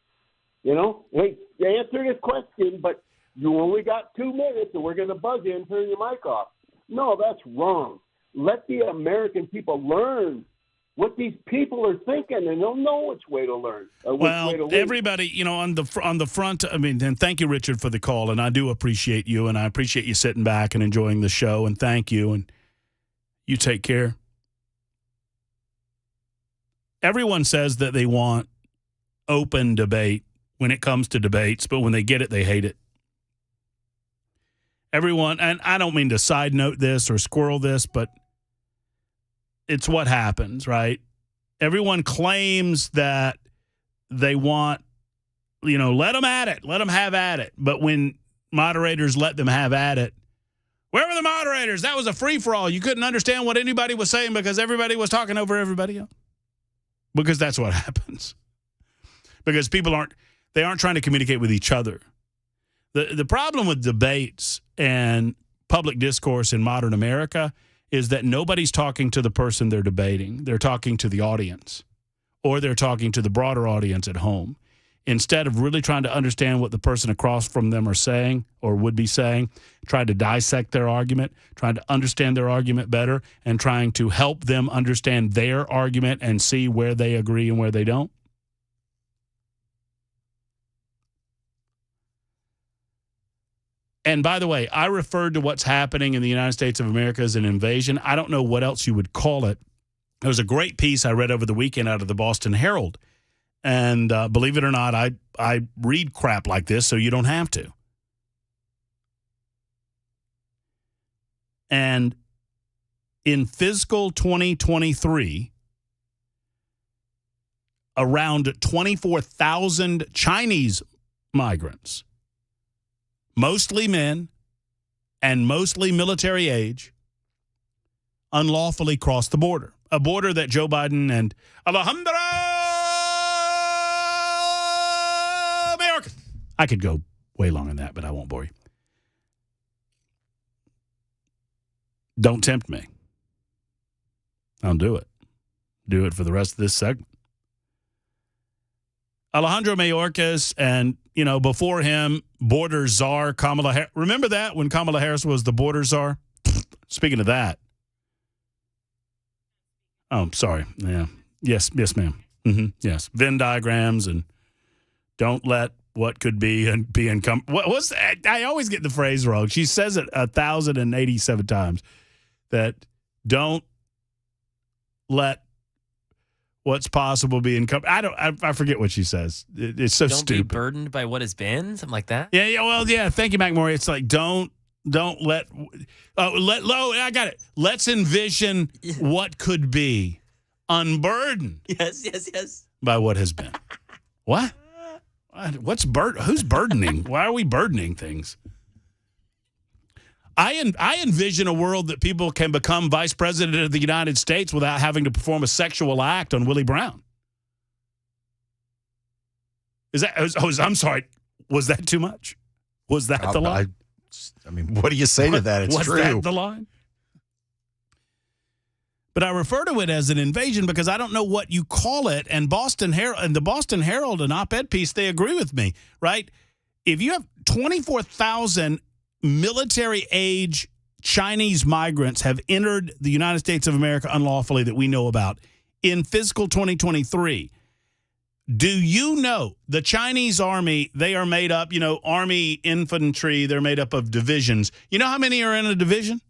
Hey, answer this question, but you only got 2 minutes, and we're going to buzz you and turn your mic off. No, that's wrong. Let the American people learn what these people are thinking, and they'll know which way to learn. Everybody, on the front. And thank you, Richard, for the call, and I do appreciate you, and I appreciate you sitting back and enjoying the show, and thank you, and you take care. Everyone says that they want open debate when it comes to debates, but when they get it, they hate it. Everyone, and I don't mean to side note this or squirrel this, but it's what happens, right? Everyone claims that they want, let them at it, let them have at it. But when moderators let them have at it, where were the moderators? That was a free-for-all. You couldn't understand what anybody was saying because everybody was talking over everybody else. Because that's what happens. Because people aren't trying to communicate with each other. The problem with debates and public discourse in modern America is that nobody's talking to the person they're debating. They're talking to the audience, or they're talking to the broader audience at home. Instead of really trying to understand what the person across from them are saying or would be saying, trying to dissect their argument, trying to understand their argument better, and trying to help them understand their argument and see where they agree and where they don't. And by the way, I referred to what's happening in the United States of America as an invasion. I don't know what else you would call it. There was a great piece I read over the weekend out of the Boston Herald. And believe it or not, I read crap like this so you don't have to. And in fiscal 2023, around 24,000 Chinese migrants, mostly men and mostly military age, unlawfully crossed the border. A border that Joe Biden and Alejandro Mayorkas. I could go way long on that, but I won't bore you. Don't tempt me. I'll do it. Do it for the rest of this segment. Alejandro Mayorkas and, before him, border czar Kamala Harris. Remember that when Kamala Harris was the border czar? Speaking of that. Oh, sorry. Yeah. Yes, ma'am. Yes. Venn diagrams and don't let what could be and be income. What's that? I always get the phrase wrong. She says it 1,087 times that don't let what's possible be income. I forget what she says. It's so stupid. Don't be burdened by what has been, something like that. Yeah. Well, yeah. Thank you, McMurray. It's like don't let. I got it. Let's envision what could be, unburdened. Yes. By what has been. What? What's who's burdening? Why are we burdening things? I envision a world that people can become vice president of the United States without having to perform a sexual act on Willie Brown. I'm sorry. Was that too much? Was that the line? I mean, what do you say to that? It's was true. Was that the line? But I refer to it as an invasion because I don't know what you call it. And the Boston Herald, an op-ed piece, they agree with me, right? If you have 24,000 military-age Chinese migrants have entered the United States of America unlawfully that we know about in fiscal 2023, do you know the Chinese army, they are made up, army infantry, they're made up of divisions. You know how many are in a division?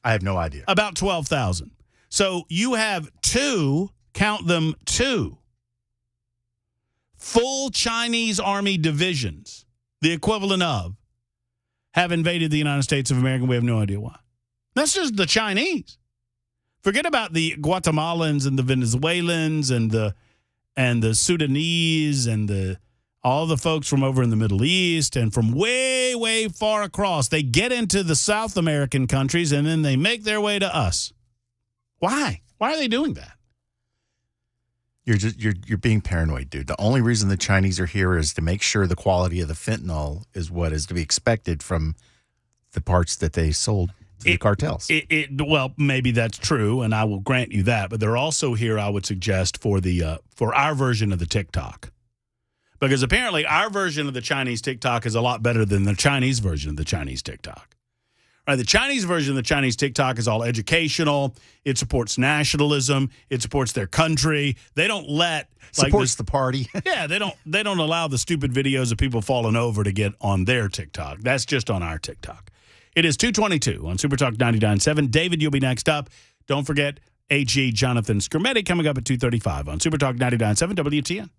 I have no idea. About 12,000. So you have two full Chinese army divisions, the equivalent of, have invaded the United States of America. We have no idea why. That's just the Chinese. Forget about the Guatemalans and the Venezuelans and the Sudanese and all the folks from over in the Middle East and from way, way far across. They get into the South American countries and then they make their way to us. Why? Why are they doing that? You're being paranoid, dude. The only reason the Chinese are here is to make sure the quality of the fentanyl is what is to be expected from the parts that they sold to the cartels. Well, maybe that's true, and I will grant you that. But they're also here, I would suggest, for our version of the TikTok. Because apparently our version of the Chinese TikTok is a lot better than the Chinese version of the Chinese TikTok. Right, the Chinese version of the Chinese TikTok is all educational. It supports nationalism. It supports their country. They don't let supports the party. Yeah, they don't allow the stupid videos of people falling over to get on their TikTok. That's just on our TikTok. It is 2:22 on Super Talk 99.7. David, you'll be next up. Don't forget AG Jonathan Skermetti coming up at 2:35 on Super Talk 99.7 WTN.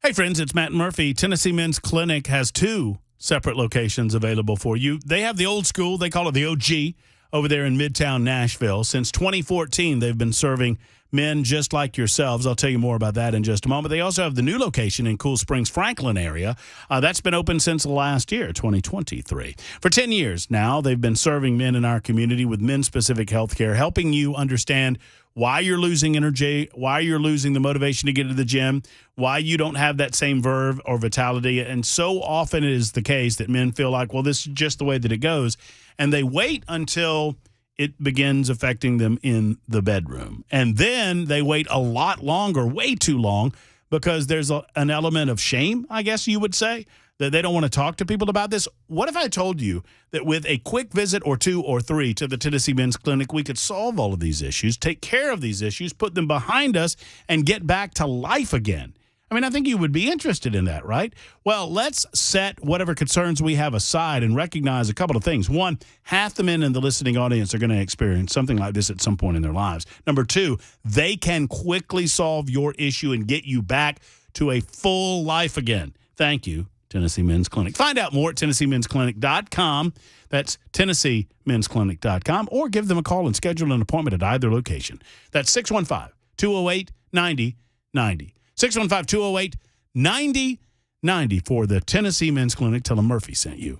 Hey, friends, it's Matt Murphy. Tennessee Men's Clinic has two separate locations available for you. They have the old school. They call it the OG over there in Midtown Nashville. Since 2014, they've been serving men just like yourselves. I'll tell you more about that in just a moment. They also have the new location in Cool Springs, Franklin area. That's been open since last year, 2023. For 10 years now, they've been serving men in our community with men-specific health care, helping you understand why you're losing energy, why you're losing the motivation to get to the gym, why you don't have that same verve or vitality. And so often it is the case that men feel like, well, this is just the way that it goes. And they wait until it begins affecting them in the bedroom. And then they wait a lot longer, way too long, because there's an element of shame, I guess you would say, that they don't want to talk to people about this. What if I told you that with a quick visit or 2 or 3 to the Tennessee Men's Clinic, we could solve all of these issues, take care of these issues, put them behind us, and get back to life again? I mean, I think you would be interested in that, right? Well, let's set whatever concerns we have aside and recognize a couple of things. One, half the men in the listening audience are going to experience something like this at some point in their lives. Number two, they can quickly solve your issue and get you back to a full life again. Thank you, Tennessee Men's Clinic. Find out more at TennesseeMen'sClinic.com. That's TennesseeMen'sClinic.com. Or give them a call and schedule an appointment at either location. That's 615-208-9090. 615-208-9090 for the Tennessee Men's Clinic. Tell them Murphy sent you.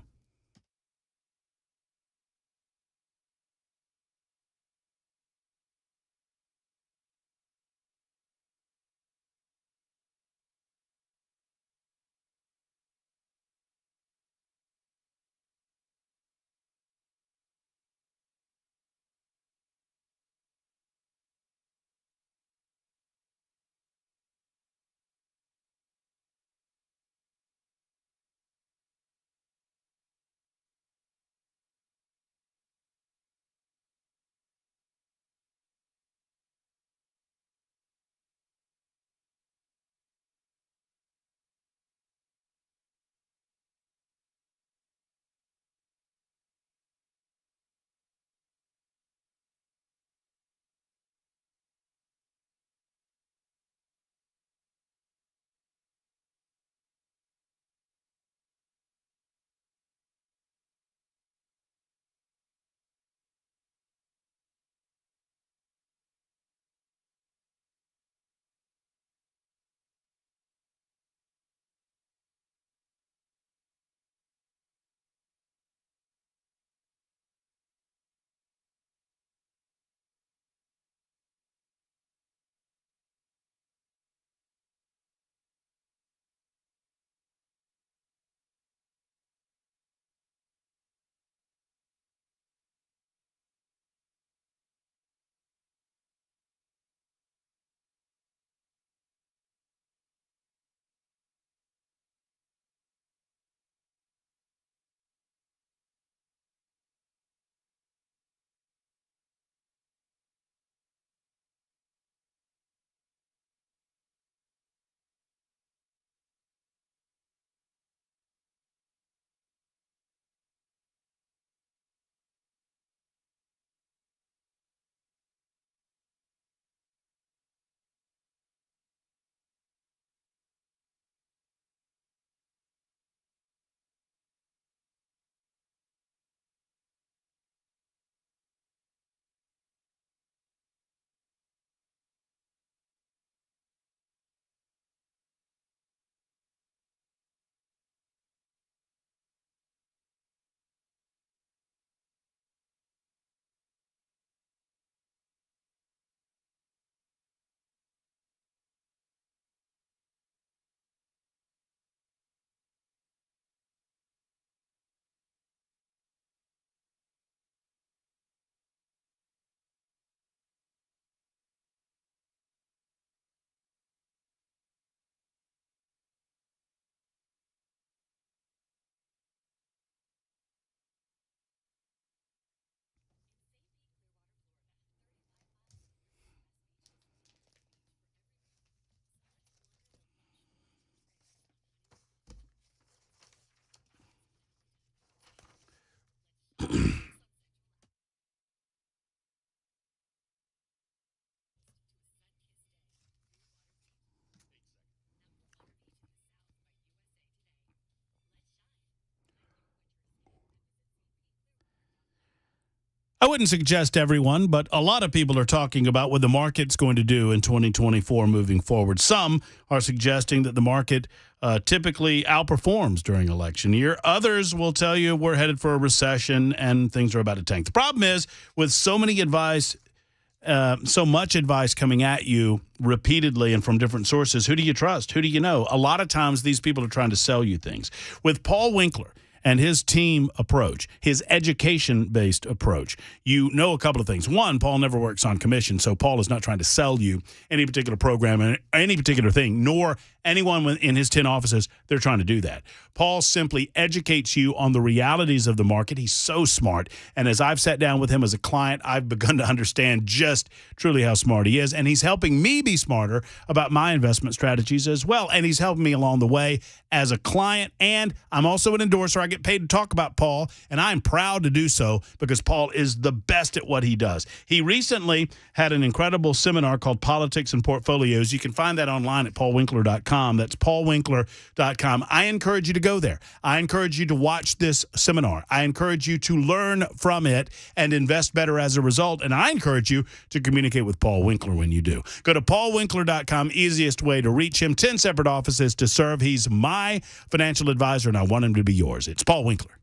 I wouldn't suggest everyone, but a lot of people are talking about what the market's going to do in 2024 moving forward. Some are suggesting that the market typically outperforms during election year. Others will tell you we're headed for a recession and things are about to tank. The problem is with so much advice coming at you repeatedly and from different sources, who do you trust? Who do you know? A lot of times these people are trying to sell you things. With Paul Winkler and his team approach, his education-based approach, you know a couple of things. One, Paul never works on commission, so Paul is not trying to sell you any particular program or any particular thing, nor anyone in his 10 offices, they're trying to do that. Paul simply educates you on the realities of the market. He's so smart, and as I've sat down with him as a client, I've begun to understand just truly how smart he is, and he's helping me be smarter about my investment strategies as well, and he's helping me along the way as a client, and I'm also an endorser. I get paid to talk about Paul, and I'm proud to do so because Paul is the best at what he does. He recently had an incredible seminar called Politics and Portfolios. You can find that online at paulwinkler.com. That's paulwinkler.com. I encourage you to go there. I encourage you to watch this seminar. I encourage you to learn from it and invest better as a result, and I encourage you to communicate with Paul Winkler when you do. Go to paulwinkler.com, easiest way to reach him. 10 separate offices to serve. He's my financial advisor, and I want him to be yours. It's Paul Winkler.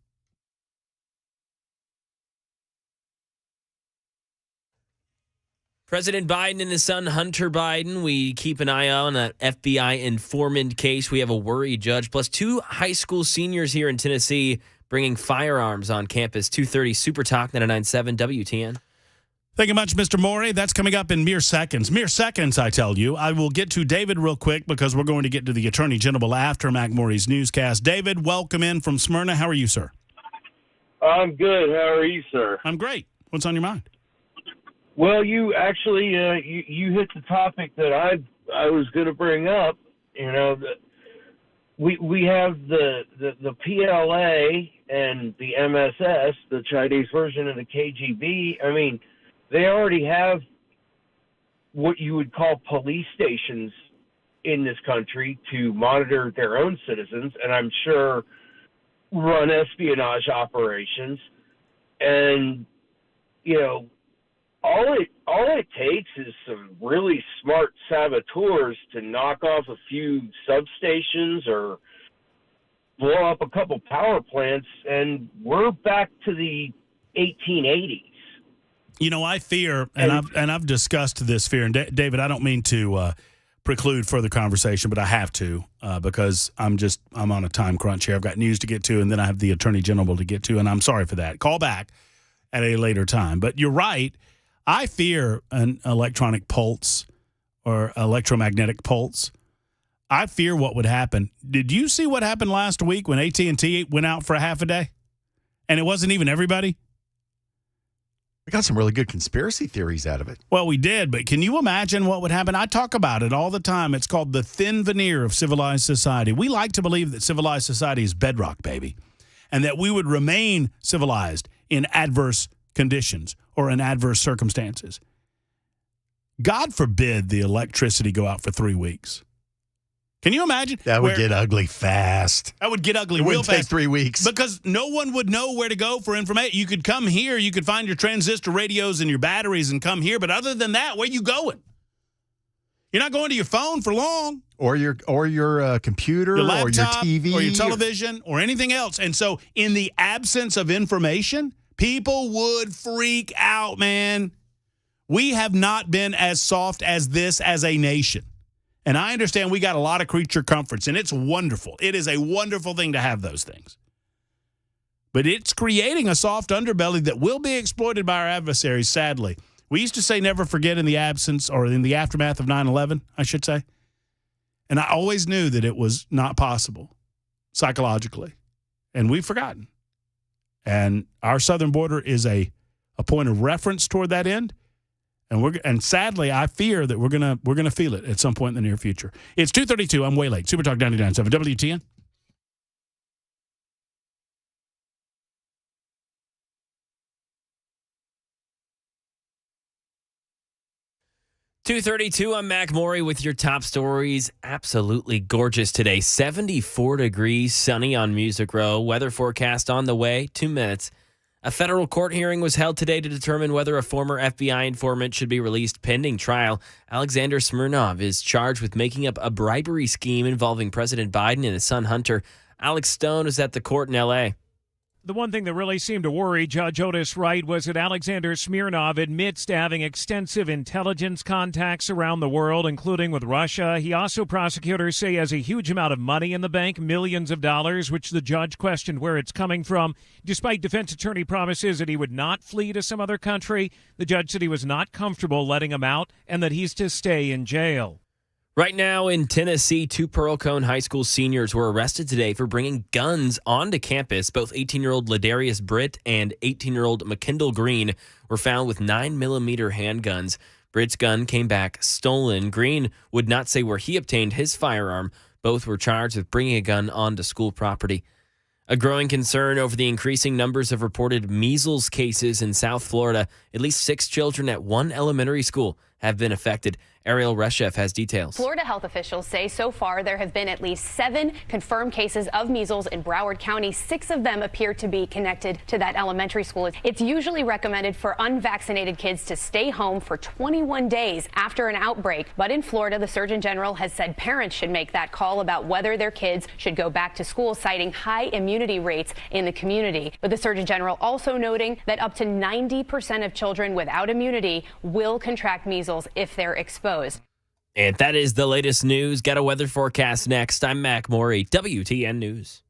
President Biden and his son, Hunter Biden. We keep an eye on that FBI informant case. We have a worried judge, plus 2 high school seniors here in Tennessee bringing firearms on campus. 2:30 Super Talk 99.7 WTN. Thank you much, Mr. Morey. That's coming up in mere seconds. Mere seconds, I tell you. I will get to David real quick because we're going to get to the Attorney General after Mac Morey's newscast. David, welcome in from Smyrna. How are you, sir? I'm good. How are you, sir? I'm great. What's on your mind? Well, you actually you hit the topic that I was going to bring up. You know, that we have the PLA and the MSS, the Chinese version of the KGB. I mean, they already have what you would call police stations in this country to monitor their own citizens, and I'm sure run espionage operations. And you know, all it takes is some really smart saboteurs to knock off a few substations or blow up a couple power plants, and we're back to the 1880s. You know, I fear, and I've discussed this fear, and David, I don't mean to preclude further conversation, but I have to because I'm on a time crunch here. I've got news to get to, and then I have the Attorney General to get to, and I'm sorry for that. Call back at a later time. But you're right. I fear an electronic pulse or electromagnetic pulse. I fear what would happen. Did you see what happened last week when AT&T went out for a half a day? And it wasn't even everybody? We got some really good conspiracy theories out of it. Well, we did, but can you imagine what would happen? I talk about it all the time. It's called the thin veneer of civilized society. We like to believe that civilized society is bedrock, baby, and that we would remain civilized in adverse conditions or in adverse circumstances. God forbid the electricity go out for 3 weeks. Can you imagine? That would get ugly fast. That would get ugly real fast. It wouldn't take 3 weeks. Because no one would know where to go for information. You could come here, you could find your transistor radios and your batteries and come here, but other than that, where are you going? You're not going to your phone for long. Or your computer, your laptop, or your TV. Or your television, or anything else. And so in the absence of information, people would freak out, man. We have not been as soft as this as a nation. And I understand we got a lot of creature comforts, and it's wonderful. It is a wonderful thing to have those things. But it's creating a soft underbelly that will be exploited by our adversaries, sadly. We used to say never forget in the absence or in the aftermath of 9/11, I should say. And I always knew that it was not possible psychologically. And we've forgotten. And our southern border is a point of reference toward that end. And sadly, I fear that we're gonna feel it at some point in the near future. It's 2:32. I'm way late. Super Talk 99.7 WTN. $2:32. I'm Mac Morey with your top stories. Absolutely gorgeous today. 74 degrees, sunny on Music Row. Weather forecast on the way. 2 minutes. A federal court hearing was held today to determine whether a former FBI informant should be released pending trial. Alexander Smirnov is charged with making up a bribery scheme involving President Biden and his son Hunter. Alex Stone is at the court in L.A. The one thing that really seemed to worry Judge Otis Wright was that Alexander Smirnov admits to having extensive intelligence contacts around the world, including with Russia. He also, prosecutors say, has a huge amount of money in the bank, millions of dollars, which the judge questioned where it's coming from. Despite defense attorney promises that he would not flee to some other country, the judge said he was not comfortable letting him out and that he's to stay in jail. Right now in Tennessee, 2 Pearl Cone High School seniors were arrested today for bringing guns onto campus. Both 18-year-old Ladarius Britt and 18-year-old McKendall Green were found with 9mm handguns. Britt's gun came back stolen. Green would not say where he obtained his firearm. Both were charged with bringing a gun onto school property. A growing concern over the increasing numbers of reported measles cases in South Florida. At least 6 children at one elementary school have been affected. Ariel Reshef has details. Florida health officials say so far there have been at least 7 confirmed cases of measles in Broward County. 6 of them appear to be connected to that elementary school. It's usually recommended for unvaccinated kids to stay home for 21 days after an outbreak. But in Florida, the Surgeon General has said parents should make that call about whether their kids should go back to school, citing high immunity rates in the community. But the Surgeon General also noting that up to 90% of children without immunity will contract measles if they're exposed. And that is the latest news. Got a weather forecast next. I'm Mac Morey, WTN News.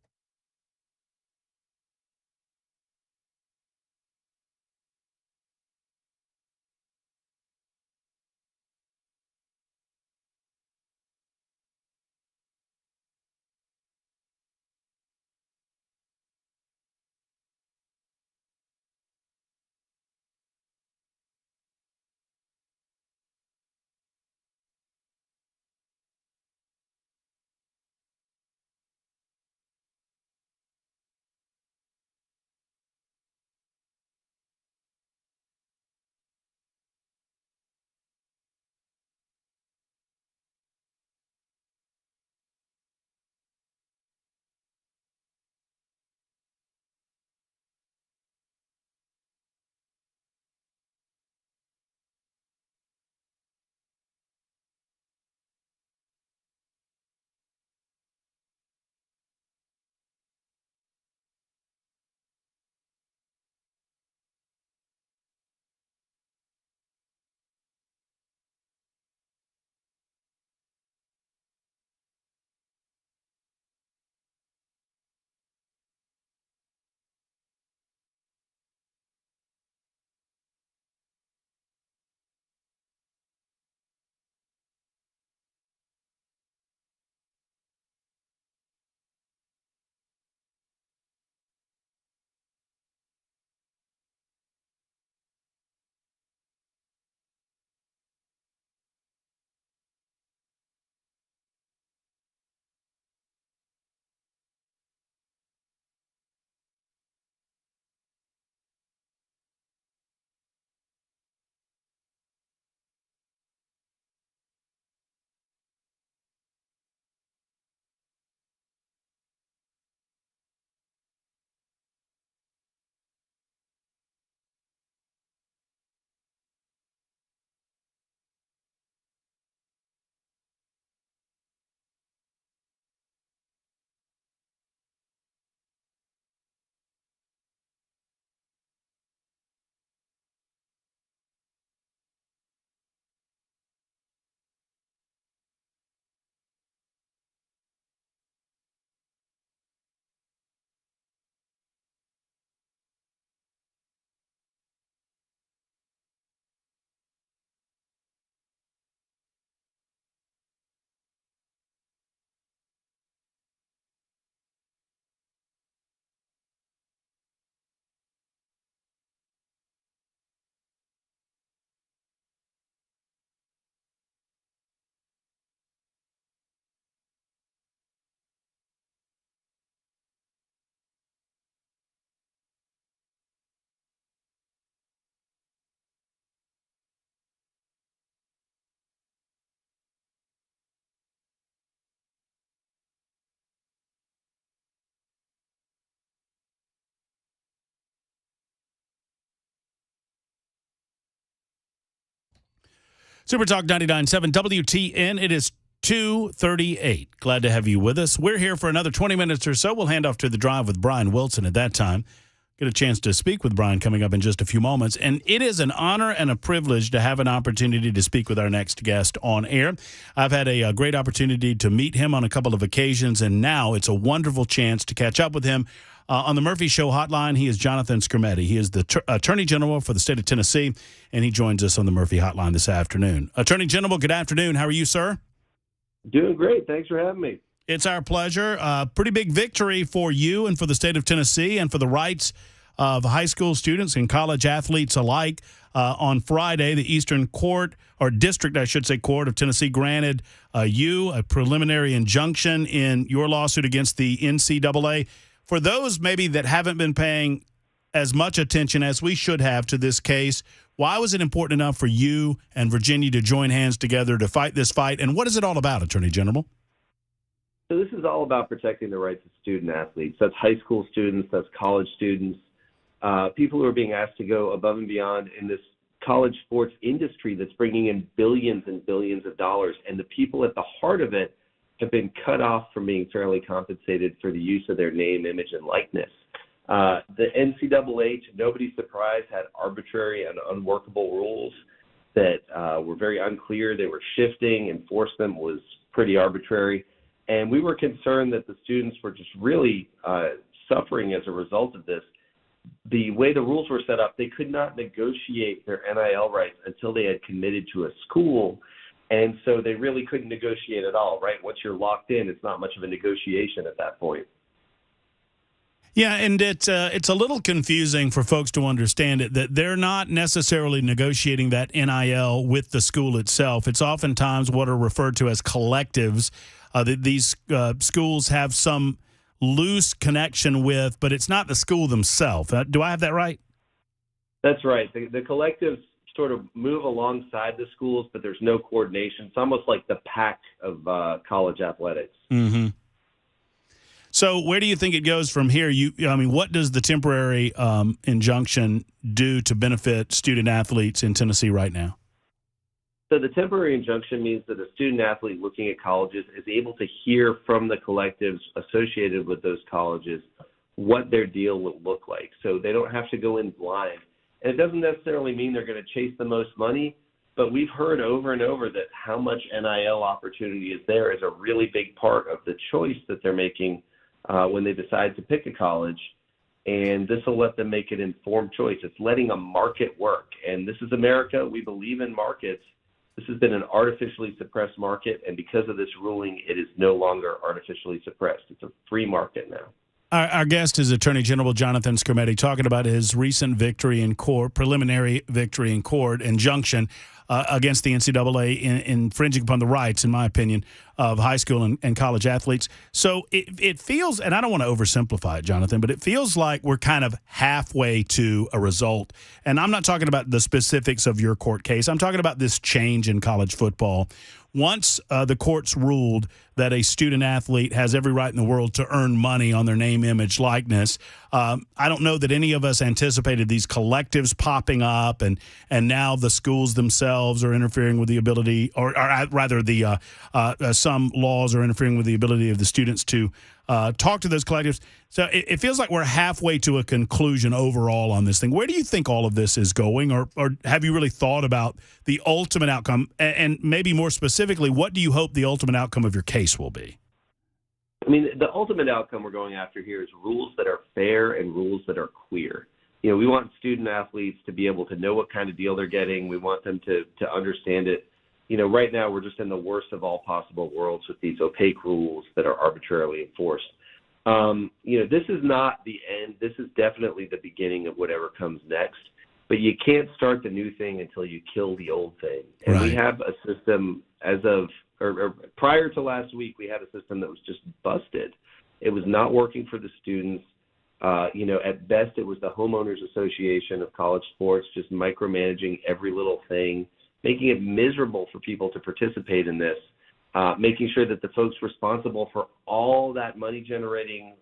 Super Talk 99.7 WTN. It is 2:38. Glad to have you with us. We're here for another 20 minutes or so. We'll hand off to the drive with Brian Wilson at that time. get a chance to speak with Brian coming up in just a few moments. And it is an honor and a privilege to have an opportunity to speak with our next guest on air. I've had a great opportunity to meet him on a couple of occasions, and now it's a wonderful chance to catch up with him. On the Murphy Show hotline, he is Jonathan Skrmetti. He is the Attorney General for the state of Tennessee, and he joins us on the Murphy hotline this afternoon. Attorney General, good afternoon. How are you, sir? Doing great. Thanks for having me. It's our pleasure. Pretty big victory for you and for the state of Tennessee and for the rights of high school students and college athletes alike. On Friday, the Eastern Court, or District, I should say, Court of Tennessee granted you a preliminary injunction in your lawsuit against the NCAA. For those maybe that haven't been paying as much attention as we should have to this case, why was it important enough for you and Virginia to join hands together to fight this fight? And what is it all about, Attorney General? So this is all about protecting the rights of student athletes. That's high school students, that's college students, people who are being asked to go above and beyond in this college sports industry that's bringing in billions and billions of dollars. And the people at the heart of it have been cut off from being fairly compensated for the use of their name, image, and likeness. The NCAA, to nobody's surprise, had arbitrary and unworkable rules that were very unclear. They were shifting. Enforcement was pretty arbitrary. And we were concerned that the students were just really suffering as a result of this. The way the rules were set up, they could not negotiate their NIL rights until they had committed to a school. And so they really couldn't negotiate at all, right? Once you're locked in, it's not much of a negotiation at that point. Yeah, and it's a little confusing for folks to understand it, that they're not necessarily negotiating that NIL with the school itself. It's oftentimes what are referred to as collectives that these schools have some loose connection with, but it's not the school themselves. Do I have that right? That's right. The collectives sort of move alongside the schools, but there's no coordination. It's almost like the pack of college athletics. Mm-hmm. So where do you think it goes from here? What does the temporary injunction do to benefit student athletes in Tennessee right now? So the temporary injunction means that a student athlete looking at colleges is able to hear from the collectives associated with those colleges what their deal will look like. So they don't have to go in blind. And it doesn't necessarily mean they're going to chase the most money, but we've heard over and over that how much NIL opportunity is there is a really big part of the choice that they're making when they decide to pick a college. And this will let them make an informed choice. It's letting a market work. And this is America. We believe in markets. This has been an artificially suppressed market, and because of this ruling, it is no longer artificially suppressed. It's a free market now. Our guest is Attorney General Jonathan Skrmetti, talking about his recent victory in court, preliminary victory in court, injunction against the NCAA in infringing upon the rights, in my opinion, of high school and college athletes. So it feels, and I don't want to oversimplify it, Jonathan, but it feels like we're kind of halfway to a result. And I'm not talking about the specifics of your court case. I'm talking about this change in college football. Once the courts ruled that a student athlete has every right in the world to earn money on their name, image, likeness, I don't know that any of us anticipated these collectives popping up, and now the schools themselves are interfering with the ability, or rather the some laws are interfering with the ability of the students to talk to those collectives. So it feels like we're halfway to a conclusion overall on this thing. Where do you think all of this is going, or have you really thought about the ultimate outcome? And maybe more specifically, what do you hope the ultimate outcome of your case will be? I mean, the ultimate outcome we're going after here is rules that are fair and rules that are clear. You know, we want student athletes to be able to know what kind of deal they're getting. We want them to understand it. You know, right now we're just in the worst of all possible worlds with these opaque rules that are arbitrarily enforced. You know, this is not the end. This is definitely the beginning of whatever comes next. But you can't start the new thing until you kill the old thing. And right. We have a system as of or prior to last week, we had a system that was just busted. It was not working for the students. You know, at best, it was the Homeowners Association of College Sports just micromanaging every little thing, making it miserable for people to participate in this, making sure that the folks responsible for all that money-generating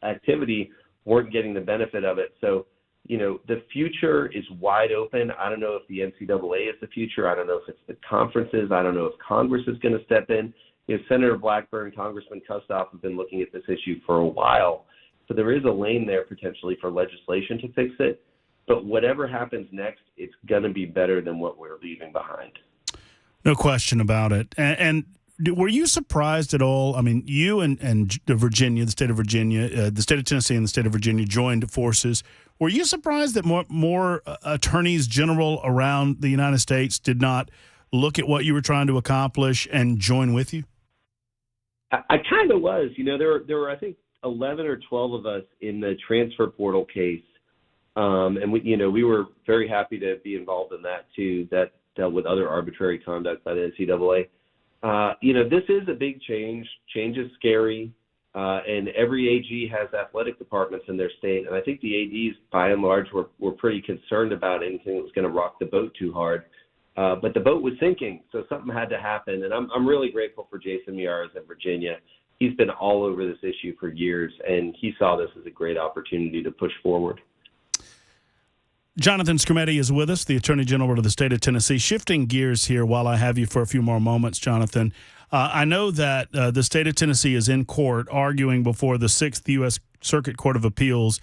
activity weren't getting the benefit of it. So, you know, the future is wide open. I don't know if the NCAA is the future. I don't know if it's the conferences. I don't know if Congress is going to step in. You know, Senator Blackburn, Congressman Kustoff have been looking at this issue for a while. So there is a lane there potentially for legislation to fix it. But whatever happens next, it's going to be better than what we're leaving behind. No question about it. And were you surprised at all? I mean, you and Virginia, the state of Virginia, the state of Tennessee and the state of Virginia joined forces. Were you surprised that more attorneys general around the United States did not look at what you were trying to accomplish and join with you? I kind of was. You know, there were, I think, 11 or 12 of us in the transfer portal case. And we were very happy to be involved in that too. That dealt with other arbitrary conduct by the NCAA. This is a big change. Change is scary. And every AG has athletic departments in their state. And I think the ADs, by and large, were pretty concerned about anything that was going to rock the boat too hard. But the boat was sinking, so something had to happen. And I'm really grateful for Jason Miyares in Virginia. He's been all over this issue for years, and he saw this as a great opportunity to push forward. Jonathan Skrmetti is with us, the Attorney General of the state of Tennessee. Shifting gears here while I have you for a few more moments, Jonathan. I know that the state of Tennessee is in court arguing before the 6th U.S. Circuit Court of Appeals,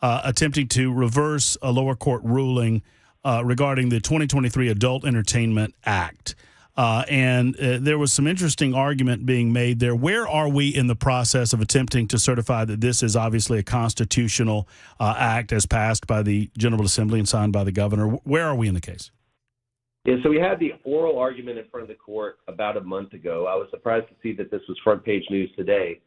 attempting to reverse a lower court ruling regarding the 2023 Adult Entertainment Act. And there was some interesting argument being made there. Where are we in the process of attempting to certify that this is obviously a constitutional act as passed by the General Assembly and signed by the governor? Where are we in the case? Yeah, so we had the oral argument in front of the court about a month ago. I was surprised to see that this was front page news today.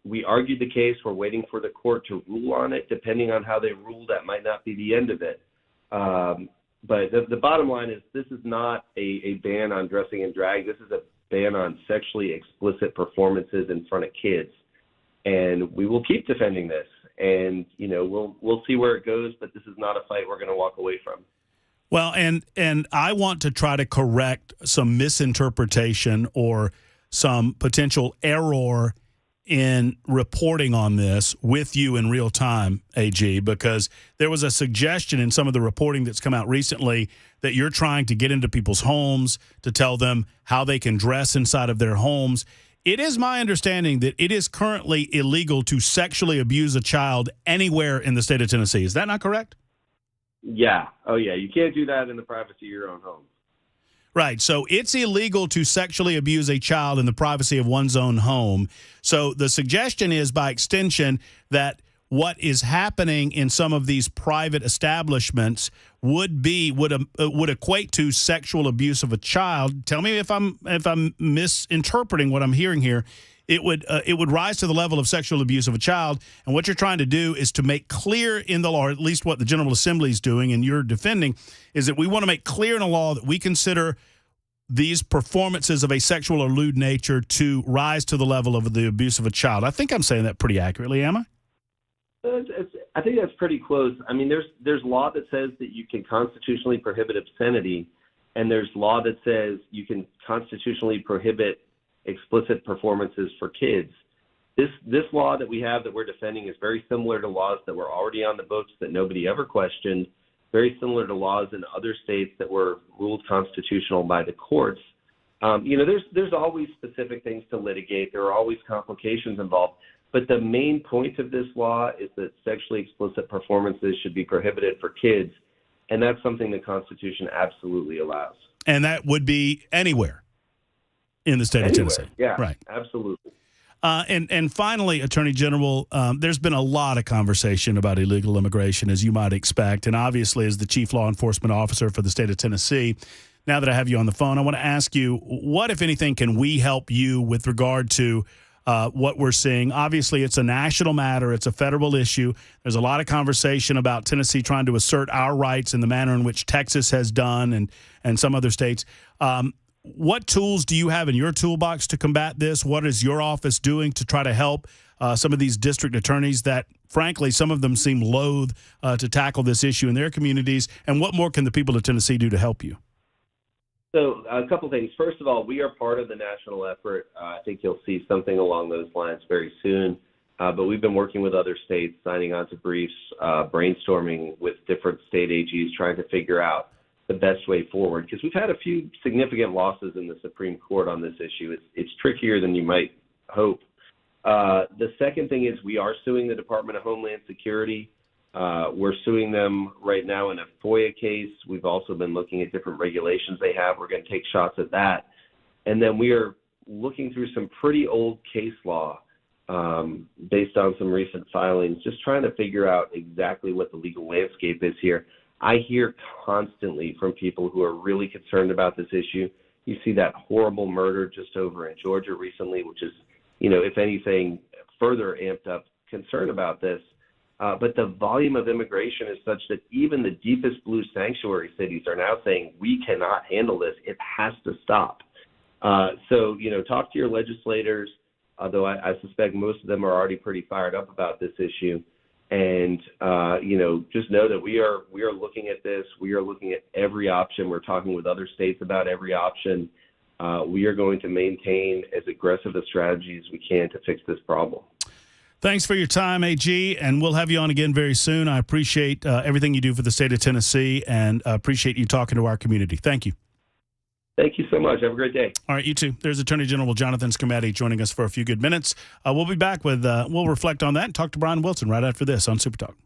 We argued the case. We're waiting for the court to rule on it. Depending on how they rule, that might not be the end of it. But the bottom line is this is not a ban on dressing in drag. This is a ban on sexually explicit performances in front of kids. And we will keep defending this. And, we'll see where it goes, but this is not a fight we're going to walk away from. Well, and I want to try to correct some misinterpretation or some potential error in reporting on this with you in real time, AG, because there was a suggestion in some of the reporting that's come out recently that you're trying to get into people's homes to tell them how they can dress inside of their homes. It is my understanding that it is currently illegal to sexually abuse a child anywhere in the state of Tennessee. Is that not correct? Yeah. Oh, yeah. You can't do that in the privacy of your own home. Right. So it's illegal to sexually abuse a child in the privacy of one's own home. So the suggestion is, by extension, that what is happening in some of these private establishments would equate to sexual abuse of a child. Tell me if I'm misinterpreting what I'm hearing here. It would rise to the level of sexual abuse of a child. And what you're trying to do is to make clear in the law, or at least what the General Assembly is doing and you're defending, is that we want to make clear in the law that we consider these performances of a sexual or lewd nature to rise to the level of the abuse of a child. I think I'm saying that pretty accurately, am I? I think that's pretty close. I mean, there's law that says that you can constitutionally prohibit obscenity, and there's law that says you can constitutionally prohibit explicit performances for kids. This law that we have that we're defending is very similar to laws that were already on the books that nobody ever questioned, very similar to laws in other states that were ruled constitutional by the courts. There's always specific things to litigate. There are always complications involved. But the main point of this law is that sexually explicit performances should be prohibited for kids, and that's something the Constitution absolutely allows. And that would be anywhere in the state of Tennessee. Yeah, right. Absolutely. And finally, Attorney General, there's been a lot of conversation about illegal immigration, as you might expect. And obviously, as the chief law enforcement officer for the state of Tennessee, now that I have you on the phone, I want to ask you, what, if anything, can we help you with regard to what we're seeing? Obviously, it's a national matter. It's a federal issue. There's a lot of conversation about Tennessee trying to assert our rights in the manner in which Texas has done and some other states. What tools do you have in your toolbox to combat this? What is your office doing to try to help some of these district attorneys that, frankly, some of them seem loath to tackle this issue in their communities? And what more can the people of Tennessee do to help you? So a couple things. First of all, we are part of the national effort. I think you'll see something along those lines very soon. But we've been working with other states, signing on to briefs, brainstorming with different state AGs, trying to figure out the best way forward, because we've had a few significant losses in the Supreme Court on this issue. It's trickier than you might hope. The second thing is we are suing the Department of Homeland Security. We're suing them right now in a FOIA case. We've also been looking at different regulations they have. We're going to take shots at that. And then we are looking through some pretty old case law based on some recent filings, just trying to figure out exactly what the legal landscape is here. I hear constantly from people who are really concerned about this issue. You see that horrible murder just over in Georgia recently, which is, if anything, further amped up concern about this. But the volume of immigration is such that even the deepest blue sanctuary cities are now saying, we cannot handle this. It has to stop. So, talk to your legislators, although I suspect most of them are already pretty fired up about this issue. And, just know that we are looking at this. We are looking at every option. We're talking with other states about every option. We are going to maintain as aggressive a strategy as we can to fix this problem. Thanks for your time, AG, and we'll have you on again very soon. I appreciate everything you do for the state of Tennessee and appreciate you talking to our community. Thank you. Thank you so much. Have a great day. All right, you too. There's Attorney General Jonathan Skrmetti joining us for a few good minutes. We'll be back with, we'll reflect on that and talk to Brian Wilson right after this on Super Talk.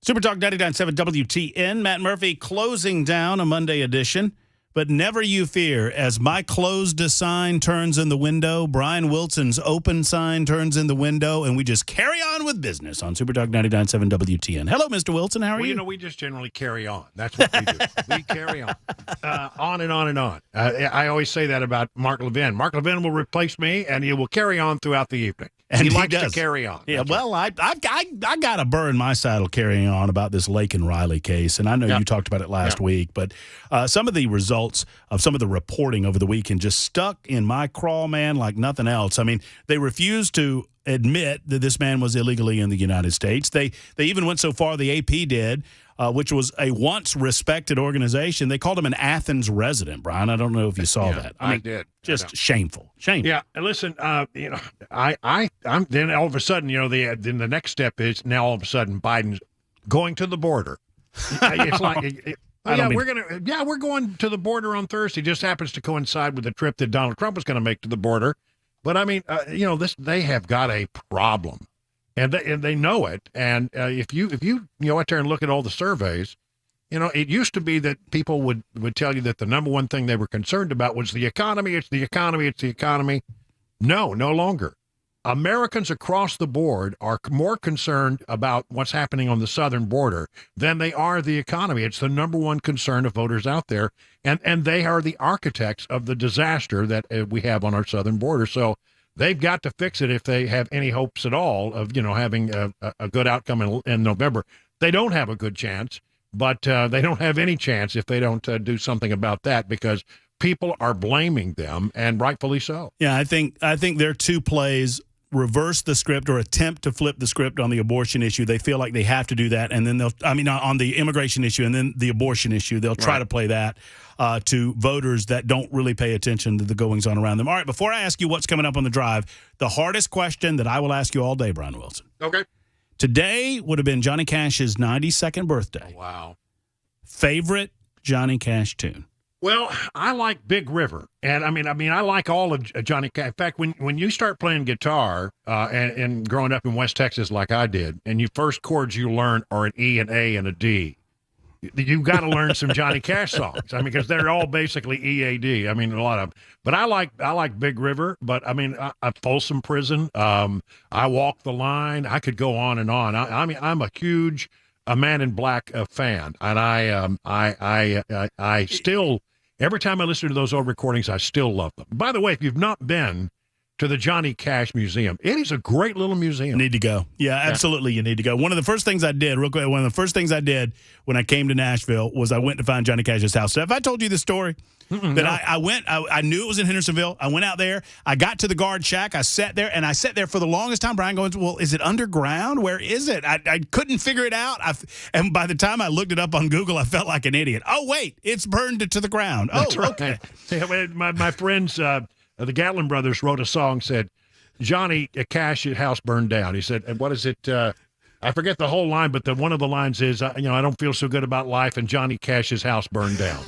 Super Talk 99.7 WTN. Matt Murphy closing down a Monday edition. But never you fear, as my closed sign turns in the window, Brian Wilson's open sign turns in the window, and we just carry on with business on Super Talk 99.7 WTN. Hello, Mr. Wilson. How are you? We just generally carry on. That's what we do. We carry on. On and on and on. I always say that about Mark Levin. Mark Levin will replace me, and he will carry on throughout the evening. And he likes to carry on. Yeah, well, I got a burr in my saddle carrying on about this Lake and Riley case, and I know you talked about it last week, but some of the results of some of the reporting over the weekend just stuck in my craw, man, like nothing else. I mean, they refused to admit that this man was illegally in the United States. They even went so far, the AP did, which was a once respected organization. They called him an Athens resident, Brian. I don't know if you saw that. I did. Just shameful. Yeah, and listen, I'm then all of a sudden, then the next step is now all of a sudden Biden's going to the border. It's like, we're going to the border on Thursday. Just happens to coincide with the trip that Donald Trump was going to make to the border. But I mean, they have got a problem, and they know it. And if you out there and look at all the surveys, it used to be that people would tell you that the number one thing they were concerned about was the economy. It's the economy. It's the economy. No longer. Americans across the board are more concerned about what's happening on the southern border than they are the economy. It's the number one concern of voters out there, and they are the architects of the disaster that we have on our southern border. So they've got to fix it if they have any hopes at all of having a good outcome in November. They don't have a good chance, but they don't have any chance if they don't do something about that, because people are blaming them, and rightfully so. Yeah, I think their two plays reverse the script or attempt to flip the script on the abortion issue. They feel like they have to do that, and then on the immigration issue and then the abortion issue, they'll try to play that to voters that don't really pay attention to the goings on around them. All right, before I ask you what's coming up on the drive, the hardest question that I will ask you all day, Brian Wilson. Okay. Today would have been Johnny Cash's 92nd birthday. Oh, wow. Favorite Johnny Cash tune? Well, I like Big River, and I mean, I like all of Johnny Cash. In fact, when you start playing guitar and growing up in West Texas like I did, and your first chords you learn are an E, an A, and a D, you got to learn some Johnny Cash songs. I mean, because they're all basically EAD. I mean, a lot of them. But I like Big River. But I mean, Folsom Prison. I Walk the Line. I could go on and on. I mean, I'm a huge Man in Black fan, and I still. Every time I listen to those old recordings, I still love them. By the way, if you've not been to the Johnny Cash Museum, it is a great little museum. Need to go. Yeah, absolutely, you need to go. One of the first things I did, real quick, when I came to Nashville was I went to find Johnny Cash's house. So have I told you this story? I went, I knew it was in Hendersonville. I went out there. I got to the guard shack. I sat there for the longest time. Brian going, well, is it underground? Where is it? I couldn't figure it out. And by the time I looked it up on Google, I felt like an idiot. Oh, wait, it's burned to the ground. That's right. Okay. My friends, the Gatlin brothers, wrote a song, said, Johnny Cash's house burned down. He said, and what is it? I forget the whole line, but one of the lines is, I don't feel so good about life, and Johnny Cash's house burned down.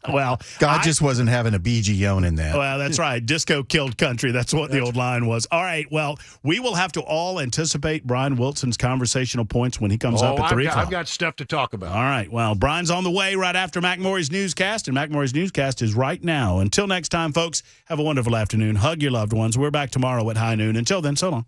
Well, God just wasn't having a BG in that. Well, that's right. Disco killed country. That's what the old line was. All right. Well, we will have to all anticipate Brian Wilson's conversational points when he comes up at 3 o'clock. I've got stuff to talk about. All right. Well, Brian's on the way right after McMurray's newscast, and McMurray's newscast is right now. Until next time, folks, have a wonderful afternoon. Hug your loved ones. We're back tomorrow at high noon. Until then, so long.